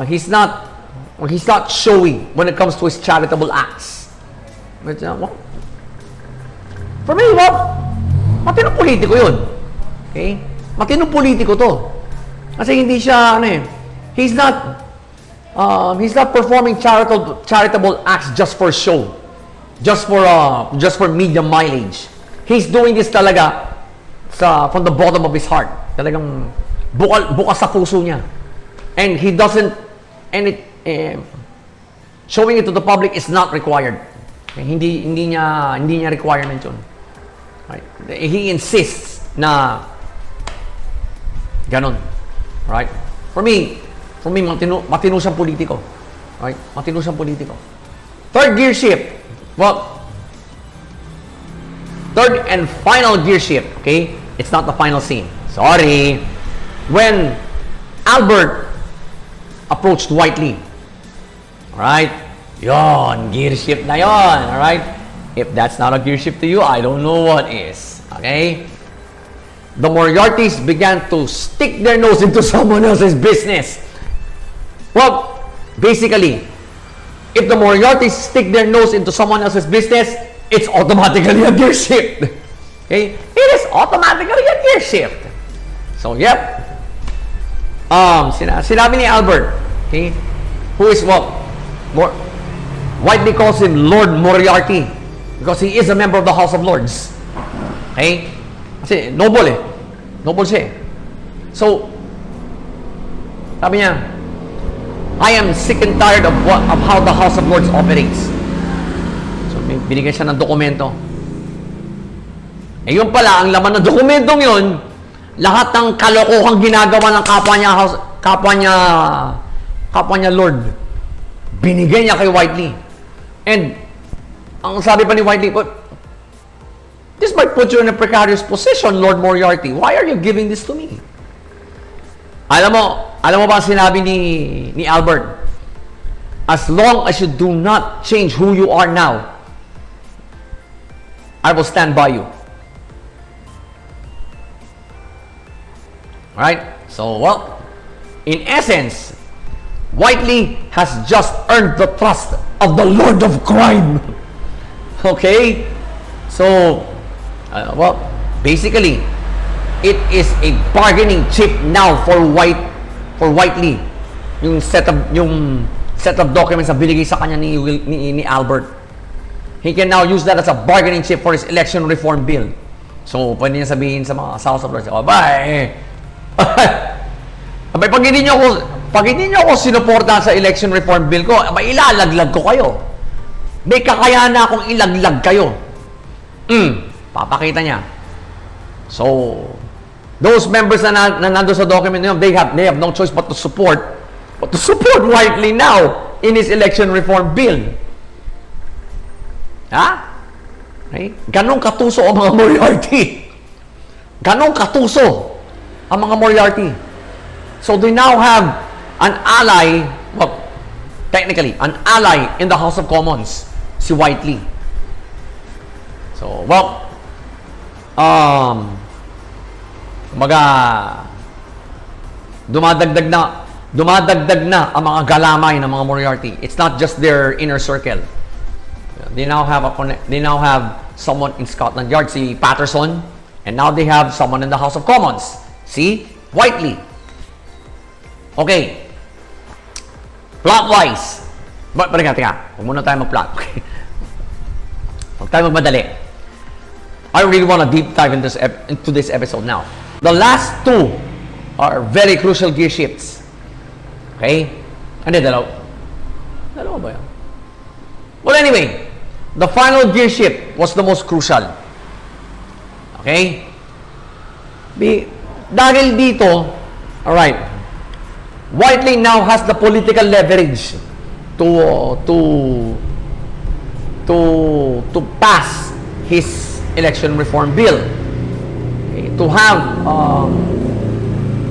he's not showy when it comes to his charitable acts. But, for me, matinong politiko yun. Okay? Matinong politiko to. Kasi hindi siya, he's not performing charitable acts just for show. Just for media mileage. He's doing this talaga from the bottom of his heart. Talagang bukas sa puso niya. And he doesn't, showing it to the public is not required. Hindi niya requirement yun. Right? He insists na ganon. Right? For me, matino siyang politiko. Right? Matino siyang politiko. Third gear shift. Third and final gear shift. Okay? It's not the final scene. Sorry. When Albert approached Whiteley. Alright? Yon, gear shift na yon. Alright? If that's not a gear shift to you, I don't know what is. Okay? the Moriartys began to stick their nose into someone else's business. Well, basically, if the Moriartys stick their nose into someone else's business, it's automatically a gear shift. Okay? It is automatically a gear shift. So, yep. Sinabi ni Albert, okay, who is what? Whiteley calls him Lord Moriarty because he is a member of the House of Lords. Okay? Kasi noble eh. Noble siya eh. So, sabi niya, I am sick and tired of how the House of Lords operates. So, binigyan siya ng dokumento. Eh, yun pala, ang laman ng dokumentong yun, lahat ng kalokohang ginagawa ng kapwa niya Lord, binigay niya kay Whiteley. And, ang sabi pa ni Whiteley, this might put you in a precarious position, Lord Moriarty. Why are you giving this to me? Alam mo ba ang sinabi ni Albert? As long as you do not change who you are now, I will stand by you. Right? So, well, in essence, Whiteley has just earned the trust of the Lord of Crime. Okay? So, well, basically, it is a bargaining chip now for Whiteley. Yung set of documents na binigay sa kanya ni Albert. He can now use that as a bargaining chip for his election reform bill. So, pwede niya sabihin sa mga House of Lords, abay, pag hindi niyo ako sinuportahan sa election reform bill ko, abay, ilalaglag ko kayo. May kakayahan na akong ilaglag kayo. Papakita niya. So, those members na nandun sa document nyo, they have no choice but to support Whiteley now in his election reform bill. Ha? Right? Ganong katuso ang mga Moriarty. Ganong katuso ang mga Moriarty. So they now have an ally, well, technically, an ally in the House of Commons, si Whiteley. So, well, dumadagdag na ang mga galamay ng mga Moriarty. It's not just their inner circle. They now have someone in Scotland Yard, si Patterson, and now they have someone in the House of Commons, si Whiteley. Okay. Plot-wise. Teka. Huwag muna tayo mag-plot. Okay. Huwag tayo magmadali. I really want to deep dive into this episode now. The last two are very crucial gear shifts. Okay? Ano, dalawa ba yan? Well, anyway, the final gear shift was the most crucial. Okay? Dahil dito, alright, Whiteley now has the political leverage to pass his election reform bill. Okay? To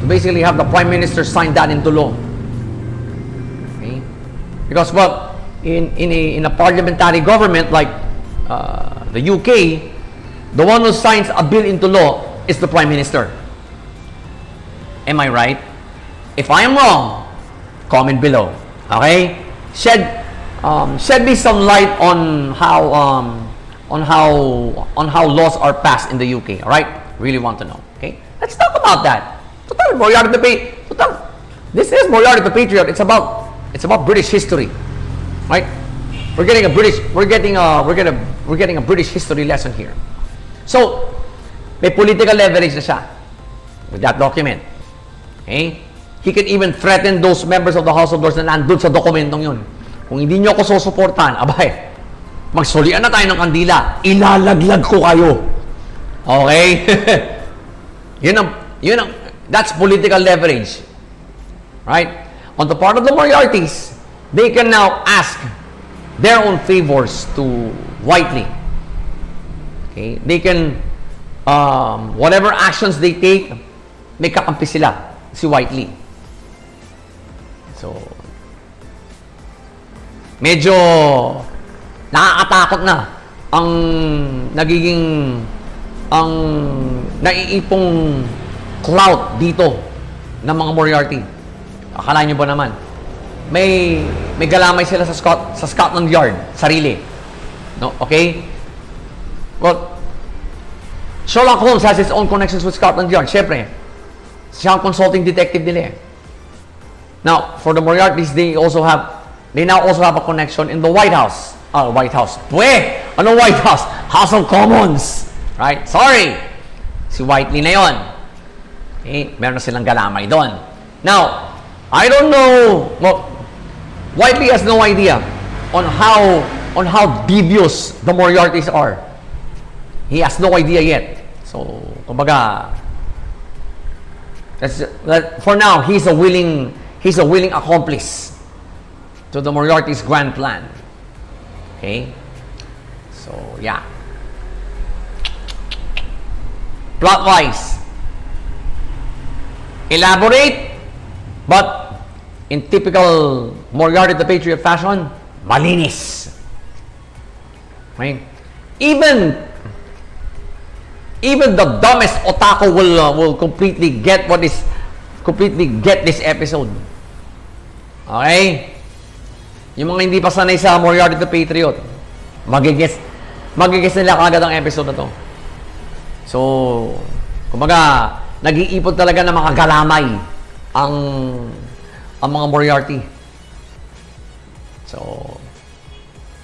basically have the Prime Minister sign that into law. Okay? Because, well, in a parliamentary government like the UK, the one who signs a bill into law is the Prime Minister. Am I right? If I am wrong, comment below. Okay? Shed me some light on how laws are passed in the UK. All right? Really want to know. Okay? Let's talk about that. Total, Moriarty the Patriot. This is Moriarty the Patriot. It's about British history. Right? We're getting a British history lesson here. So, may political leverage na siya with that document. Okay? He can even threaten those members of the House of Lords na nandun sa dokumentong yun. Kung hindi nyo ako susuportahan, abay, magsulian na tayo ng kandila. Ilalaglag ko kayo. Okay? That's political leverage. Right? On the part of the Moriartys, they can now ask their own favors to Whiteley. Okay? They can, whatever actions they take, may kakampi sila, si Whiteley. So, medyo nakakatakot na ang nagiging ang naiipong clout dito ng mga Moriarty. Akala nyo ba naman? May galamay sila sa Scotland Yard, sarili. No, okay? Well, Sherlock Holmes has his own connections with Scotland Yard. Siyempre, siya ang consulting detective nila eh. Now, for the Moriartys, they now also have a connection in the White House. White House. Pwe! Ano White House? House of Commons. Right? Sorry! Si Whiteley na yon. Okay? Meron na silang galamay doon. Now, I don't know. Well, Whiteley has no idea on how devious the Moriartys are. He has no idea yet. So, kumbaga, for now, he's a willing accomplice to the Moriarty's grand plan. Okay? So, yeah. Plot-wise, elaborate, but in typical Moriarty the Patriot fashion, malinis. Okay? Even the dumbest otaku will completely get this episode. Okay? Yung mga hindi pa sanay sa Moriarty the Patriot, magigets nila kagad ang episode na to. So, kumbaga, nag-iipon talaga ng mga galamay ang mga Moriarty. So,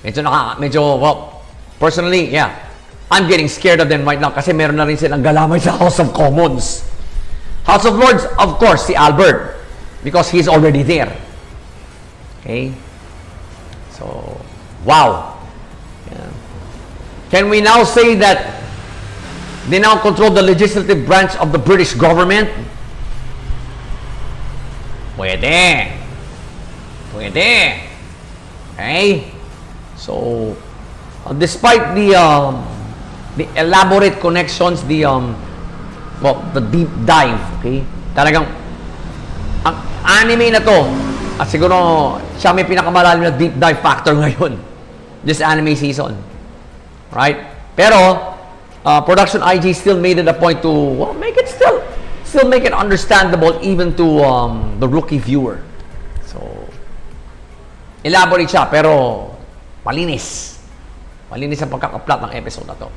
well, personally, yeah, I'm getting scared of them right now kasi meron na rin silang galamay sa House of Commons. House of Lords, of course, si Albert, because he's already there. Okay? So, wow. Yeah. Can we now say that they now control the legislative branch of the British government? Pwede. Okay? So, despite the elaborate connections, the deep dive, okay? Talagang, ang anime na to, at siguro, siya may pinakamalalim na deep dive factor ngayon. This anime season. Right? Pero, production IG still made it a point to, well, still make it understandable even to the rookie viewer. So, elaborate siya, pero, malinis. Malinis ang pagkakaplot ng episode na to.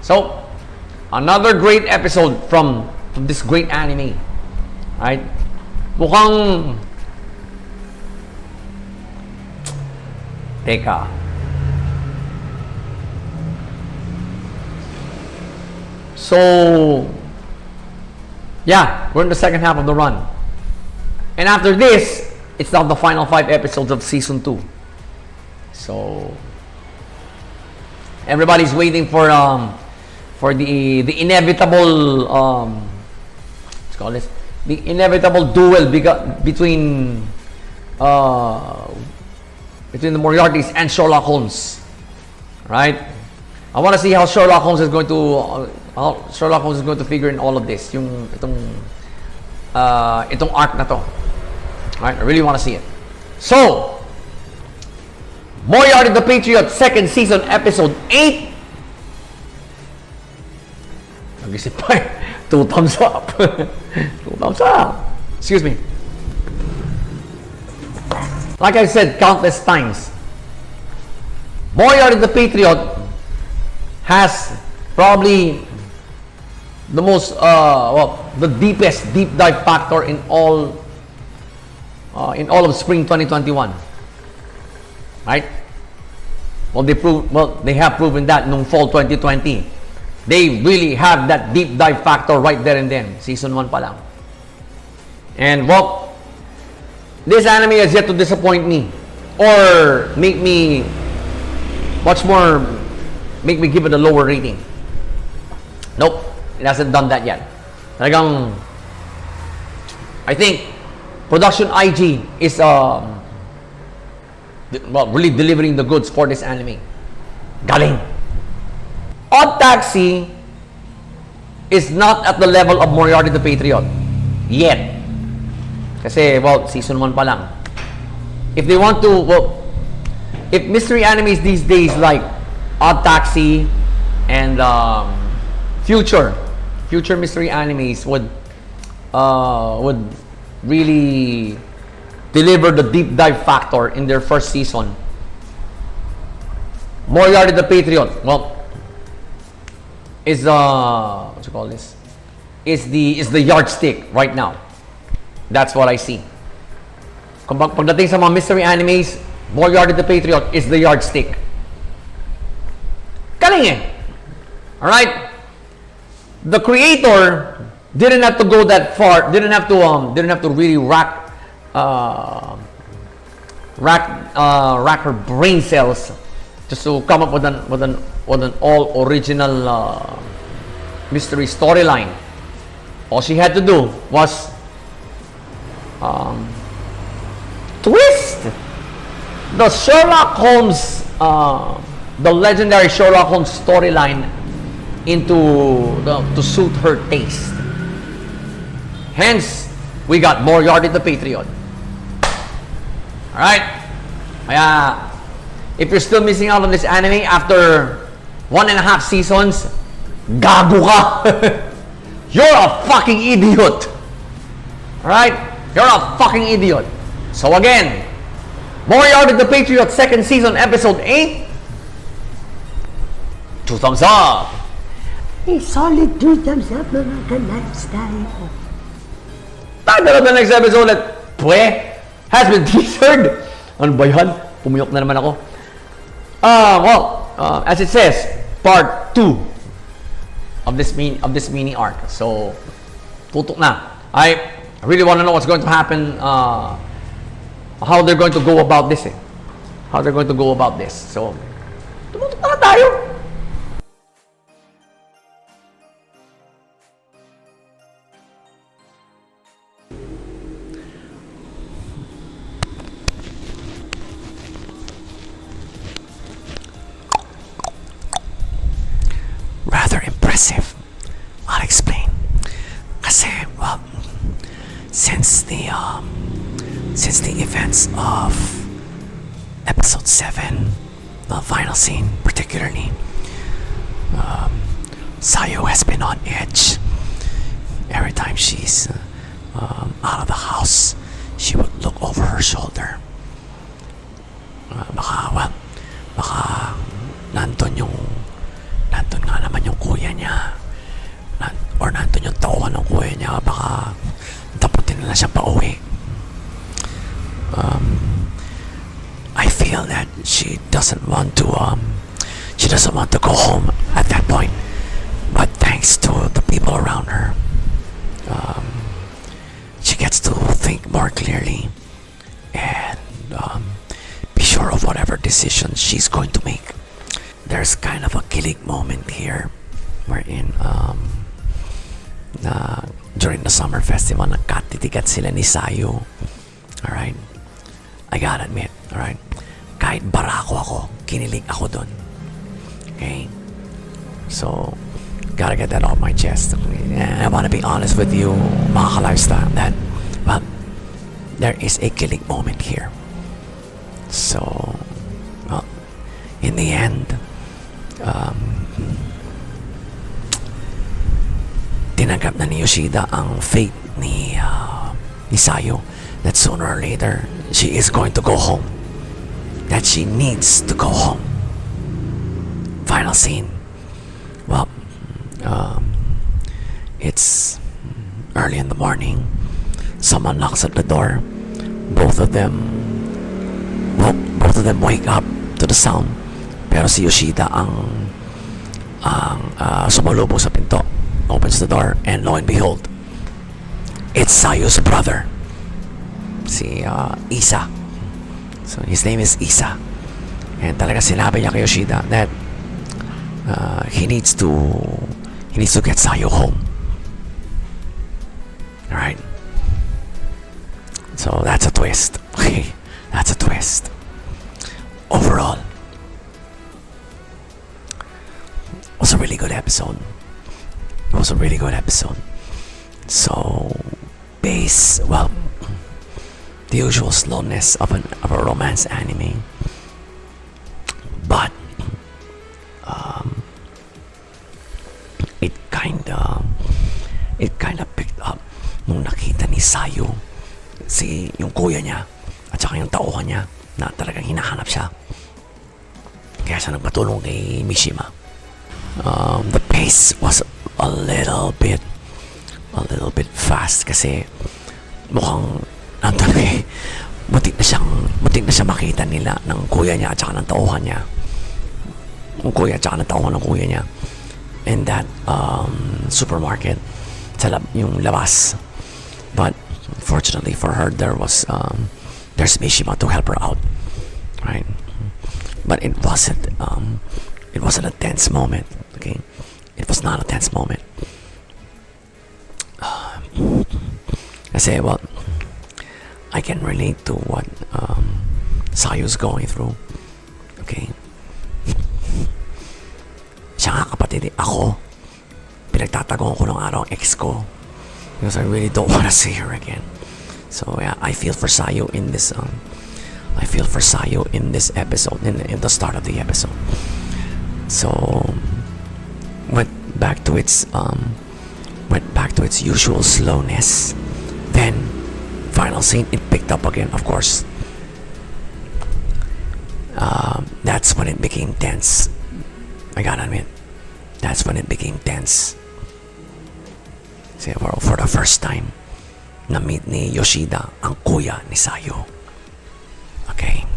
So, another great episode from this great anime. Right? Mukhang... Teka. So, yeah, we're in the second half of the run. And after this, it's now the final 5 episodes of Season 2. So, everybody's waiting for the inevitable let's call this the inevitable duel between the Moriartys and Sherlock Holmes, right? I want to see how Sherlock Holmes is going to figure in all of this, itong arc na to, right? I really want to see it. So, Moriarty the Patriot, second season, episode 8. Nag-isip pa eh. 2 thumbs up. 2 thumbs up. Excuse me. Like I said countless times, Moriarty the Patriot has probably the most, the deepest deep dive factor in all of spring 2021. Right? Well, they have proven that nung fall 2020. They really have that deep dive factor right there and then. Season 1 pa lang. And well, this anime has yet to disappoint me or make me give it a lower rating. Nope, it hasn't done that yet. Talagang, I think production IG is really delivering the goods for this anime. Galing. Odd Taxi is not at the level of Moriarty the Patriot yet. Kasi, season 1 pa lang. If they want to, if mystery animes these days like Odd Taxi and future mystery animes would really deliver the deep dive factor in their first season. Moriarty the Patriot, well, is what you call this? Is the yardstick right now. That's what I see. Pagdating sa mga mystery animes, Moriarty the Patriot is the yardstick. Galing eh. Alright? The creator didn't have to go that far, didn't have to really rack her brain cells just to come up with an all original mystery storyline. All she had to do was twist the Sherlock Holmes, the legendary Sherlock Holmes storyline to suit her taste. Hence, we got Moriarty the Patriot. Alright? Kaya, if you're still missing out on this anime after 1.5 seasons, gago ka! You're a fucking idiot! Alright? You're a fucking idiot. So again, Moriarty the Patriot second season episode 8. 2 thumbs up. A solid 2 thumbs up, mga ka-lifestyle. Title of the next episode at Pwe has been teasered. Ano ba yan? Pumiyok na naman ako. As it says, part 2 of this mini arc. So, tutok na. I really want to know what's going to happen, how they're going to go about this. How they're going to go about this. So, tumutok na tayo. Rather impressive. I'll explain. Kasi, well, since the events of episode 7, the final scene particularly, Sayo has been on edge. Every time she's out of the house, she would look over her shoulder. Baka nandun nga naman yung kuya niya, or nandun yung tauhan ng kuya niya, baka taputin na siya pa uwi. I feel that she doesn't want to go home at that point, but thanks to the people around her, she gets to think more clearly and be sure of whatever decision she's going to make. There's kind of a kilig moment here wherein during the summer festival nagkatitigat sila ni Sayo. Alright? I gotta admit, alright? Kahit barako ako, kinilig ako dun. Okay? So, gotta get that off my chest. I wanna be honest with you, mga ka-lifestyle, that, well, there is a kilig moment here. So, well, in the end, tinanggap na ni Yoshida ang fate ni Sayo, that sooner or later she is going to go home, that she needs to go home. Final scene. Well, it's early in the morning. Someone knocks at the door. Both of them wake up to the sound. Pero si Yoshida ang sumalubong sa pinto. Opens the door, and lo and behold, it's Sayo's brother, si Isa. So his name is Isa, and talaga sinabi niya kay Yoshida that he needs to get Sayo home. Alright, so that's a twist. Okay, that's a twist. Overall, it was a really good episode. It was a really good episode. So, the usual slowness of a romance anime, but it kind Sayu, yung kuya niya, at saka yung tauhan niya na talagang hinahanap siya. Kaya siya nagpatulong kay Mishima. The pace was a little bit fast kasi mukhang muntik na siya makita nila ng kuya niya at saka ng tauhan niya. Yung kuya at saka ng tauhan ng kuya niya. In that supermarket, yung labas. But fortunately for her, there's Mishima to help her out, right? But it wasn't a tense moment. Okay, it was not a tense moment. Kasi, well, I can relate to what Sayu's going through. Okay. Siya nga kapatid, ako, pinagtatago ko ng araw ang ex ko because I really don't want to see her again. So yeah, I feel for Sayu in this episode, in the start of the episode. So went back to its usual slowness. Then final scene, it picked up again, of course. That's when it became tense. I gotta admit, that's when it became tense. Kasi for the first time, na-meet ni Yoshida ang kuya ni Sayu. Okay?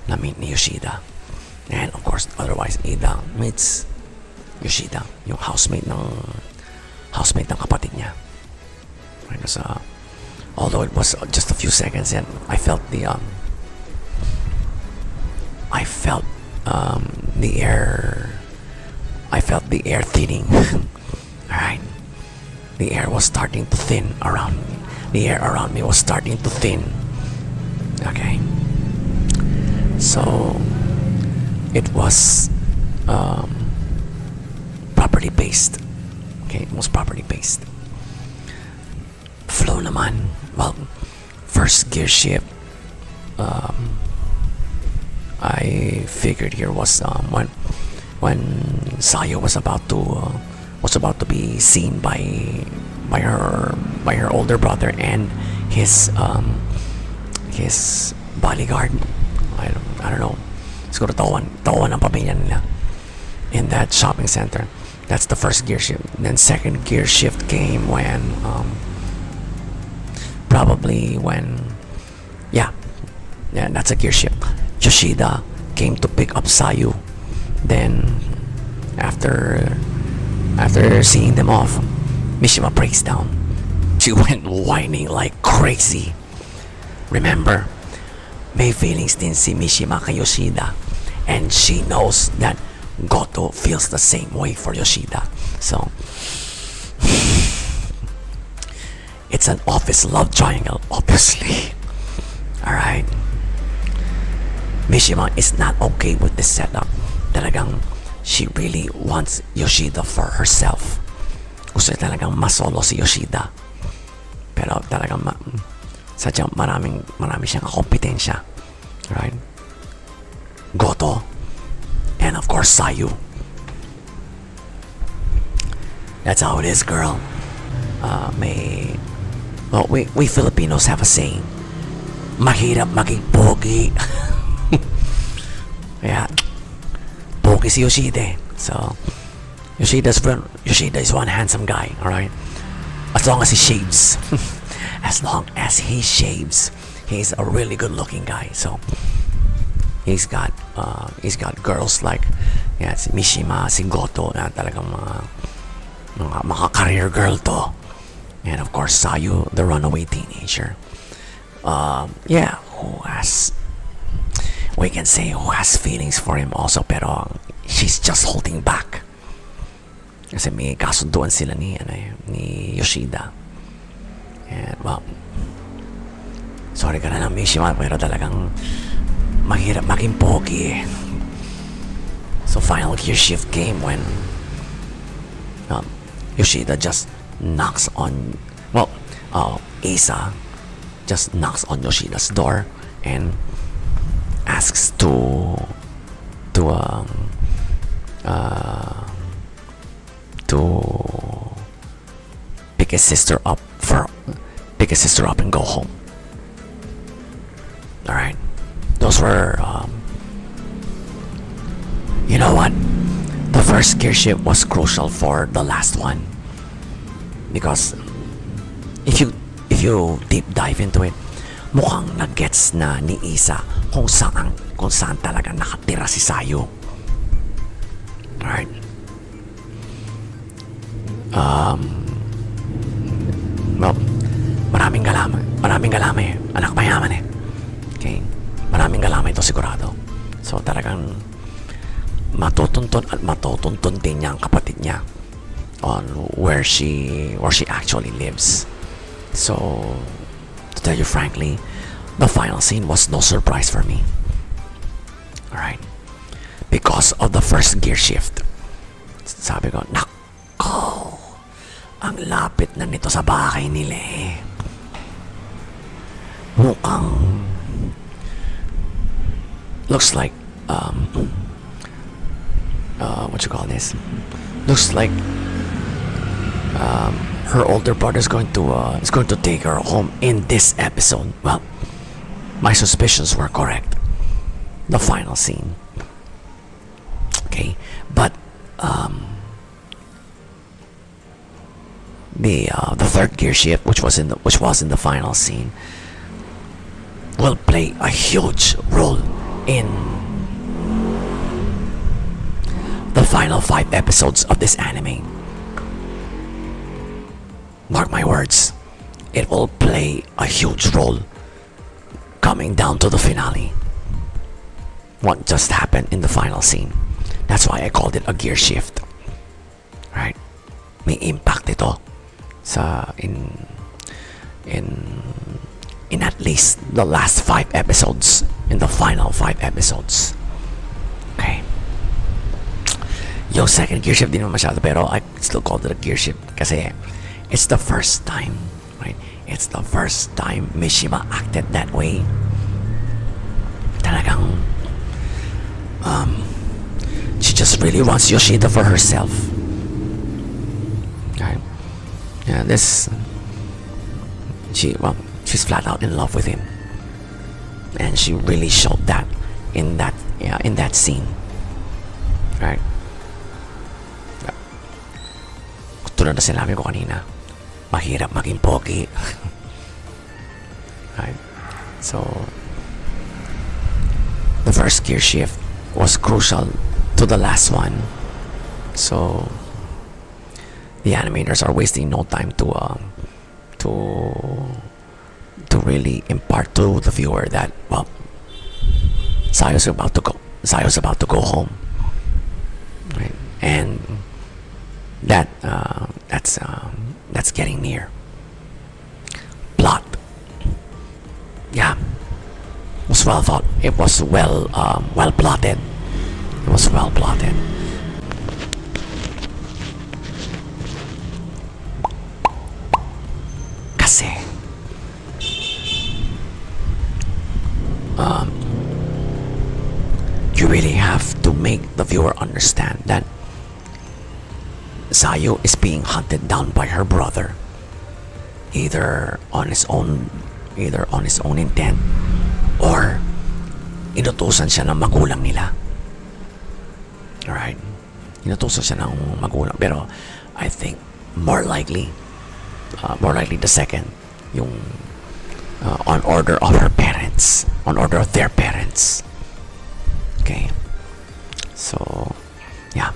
Na-meet ni Yoshida. And of course, otherwise, Ida meets Yoshida, yung housemate ng kapatid niya. Right? So, although it was just a few seconds, and I felt the air thinning. Alright? The air was starting to thin around me. The air around me was starting to thin. Okay? So, it was properly paced. Okay? It was properly paced. Flow naman. Well, first gear shift, I figured here was when Sayu was about to be seen by her older brother and his bodyguard. I don't know. Siguro tawan ang pamilya nila in that shopping center. That's the first gear shift. Then second gear shift came when that's a gear shift. Yoshida came to pick up Sayu. Then after seeing them off, Mishima breaks down. She went whining like crazy. Remember, may feelings din si Mishima kay Yoshida, and she knows that Goto feels the same way for Yoshida. So it's an office love triangle, obviously. Alright? Mishima is not okay with this setup. Talagang she really wants Yoshida for herself. Gusto niya talagang masolo si Yoshida. Pero talagang sadyang marami siyang kompetensya. Right? Goto. And of course, Sayu. That's how it is, girl. We Filipinos have a saying. Mahirap maging pogi. Yeah. Pogi si Yoshida. So, Yoshida is one handsome guy, alright? As long as he shaves. As long as he shaves, he's a really good looking guy. So, he's got girls like si Mishima, si Goto, na talagang mga career girl to. And of course, Sayu, the runaway teenager. We can say who has feelings for him also, pero she's just holding back. Kasi may kasunduan sila ni Yoshida. And well, sorry ka na lang Mishima, pero talagang mahirap maging pogi. So final gear shift came when Yoshida just knocks on, Asa just knocks on Yoshida's door and asks to pick pick his sister up and go home. Alright? Those were, you know what? The first gear shift was crucial for the last one. Because if you deep dive into it, mukhang nag-gets na ni Isa kung saan talaga nakatira si Sayu. Alright? Well, maraming galamay. Anak mayaman eh. Okay? Maraming galamay ito sigurado. So talagang matutuntun din niya ang kapatid niya on where she actually lives. So, to tell you frankly, the final scene was no surprise for me. Alright? Because of the first gear shift. Sabi ko, nako, ang lapit na nito sa bahay nila eh. Mukhang looks like what you call this? Looks like her older brother is going to take her home in this episode. Well, my suspicions were correct. The final scene. Okay, but the third gear shift, which was in the final scene, will play a huge role in the final 5 episodes of this anime. Mark my words, it will play a huge role coming down to the finale. What just happened in the final scene. That's why I called it a gear shift. Right? May impact ito sa in at least the last 5 episodes, in the final 5 episodes. Okay. Yung second gear shift din naman masyado, pero I still called it a gear shift kasi it's the first time, right? It's the first time Mishima acted that way. Talagang she just really wants Yoshida for herself. Right? Yeah, she's flat out in love with him. And she really showed that in that scene. Right? Tulad na sinabi ko kanina, mahirap maging pogi. Right? So, the first gear shift was crucial to the last one. So, the animators are wasting no time to really impart to the viewer that, well, Sayu's about to go home. Right? And that's getting near. Plot. Yeah. It was well thought. It was well plotted. It was well plotted. Kasi you really have to make the viewer understand that Sayu is being hunted down by her brother, either on his own intent, or inutusan siya ng magulang nila. Alright? Inutusan siya ng magulang. Pero I think more likely the second, yung on order of her parents, on order of their parents. Okay? So, yeah.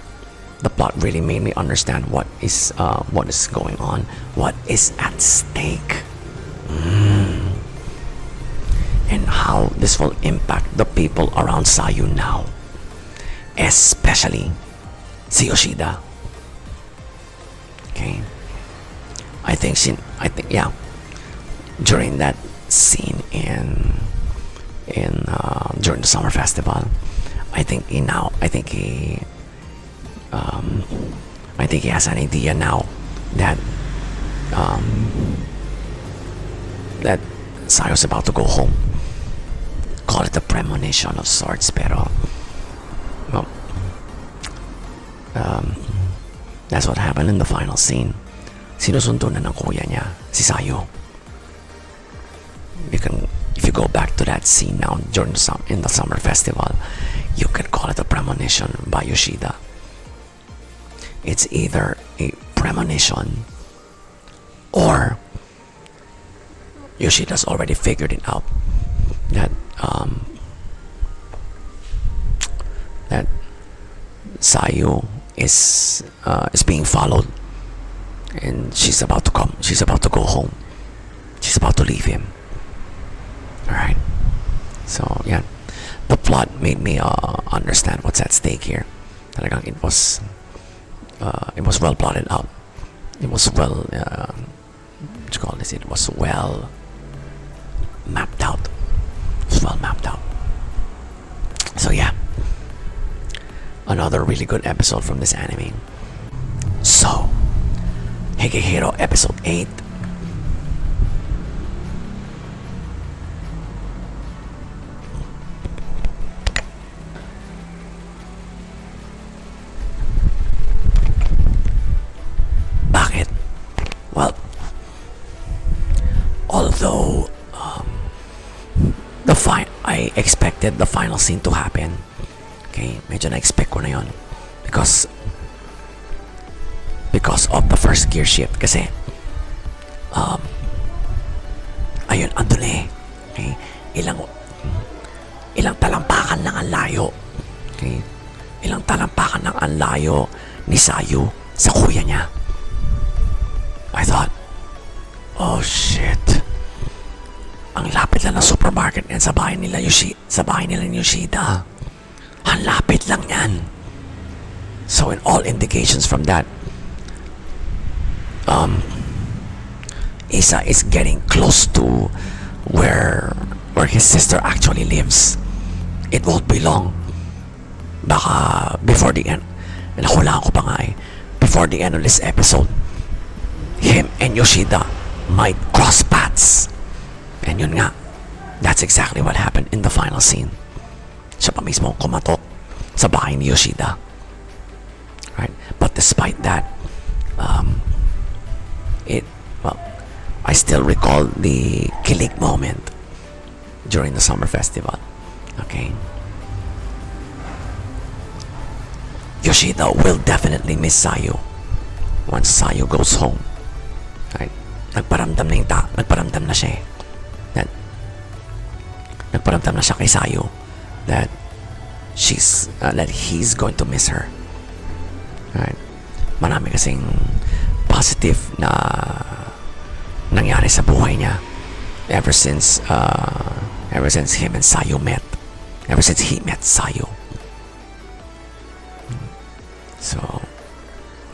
The plot really made me understand what is going on, what is at stake, and how this will impact the people around Sayu now, especially si Yoshida. Okay, I think during that scene during the summer festival, I think he has an idea now that that Sayu's about to go home. Call it a premonition of sorts, pero well, that's what happened in the final scene. Sinusundo na ng kuya niya si Sayu. if you go back to that scene now during in the summer festival, you can call it a premonition by Yoshida. It's either a premonition or Yoshida's already figured it out that that Sayu is being followed, and she's about to go home. She's about to leave him. Alright. So, yeah. The plot made me understand what's at stake here. Talagang it was well plotted out. It was well, what you call this? It was well mapped out. It was well mapped out. So, yeah. Another really good episode from this anime. So, Higehiro episode 8. Bakit? Well, although I expected the final scene to happen. Okay, medyo na-expect ko na yun because of the first gear shift kasi ayun, andun eh. Okay, ilang talampakan lang ang layo. Okay, ilang talampakan lang ang layo ni Sayu sa kuya niya. I thought, oh shit, ang lapit lang ng supermarket yan sa bahay nila ni Yoshida. Ang lapit lang yan. So in all indications from that, Isa is getting close to where his sister actually lives. It won't be long. Baka before the end, nakulaan ko pa nga eh, before the end of this episode, him and Yoshida might cross paths. And yun nga, that's exactly what happened in the final scene. Siya pa mismo kumatok sa bahay ni Yoshida. Right? But despite that, I still recall the kilig moment during the summer festival. Okay? Yoshida will definitely miss Sayu once Sayu goes home. Right? Nagparamdam na siya eh. Nagparamdam na siya kay Sayu that he's going to miss her. Right? Marami kasing positive na nangyari sa buhay niya ever since him and Sayu met. Ever since he met Sayu. So,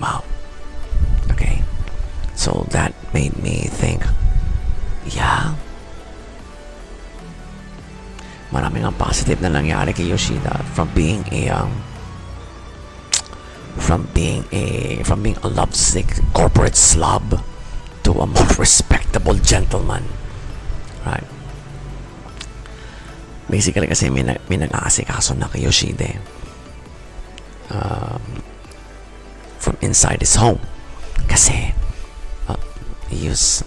wow. Okay. So that made me think, yeah, maraming ang positive na nangyari kay Yoshida from being a lovesick corporate slob to a more respectable gentleman. Right? Basically kasi may nag-aasikaso na kay Yoshida from inside his home kasi he's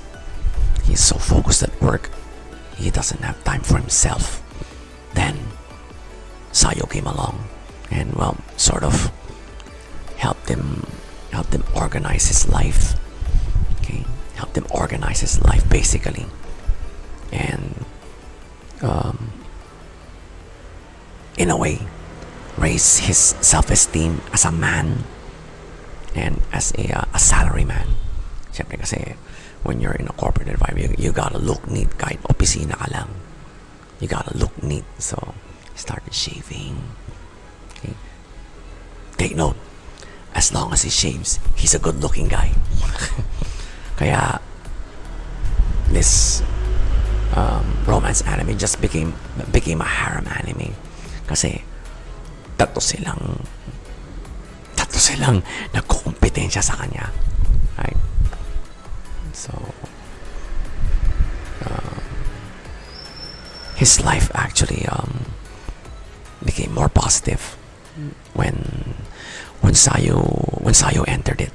so focused at work he doesn't have time for himself. Then Sayu came along and sort of helped him organize his life. Okay, helped him organize his life basically, and in a way raise his self-esteem as a man and as a salaryman. Siyempre kasi when you're in a corporate environment, you gotta look neat kahit opisina ka lang. You gotta look neat. So he started shaving. Okay. Take note, as long as he shaves, he's a good-looking guy. Kaya this romance anime just became a harem anime kasi tatlo silang nagkukumpetensya sa kanya, right? So his life actually became more positive when Sayu entered it.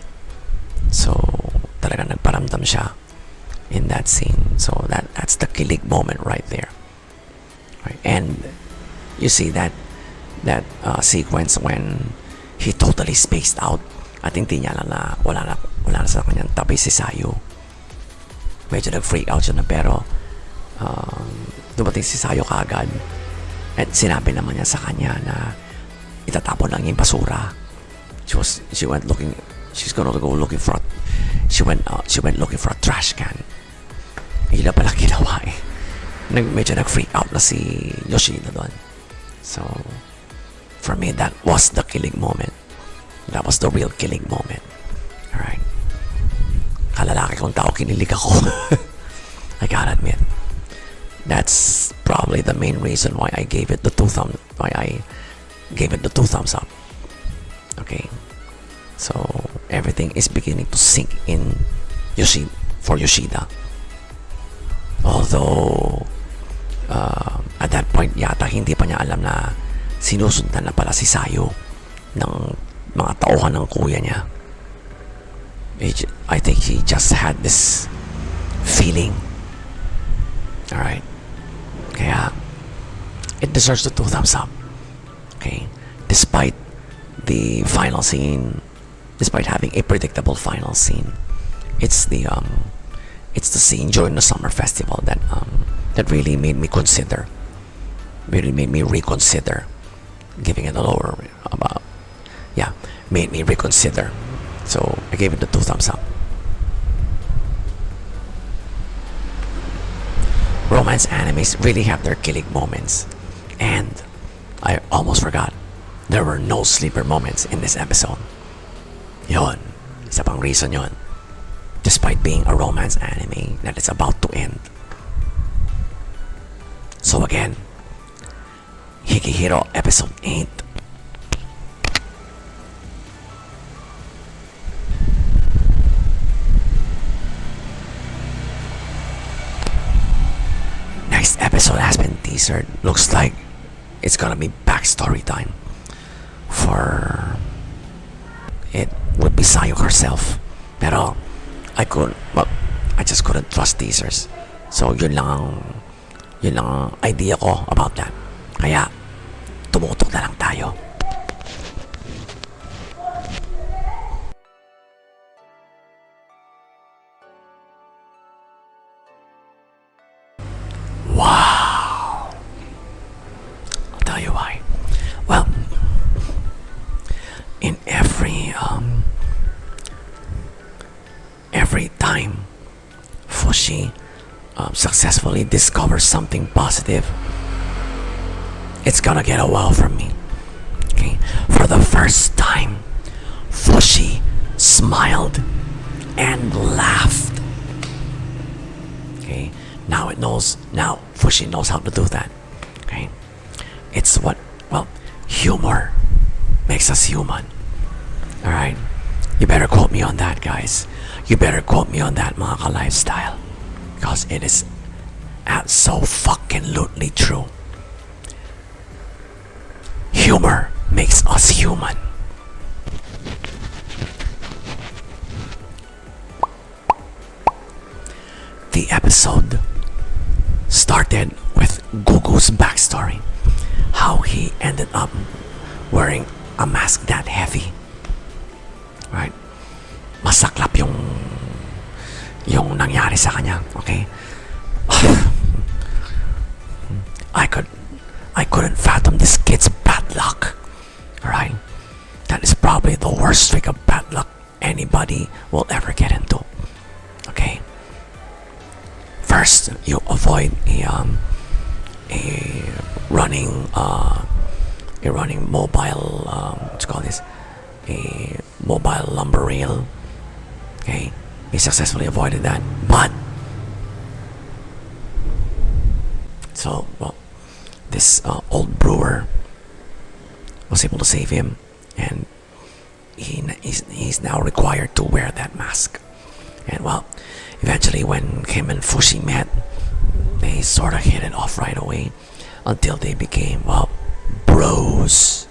So talagang nagparamdam siya in that scene. So that's the kilig moment right there. Right? And you see that sequence when he totally spaced out at hindi niya alam na wala na sa kanyang tabi si Sayu. Medyo nag-freak out siya na, pero dumating si Sayu kaagad at sinabi naman niya sa kanya na itatapon lang yung basura. She went looking for a trash can. Hila pala ginawa eh. Medyo nag-freak out na si Yoshida doon. So for me, that was the killing moment. That was the real killing moment. Alright. Kalalaki kong tao, kinilig ako. I gotta admit. That's probably the main reason why I gave it the two thumbs up. Okay. So everything is beginning to sink in for Yoshida. Although at that point yata hindi pa niya alam na sinusundan na pala si Sayu ng mga tauhan ng kuya niya. I think he just had this feeling. Alright. Kaya it deserves the 2 thumbs up. Okay. Despite the final scene, despite having a predictable final scene, it's the scene during the summer festival that really made me reconsider giving it a lower made me reconsider. So I gave it the 2 thumbs up. Romance animes really have their killing moments, and I almost forgot, there were no sleeper moments in this episode. Yon, isa pang reason yon. Despite being a romance anime that is about to end. So again, Higehiro episode 8. Next episode has been teasered. Looks like it's gonna be backstory time for it would be Sayu herself. Pero I just couldn't trust teasers. So yun lang ang idea ko about that. Kaya tumutok na lang tayo. Wow. I'll tell you why. Well, in every time Fushi successfully discovers something positive, it's gonna get a wow from me. Okay, for the first time, Fushi smiled and laughed. Okay, now Fushi knows how to do that. Okay, it's humor makes us human. All right, you better quote me on that, guys. You better quote me on that, mga ka-lifestyle, because it is so fucking lootly true. Humor makes us human. The episode started with Gugu's backstory, how he ended up wearing a mask that heavy. Right? Masaklap yung nangyari sa kanya, okay? I couldn't fathom this kid's bad luck. Alright? That is probably the worst streak of bad luck anybody will ever get into. Okay? First, you avoid a running mobile a mobile lumber rail. Okay, he successfully avoided that, but this old brewer was able to save him, and he's now required to wear that mask. And eventually when him and Fushi met, they sort of hit it off right away until they became bros,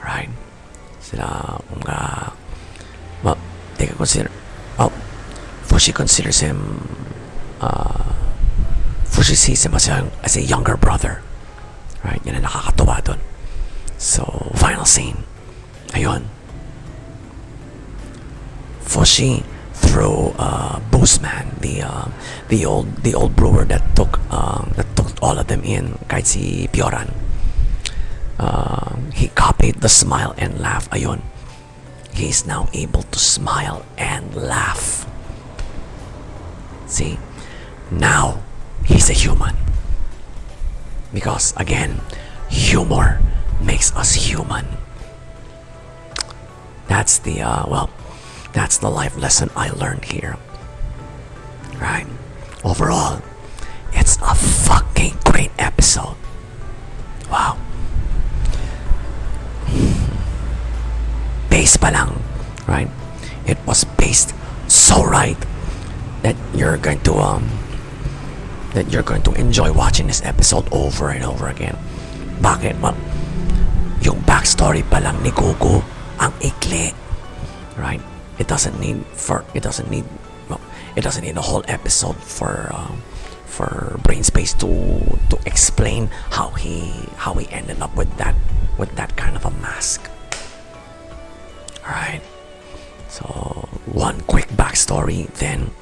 right? Sila they consider Fushi considers him Fushi sees him as a younger brother. Right? Yan ang nakakatuwa dun. So, final scene. Ayun. Fushi through Boostman, the old brewer that took all of them in, kahit si Joran. He copied the smile and laugh. Ayun. He is now able to smile and laugh. See? Now, he's a human. Because, again, humor makes us human. That's the, that's the life lesson I learned here. Right? Overall, it's a fucking great episode. Wow. Base pa lang, right? It was based so right that you're going to enjoy watching this episode over and over again. Bakit? Well, yung backstory pa lang ni Goku ang ikli, right? It doesn't need a whole episode for brain space to explain how he ended up with that kind of a mask. Alright, so one quick backstory, then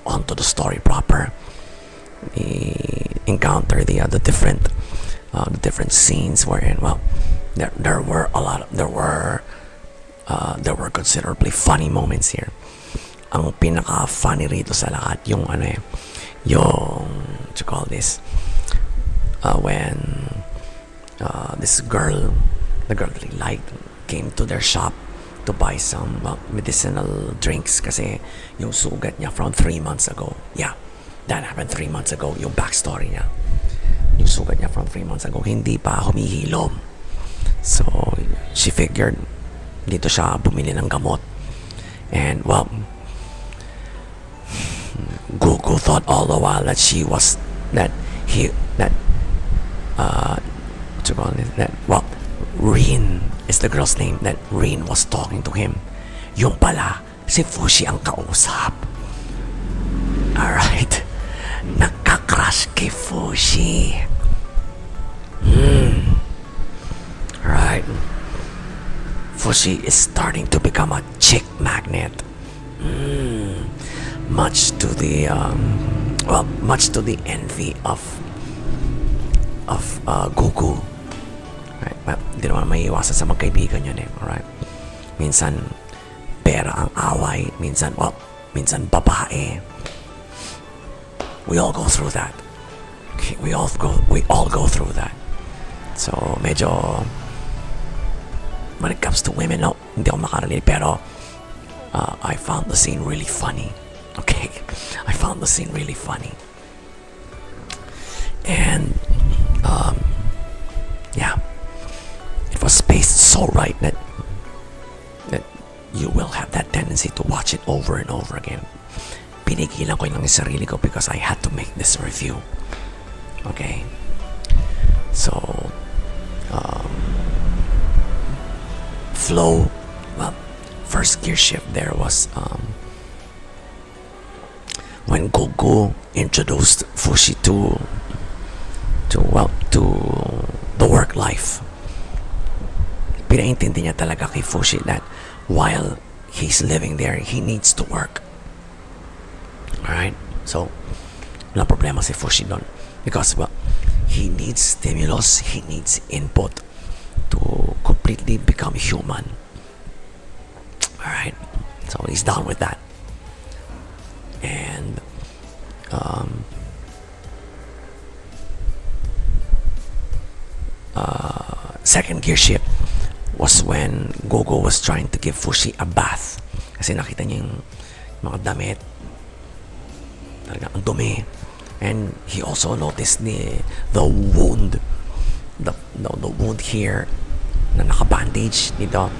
onto the story proper. We encounter the different scenes wherein, well, there were considerably funny moments here. Ang pinaka funny rito sa lahat yung what you call this, when this girl, the girl that he liked, came to their shop to buy some medicinal drinks kasi yung sugat niya from 3 months ago. Yeah, that happened 3 months ago. Yung backstory niya, yung sugat niya from 3 months ago, hindi pa humihilom. So, she figured dito siya bumili ng gamot. And, well, Goku thought all the while that Rin is the girl's name, that Rin was talking to him. Yung pala, si Fushi ang kausap. Alright. Nagka-crush kay Fushi. Right. Fushi is starting to become a chick magnet. Much to the envy of Goku. Right? Well, di naman may iwasan sa magkaibigan yun eh. Alright? Minsan, pera ang away. Minsan babae. We all go through that. Okay? We all go through that. So, medyo, when it comes to women, no, hindi ako makarelate. Pero, I found the scene really funny. Okay? I found the scene really funny. And, yeah. It was spaced so right that you will have that tendency to watch it over and over again. Pinigilan ko yung sarili ko because I had to make this review. Okay? So, flow, well, first gear shift there was when Goku introduced Fushi to the work life. Pinaintindi niya talaga kay Fushi that while he's living there, he needs to work. Alright? So, wala problema si Fushi doon. Because, well, he needs stimulus, he needs input to completely become human. Alright? So, he's down with that. And, second gear shift was when Gogo was trying to give Fushi a bath. Kasi nakita niya yung mga damit. Talaga ang dumi. And he also noticed the wound. The wound here na naka-bandage dito.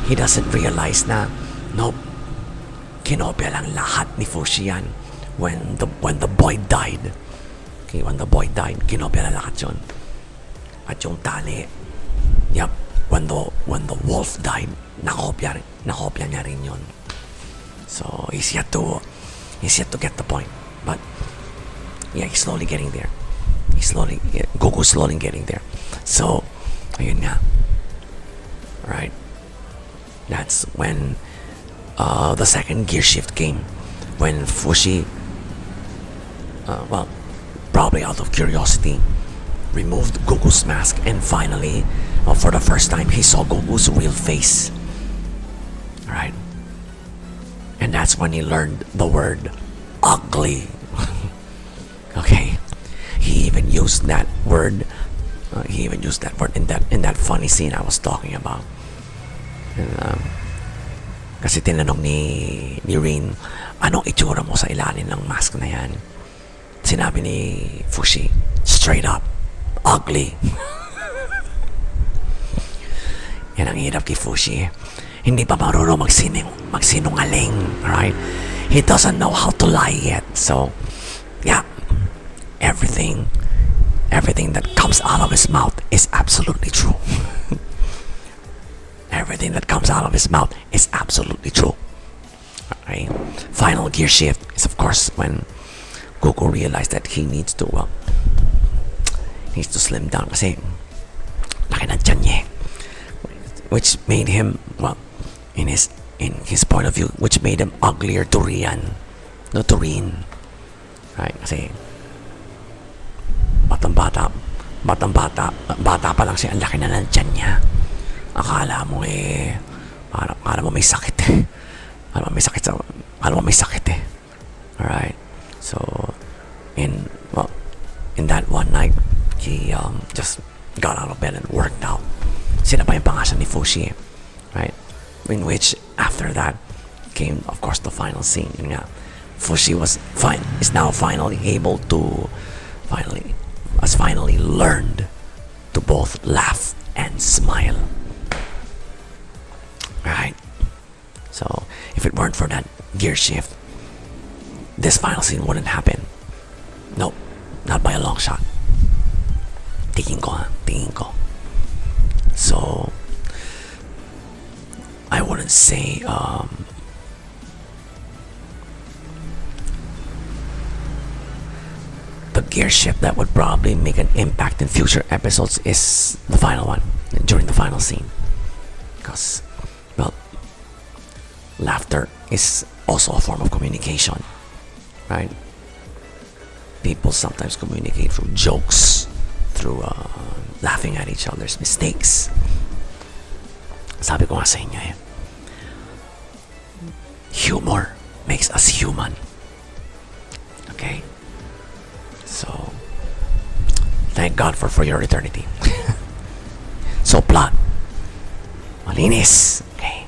He doesn't realize na, nope, kinopya lang lahat ni Fushi yan. When the boy died. Okay, when the boy died, kinopya lang lahat yun. At yung tali, yep, when the wolf died, nakopya niya rin yun. So he's yet to get the point. But yeah, he's slowly getting there. Goku's slowly getting there. So, ayun nga. Right? That's when the second gear shift came. When Fushi, probably out of curiosity, removed Goku's mask, and finally, for the first time, he saw Goku's real face. Right? And that's when he learned the word ugly. Okay? He even used that word. In that funny scene I was talking about. And, kasi tinanong ni Rin, anong itsura mo sa ilalim ng mask na yan? Sinabi ni Fushi, straight up, ugly. Yan ang hirap kay Fushi. Hindi pa marunong magsinungaling, right? He doesn't know how to lie yet. So, yeah, everything that comes out of his mouth is absolutely true. Everything that comes out of his mouth is absolutely true. Okay. Final gear shift is, of course, when Goku realized that he needs to slim down kasi laki ng tiyan niya, which made him, in his point of view, which made him uglier to Rin. Right? Kasi bata pa lang siya, ang laki na ng tiyan niya. Akala mo may sakit eh. Akala mo may sakit eh. Alright? So, in that one night, he just got out of bed and worked out. Sinabay pa nga siya ni Fushi, right? In which, after that, came, of course, the final scene. Yun nga, Fushi is now finally able to, finally learned to both laugh and smile. Right? So, if it weren't for that gear shift, this final scene wouldn't happen. Nope, not by a long shot. Tingin ko. So, I wouldn't say the gear shift that would probably make an impact in future episodes is the final one, during the final scene. Because, laughter is also a form of communication, right? People sometimes communicate through jokes, through laughing at each other's mistakes. Sabi ko nga sa inyo humor makes us human. Okay? So, thank God for your eternity. So, plot. Malinis. Okay?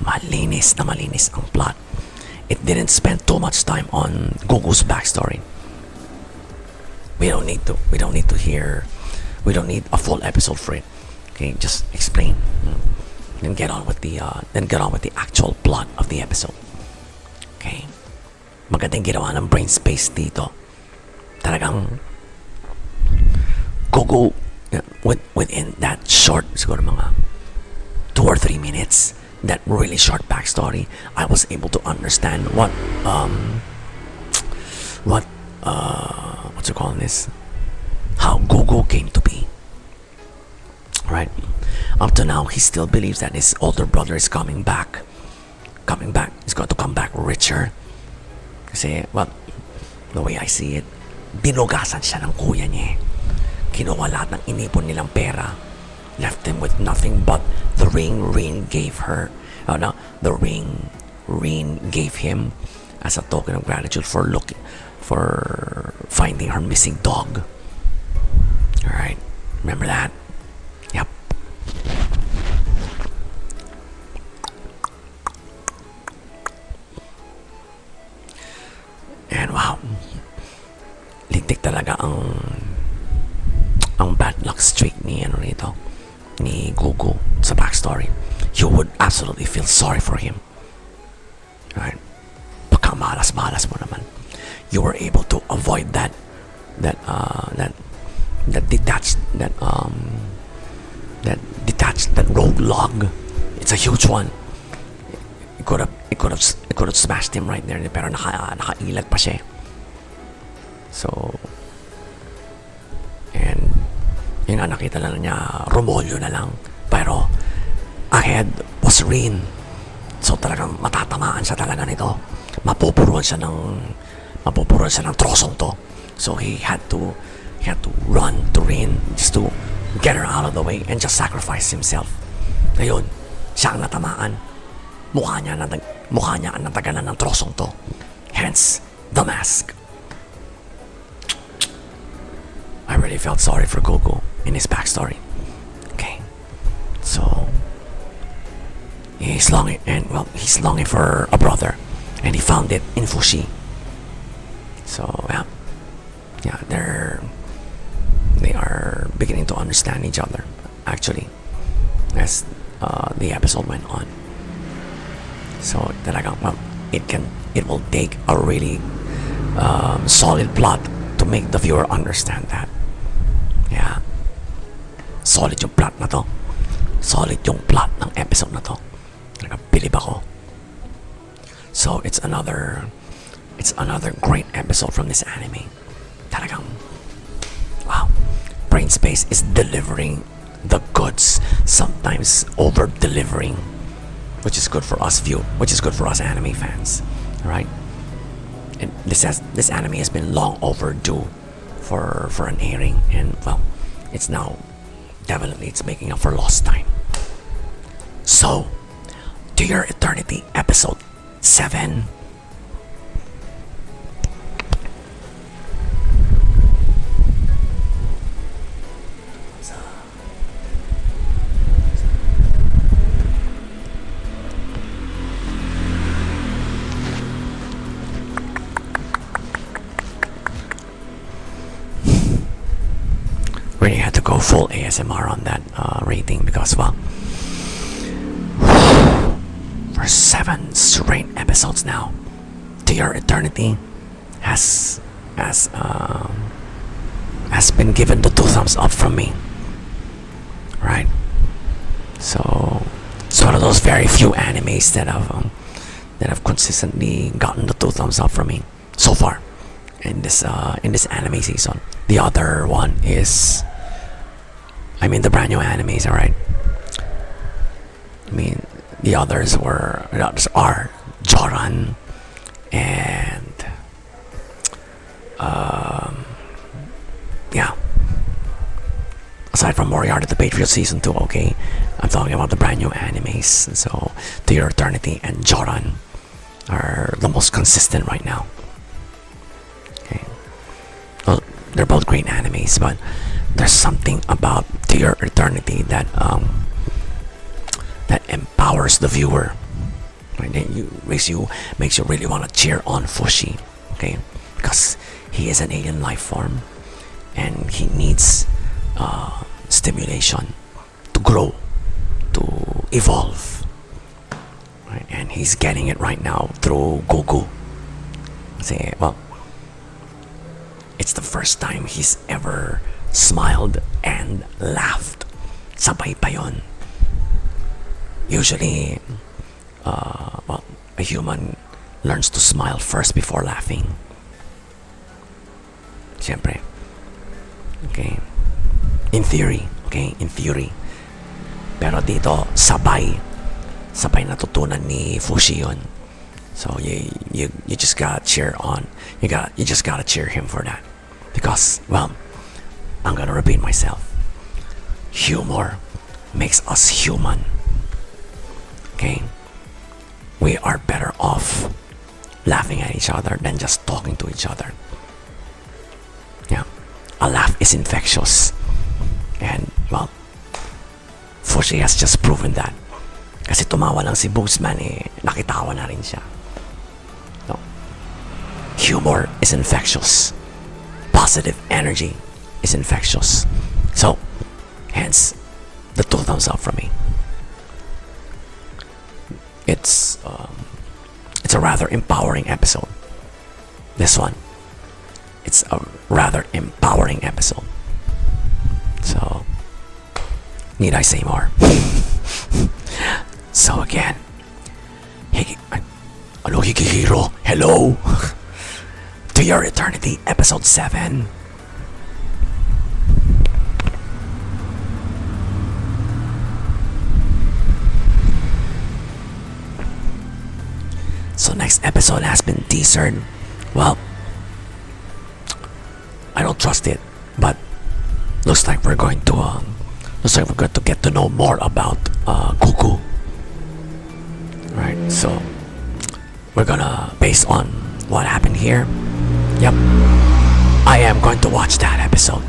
Malinis ang plot. It didn't spend too much time on Goku's backstory. We don't need a full episode for it. Okay, just explain. Then get on with the actual plot of the episode. Okay? Magandang ginawa ng brain space dito. Talagang Goku, within that short, siguro mga 2 or 3 minutes, that really short backstory, I was able to understand what you call this? How Goku came to be. Right? Up to now, he still believes that his older brother is coming back. He's going to come back richer. Kasi, the way I see it, binugasan siya ng kuya niya. Kinuha lahat ng inipon nilang pera. Left him with nothing but the ring Rin gave her. The ring Rin gave him as a token of gratitude for finding her missing dog. Alright, remember that? Yep. And wow, lintik talaga ang bad luck streak ni Goku sa backstory. You would absolutely feel sorry for him. Right? Pagka malas mo naman, you were able to avoid that rogue log. It's a huge one. It could have smashed him right there, pero nakailag pa siya. So, and yung nga nakita lang niya, Romolyo na lang. Pero, ahead was Rin. So talagang matatamaan siya talaga nito. Mapupuruan siya ng trosong to. So he had to run to Rin just to get her out of the way and just sacrifice himself. Ngayon, siya ang natamaan. Mukha niya ang natagalan ng trosong to. Hence, the mask. I really felt sorry for Goku in his backstory. Okay. So, he's longing for a brother, and he found it in Fushi. So, yeah, they are beginning to understand each other, actually, as the episode went on. So, talagang, it will take a really solid plot to make the viewer understand that. Yeah. Solid yung plot na to. Solid yung plot ng episode na to. Talagang bilib ako. So, it's another great episode from this anime. Talagang, wow. Brain Space is delivering the goods, sometimes over-delivering, which is good for us anime fans, right? And this anime has been long overdue for an airing, and well, it's making up for lost time. So, To Your Eternity, episode 7. Really had to go full ASMR on that rating because, well, for 7 straight episodes now, To Your Eternity has been given the 2 thumbs up from me, right? So it's one of those very few animes that have consistently gotten the 2 thumbs up from me so far in this anime season. The other one is, the brand new animes, alright? The others are Joran and aside from Moriarty, the Patriot season 2, okay, I'm talking about the brand new animes. So To Your Eternity and Joran are the most consistent right now. Okay, well, they're both great animes, but there's something about To Your Eternity that empowers the viewer, right? Makes you really want to cheer on Fushi, okay? Because he is an alien life form, and he needs stimulation to grow, to evolve, right? And he's getting it right now through Goku. Say, well, it's the first time he's ever smiled and laughed. Sabay pa yun. Usually, a human learns to smile first before laughing. Siyempre. Okay. In theory. Pero dito, sabay natutunan ni Fushi yun. So you just gotta cheer on. You just gotta cheer him for that. Because, well, I'm gonna repeat myself. Humor makes us human. Okay? We are better off laughing at each other than just talking to each other. Yeah. A laugh is infectious. And, well, Fushi has just proven that. Kasi tumawa lang si Boostman, nakitawa na rin siya. No. Humor is infectious. Positive energy is infectious. So, hence, the 2 thumbs up from me. It's a rather empowering episode. This one, it's a rather empowering episode. So, need I say more? So again, Higehiro, hello. To to Your Eternity, episode 7. So next episode has been teasered. Well, I don't trust it, but looks like we're going to get to know more about Cuckoo. Right, so we're gonna, based on what happened here, yep, I am going to watch that episode.